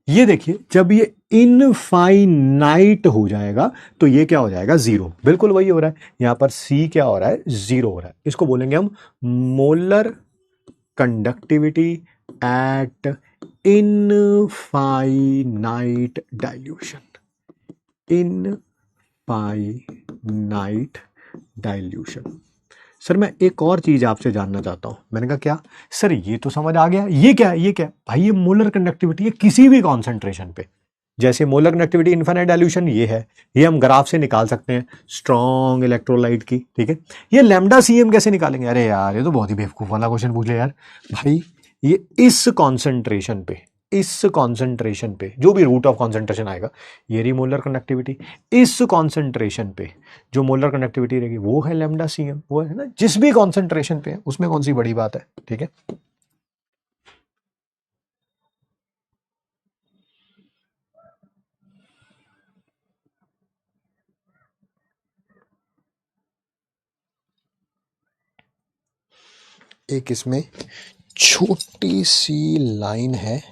ये देखिए जब ये इनफाइनाइट हो जाएगा तो ये क्या हो जाएगा, जीरो, बिल्कुल वही हो रहा है यहां पर, सी क्या हो रहा है, जीरो हो रहा है। इसको बोलेंगे हम molar conductivity eight infinite dilution, infinite dilution. Sir मैं एक और चीज आपसे जानना चाहता हूं, मैंने कहा क्या, सर ये तो समझ आ गया, ये क्या है, ये क्या है भाई, ये मोलर कंडक्टिविटी है किसी भी कॉन्सेंट्रेशन पे, जैसे मोलर कंडक्टिविटी इनफाइनाइट डाइल्यूशन ये है, ये हम ग्राफ से निकाल सकते हैं स्ट्रॉन्ग इलेक्ट्रोलाइट की, ठीक है। ये लैम्डा सीएम कैसे निकालेंगे, अरे यार ये तो बहुत ही बेवकूफ वाला क्वेश्चन पूछ लिया यार भाई। ये इस कॉन्सेंट्रेशन पे, इस कॉन्सेंट्रेशन पे जो भी रूट ऑफ कॉन्सेंट्रेशन आएगा, ये रही मोलर कंडक्टिविटी, इस कॉन्सेंट्रेशन पे जो मोलर कंडक्टिविटी रहेगी वो है लैम्डा सीएम, वो है ना, जिस भी कॉन्सेंट्रेशन पे है उसमें कौन सी बड़ी बात है, ठीक है। एक इसमें छोटी सी लाइन है,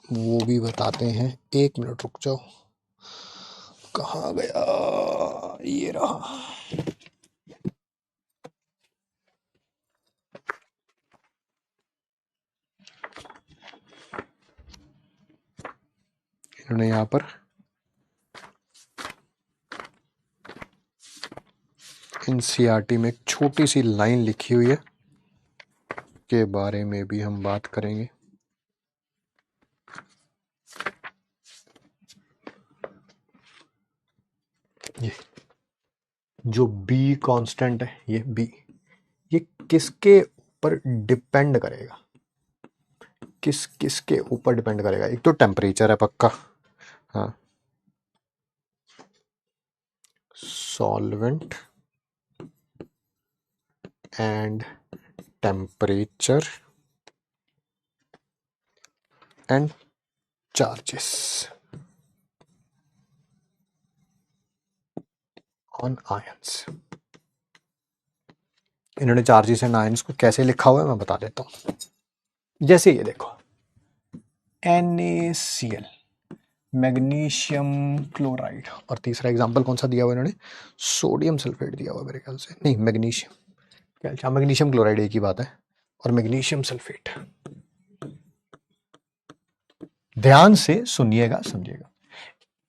वो भी बताते हैं, 1 मिनट रुक जाओ, कहाँ गया, ये रहा। इन्होंने यहां पर एनसीईआरटी में एक छोटी सी लाइन लिखी हुई है, के बारे में भी हम बात करेंगे। ये जो बी कांस्टेंट है, ये बी, ये किसके ऊपर डिपेंड करेगा, किसके ऊपर डिपेंड करेगा, एक तो टेम्परेचर है पक्का, हाँ, solvent and temperature and charges on ions. इन्होंने चार्जेस एंड आयंस को कैसे लिखा हुआ है मैं बता देता हूं। जैसे ये देखो, NaCl, मैग्नीशियम क्लोराइड, और तीसरा एग्जांपल कौन सा दिया हुआ इन्होंने, सोडियम सल्फेट दिया हुआ मेरे ख्याल से, नहीं मैग्नीशियम, क्या मैग्नीशियम क्लोराइड एक ही बात है, और मैग्नीशियम सल्फेट। ध्यान से सुनिएगा, समझिएगा।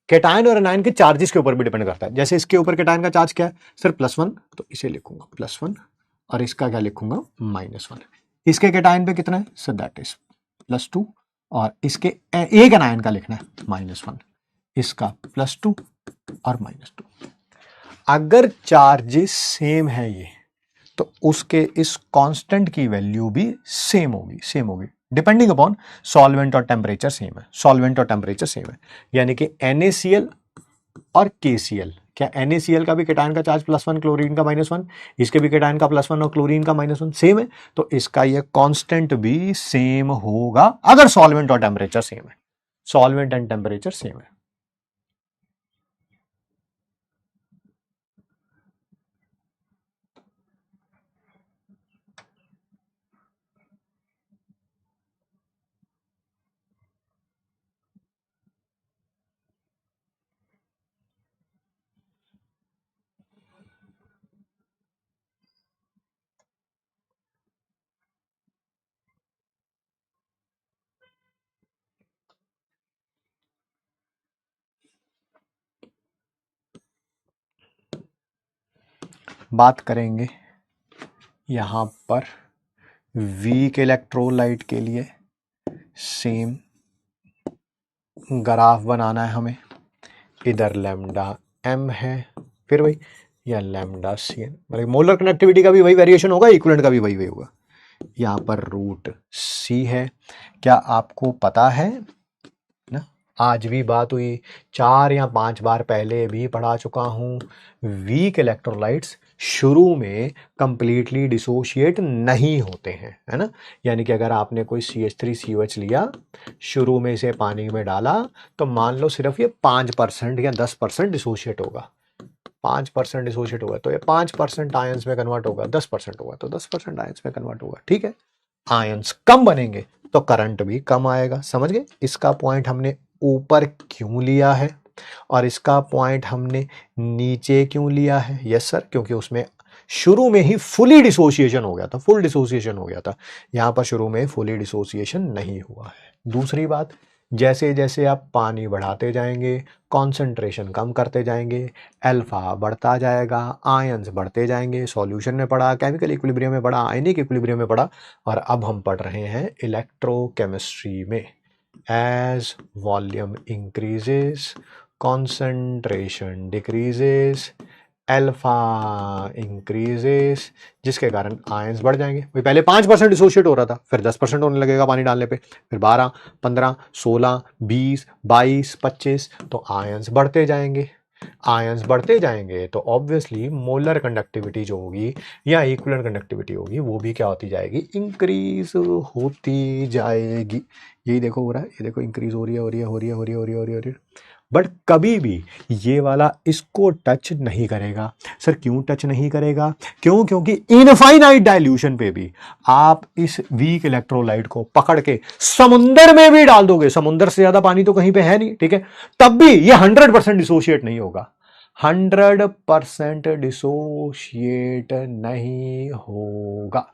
कैटायन और एनायन के चार्जेस के ऊपर भी डिपेंड करता है। जैसे इसके ऊपर कैटायन का चार्ज क्या है सर, +1, तो इसे लिखूंगा +1 और इसका क्या लिखूंगा -1। इसके कैटायन पे कितना है सर, दैट इज +2 और इसके एक एनायन का लिखना है -1, इसका +2 और -2। अगर चार्जेस सेम है ये, तो उसके इस कांस्टेंट की वैल्यू भी सेम होगी डिपेंडिंग अपॉन सॉल्वेंट और टेम्परेचर सेम है, सॉल्वेंट और टेम्परेचर सेम है। यानी कि NaCl और KCl, क्या NaCl का भी कैटायन का चार्ज +1, क्लोरीन का -1, इसके भी कैटायन का +1 और क्लोरीन का -1 सेम है, तो इसका ये कांस्टेंट भी सेम होगा अगर सॉल्वेंट और टेम्परेचर सेम है, सॉल्वेंट एंड टेम्परेचर सेम है। बात करेंगे यहां पर वीक इलेक्ट्रोलाइट के लिए, सेम ग्राफ बनाना है हमें। इधर λm है, फिर वही या λCn, मतलब मोलर कनेक्टिविटी का भी वही वेरिएशन होगा, इक्विवेलेंट का भी वही होगा। यहाँ पर √C है। क्या आपको पता है ना, आज भी बात हुई, 4 या 5 बार पहले भी पढ़ा चुका हूं, वीक इलेक्ट्रोलाइट्स शुरू में कंप्लीटली डिसोशिएट नहीं होते हैं, है ना। यानी कि अगर आपने कोई CH3COH लिया, शुरू में इसे पानी में डाला, तो मान लो सिर्फ ये 5% या 10% डिसोशिएट होगा, 5% डिसोशिएट होगा, तो ये 5% आयंस में कन्वर्ट होगा, 10% होगा तो 10% आयंस में कन्वर्ट होगा, ठीक है। आयंस कम बनेंगे तो करंट भी कम आएगा, समझ गए। इसका पॉइंट हमने ऊपर क्यों लिया है और इसका पॉइंट हमने नीचे क्यों लिया है? यस सर, क्योंकि उसमें शुरू में ही फुली डिसोसिएशन हो गया था, फुल डिसोसिएशन हो गया था। यहां पर शुरू में फुली डिसोसिएशन नहीं हुआ है। दूसरी बात, जैसे जैसे आप पानी बढ़ाते जाएंगे, कॉन्सेंट्रेशन कम करते जाएंगे, अल्फा बढ़ता जाएगा, आयंस बढ़ते जाएंगे। सॉल्यूशन में पढ़ा, केमिकल इक्विलिब्रियम में पढ़ा, आयनिक इक्विलिब्रियम में पढ़ा, और अब हम पढ़ रहे हैं इलेक्ट्रोकेमिस्ट्री में। As volume increases, concentration decreases, alpha increases, जिसके कारण आयंस बढ़ जाएंगे। पहले 5% डिसोशिएट हो रहा था, फिर 10% होने लगेगा पानी डालने पे, फिर 12, 15, 16, 20, 22, 25, तो आयंस बढ़ते जाएंगे। आयंस बढ़ते जाएंगे तो ऑब्वियसली मोलर कंडक्टिविटी जो होगी या इक्विवेलेंट कंडक्टिविटी होगी, वो भी क्या होती जाएगी, इंक्रीज होती जाएगी। यही देखो हो रहा है, ये देखो इंक्रीज हो रही है। बट कभी भी ये वाला इसको टच नहीं करेगा। सर क्यों टच नहीं करेगा? क्योंकि इनफाइनाइट डाइल्यूशन पे भी आप इस वीक इलेक्ट्रोलाइट को पकड़ के समुंदर में भी डाल दोगे, समुंदर से ज्यादा पानी तो कहीं पे है नहीं, ठीक है, तब भी ये 100% डिसोशिएट नहीं होगा, 100% डिसोशिएट नहीं होगा,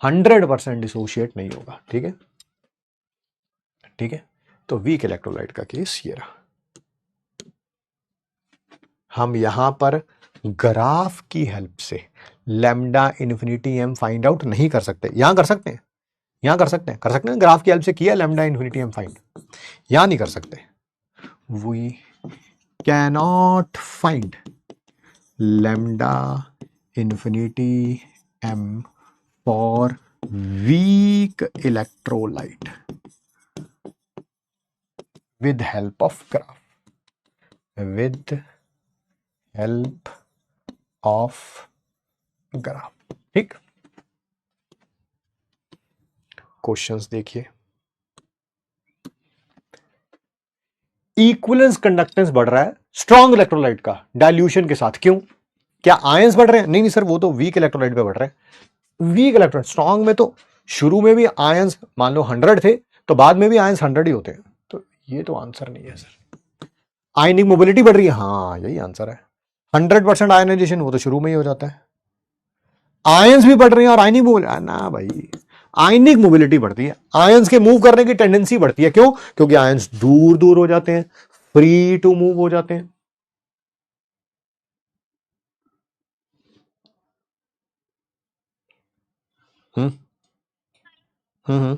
100% डिसोशिएट नहीं होगा, ठीक है। ठीक है, तो वीक इलेक्ट्रोलाइट का केस ये रहा। हम यहां पर ग्राफ की हेल्प से λ∞m फाइंड आउट नहीं कर सकते। यहां कर सकते हैं, कर सकते हैं, ग्राफ की हेल्प से किया λ∞m फाइंड, यहां नहीं कर सकते। We cannot find λ∞m for weak electrolyte with help of graph, with help of graph। ठीक, क्वेश्चंस देखिए। इक्विवेलेंस कंडक्टेंस बढ़ रहा है स्ट्रॉन्ग इलेक्ट्रोलाइट का डाइल्यूशन के साथ, क्यों? क्या आयंस बढ़ रहे हैं? नहीं सर, वो तो वीक इलेक्ट्रोलाइट पे बढ़ रहे हैं। वीक इलेक्ट्रोलाइट, स्ट्रॉन्ग में तो शुरू में भी आयंस मान लो 100 थे, तो बाद में भी आयंस 100 ही होते हैं, तो ये तो आंसर नहीं है सर। आयनिक मोबिलिटी बढ़ रही है, हाँ यही आंसर है। 100% आयनाइजेशन वो तो शुरू में ही हो जाता है। आयंस भी बढ़ रहे हैं और आयनिक मोबिलिटी ना भाई, आयनिक मोबिलिटी बढ़ती है, आयंस के मूव करने की टेंडेंसी बढ़ती है। क्यों? क्योंकि आयंस दूर दूर हो जाते हैं, फ्री टू मूव हो जाते हैं। हम्म हम्म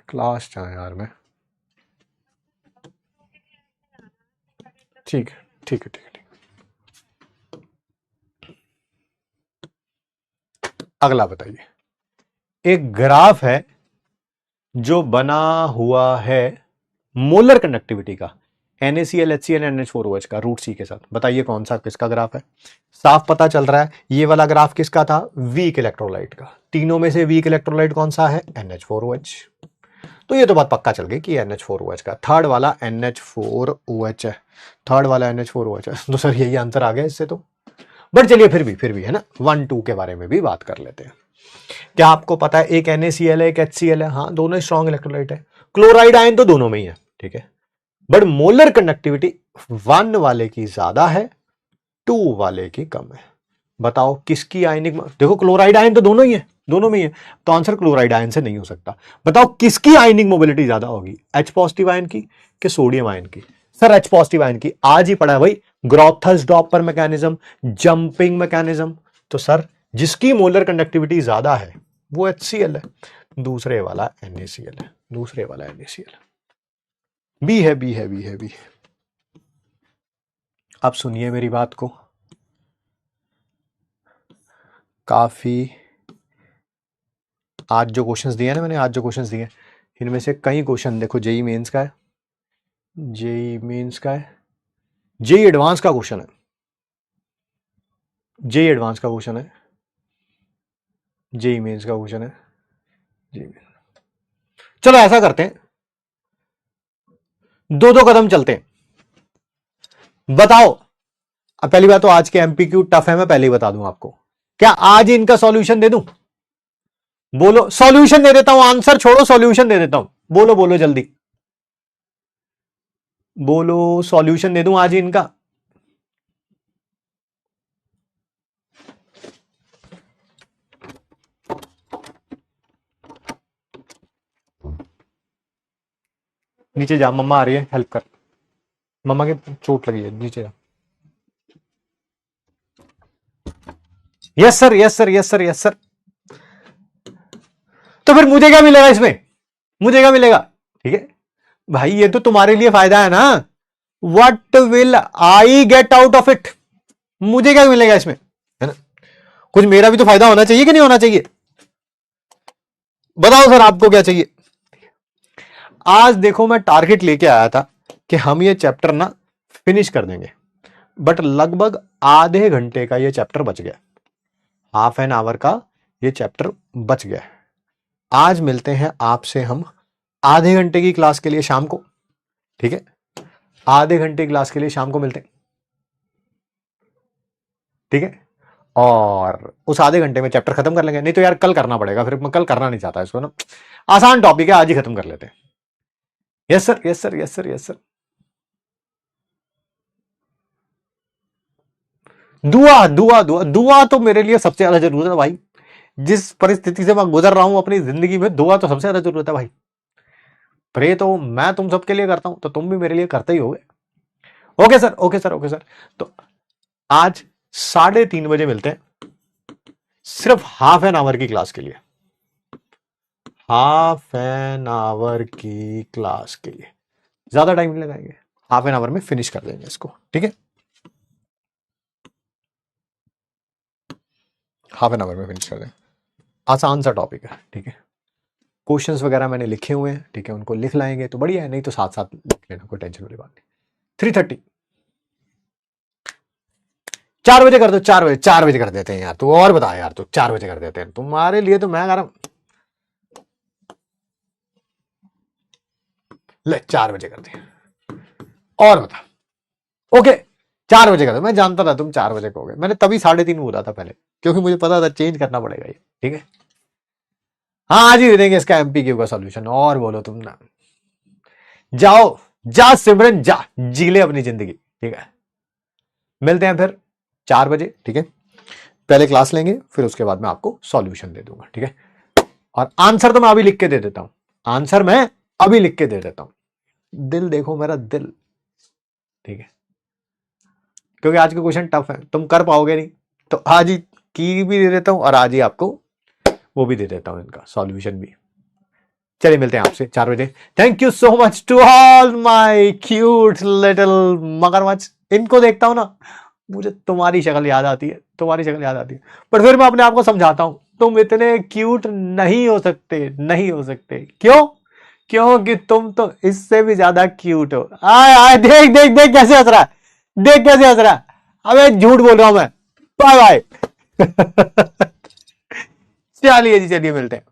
क्लास चाहे यार मैं, ठीक है ठीक है ठीक है ठीक है। अगला बताइए, एक ग्राफ है जो बना हुआ है मोलर कंडक्टिविटी का, NaCl HCl NH4OH का रूट सी के साथ। बताइए कौन सा किसका ग्राफ है? साफ पता चल रहा है ये वाला ग्राफ किसका था? वीक इलेक्ट्रोलाइट का। तीनों में से वीक इलेक्ट्रोलाइट कौन सा है? NH4OH। तो ये तो बात पक्का चल गई कि NH4OH का। थर्ड वाला NH4OH है, थर्ड वाला NH4OH है। तो सर यही आंसर आ गया इससे तो। बट चलिए फिर भी है ना, 1 2 के बारे में भी बात कर लेते हैं। क्या आपको पता है एक NaCl है एक HCl है? हाँ, दोनों स्ट्रॉन्ग इलेक्ट्रोलाइट है। क्लोराइड आयन तो दोनों में ही है, ठीक है। बट मोलर कंडक्टिविटी 1 वाले की ज्यादा है, 2 वाले की कम है। बताओ किसकी आयनिक, देखो क्लोराइड आयन तो दोनों ही है, दोनों में ही है, तो आंसर क्लोराइड आयन से नहीं हो सकता। बताओ किसकी आयनिक मोबिलिटी ज्यादा होगी, H पॉजिटिव आयन की कि सोडियम आयन की? सर H पॉजिटिव आयन की। आज ही पढ़ा है भाई, ग्रोथर्स डॉपर मैकेनिज्म, जंपिंग मैकेनिज्म। तो सर जिसकी मोलर कंडक्टिविटी ज्यादा है वो HCl है, दूसरे वाला NaCl है, दूसरे वाला NaCl है। बी है, बी है, बी है, बी है। अब सुनिए मेरी बात को, काफी आज जो क्वेश्चंस दिए ना मैंने, आज जो क्वेश्चंस दिए इनमें से कई क्वेश्चन देखो जेई मेंस का है, जेई मेंस का है, जेई एडवांस का क्वेश्चन है, जेई एडवांस का क्वेश्चन है, जेई मेंस का क्वेश्चन है, जेई। चलो ऐसा करते हैं, दो दो कदम चलते हैं। बताओ, अब पहली बात तो आज के एमपीक्यू टफ है, मैं पहले ही बता दूं आपको। क्या आज ही इनका सॉल्यूशन दे दूं? बोलो, सॉल्यूशन दे देता हूं, आंसर छोड़ो सॉल्यूशन दे देता हूं। बोलो बोलो जल्दी बोलो, सॉल्यूशन दे दूं आज ही इनका? नीचे जा, मम्मा आ रही है, हेल्प कर, मम्मा के चोट लगी है, नीचे जा। Yes sir, yes sir, yes sir, yes sir. तो फिर मुझे क्या मिलेगा इसमें? मुझे क्या मिलेगा? ठीक है भाई, ये तो तुम्हारे लिए फायदा है ना। What will I get out of it? मुझे क्या मिलेगा इसमें, है ना? कुछ मेरा भी तो फायदा होना चाहिए कि नहीं होना चाहिए? बताओ सर आपको क्या चाहिए? आज देखो मैं टारगेट लेके आया था कि हम ये चैप्टर ना फिनिश कर देंगे, बट लगभग आधे घंटे का ये चैप्टर बच गया, हाफ एन आवर का ये चैप्टर बच गया। आज मिलते हैं आपसे हम आधे घंटे की क्लास के लिए शाम को, ठीक है? आधे घंटे क्लास के लिए शाम को मिलते हैं, ठीक है? और उस आधे घंटे में चैप्टर खत्म कर लेंगे। नहीं तो यार कल करना पड़ेगा, फिर मैं कल करना नहीं चाहता इसको ना, आसान टॉपिक है, आज ही खत्म कर लेते हैं। Yes sir, yes sir, yes sir, yes sir. दुआ दुआ दुआ दुआ तो मेरे लिए सबसे ज्यादा जरूरत है भाई। जिस परिस्थिति से मैं गुजर रहा हूं अपनी जिंदगी में, दुआ तो सबसे ज्यादा जरूरत है भाई। प्रे तो मैं तुम सबके लिए करता हूं, तो तुम भी मेरे लिए करते ही होगे। Okay sir, okay sir, okay sir. तो आज 3:30 बजे मिलते हैं, सिर्फ हाफ एन आवर की क्लास के लिए, हाफ एन आवर की क्लास के लिए। ज्यादा टाइम नहीं लगाएंगे, हाफ एन आवर में फिनिश कर देंगे इसको, ठीक है? हाफ एन आवर में फिनिश कर देंगे, आसान सा टॉपिक है, ठीक है? क्वेश्चंस वगैरह मैंने लिखे हुए हैं, ठीक है? उनको लिख लाएंगे तो बढ़िया है, नहीं तो साथ साथ लिख लेना, कोई टेंशन वाली बात नहीं। 3:30, 4 बजे कर दो, 4 बजे, 4 बजे कर देते हैं यार। तू और बता यार, तू 4 बजे कर देते हैं, तुम्हारे लिए तो मैं कह रहा हूं, ले 4 बजे कर दे, और बता। ओके, 4 बजे कर दो। मैं जानता था तुम 4 बजे कहोगे, मैंने तभी 3:30 बोला था पहले, क्योंकि मुझे पता था चेंज करना पड़ेगा ये, ठीक है? हाँ, आज ही दे देंगे इसका एमपीक्यू का सॉल्यूशन। और बोलो तुम ना, जाओ, जा सिमरन जा, जी ले अपनी जिंदगी, ठीक है? मिलते हैं फिर 4 बजे, ठीक है। पहले क्लास लेंगे, फिर उसके बाद मैं आपको सॉल्यूशन दे दूंगा, ठीक है। और आंसर तो मैं अभी लिख के दे देता हूं, आंसर मैं अभी लिख के दे देता हूं। दिल देखो मेरा दिल, ठीक है, क्योंकि आज के क्वेश्चन टफ है, तुम कर पाओगे नहीं, तो आज ही की भी दे देता हूं और आज ही आपको वो भी दे देता हूं, इनका सॉल्यूशन भी। चलिए मिलते हैं आपसे 4 बजे। Thank you so much to all my cute little मगरमच्छ। इनको देखता हूं ना, मुझे तुम्हारी शक्ल याद आती है, तुम्हारी शक्ल याद आती है, पर फिर मैं अपने आप को समझाता हूं, तुम इतने क्यूट नहीं हो सकते, नहीं हो सकते। क्यों? क्योंकि तुम तो इससे भी ज्यादा क्यूट हो। आय आय, देख देख देख कैसे हंस रहा है, देख कैसे हंस रहा है। अबे झूठ बोल रहा हूं मैं। Bye bye. चलिए जी, चलिए मिलते हैं।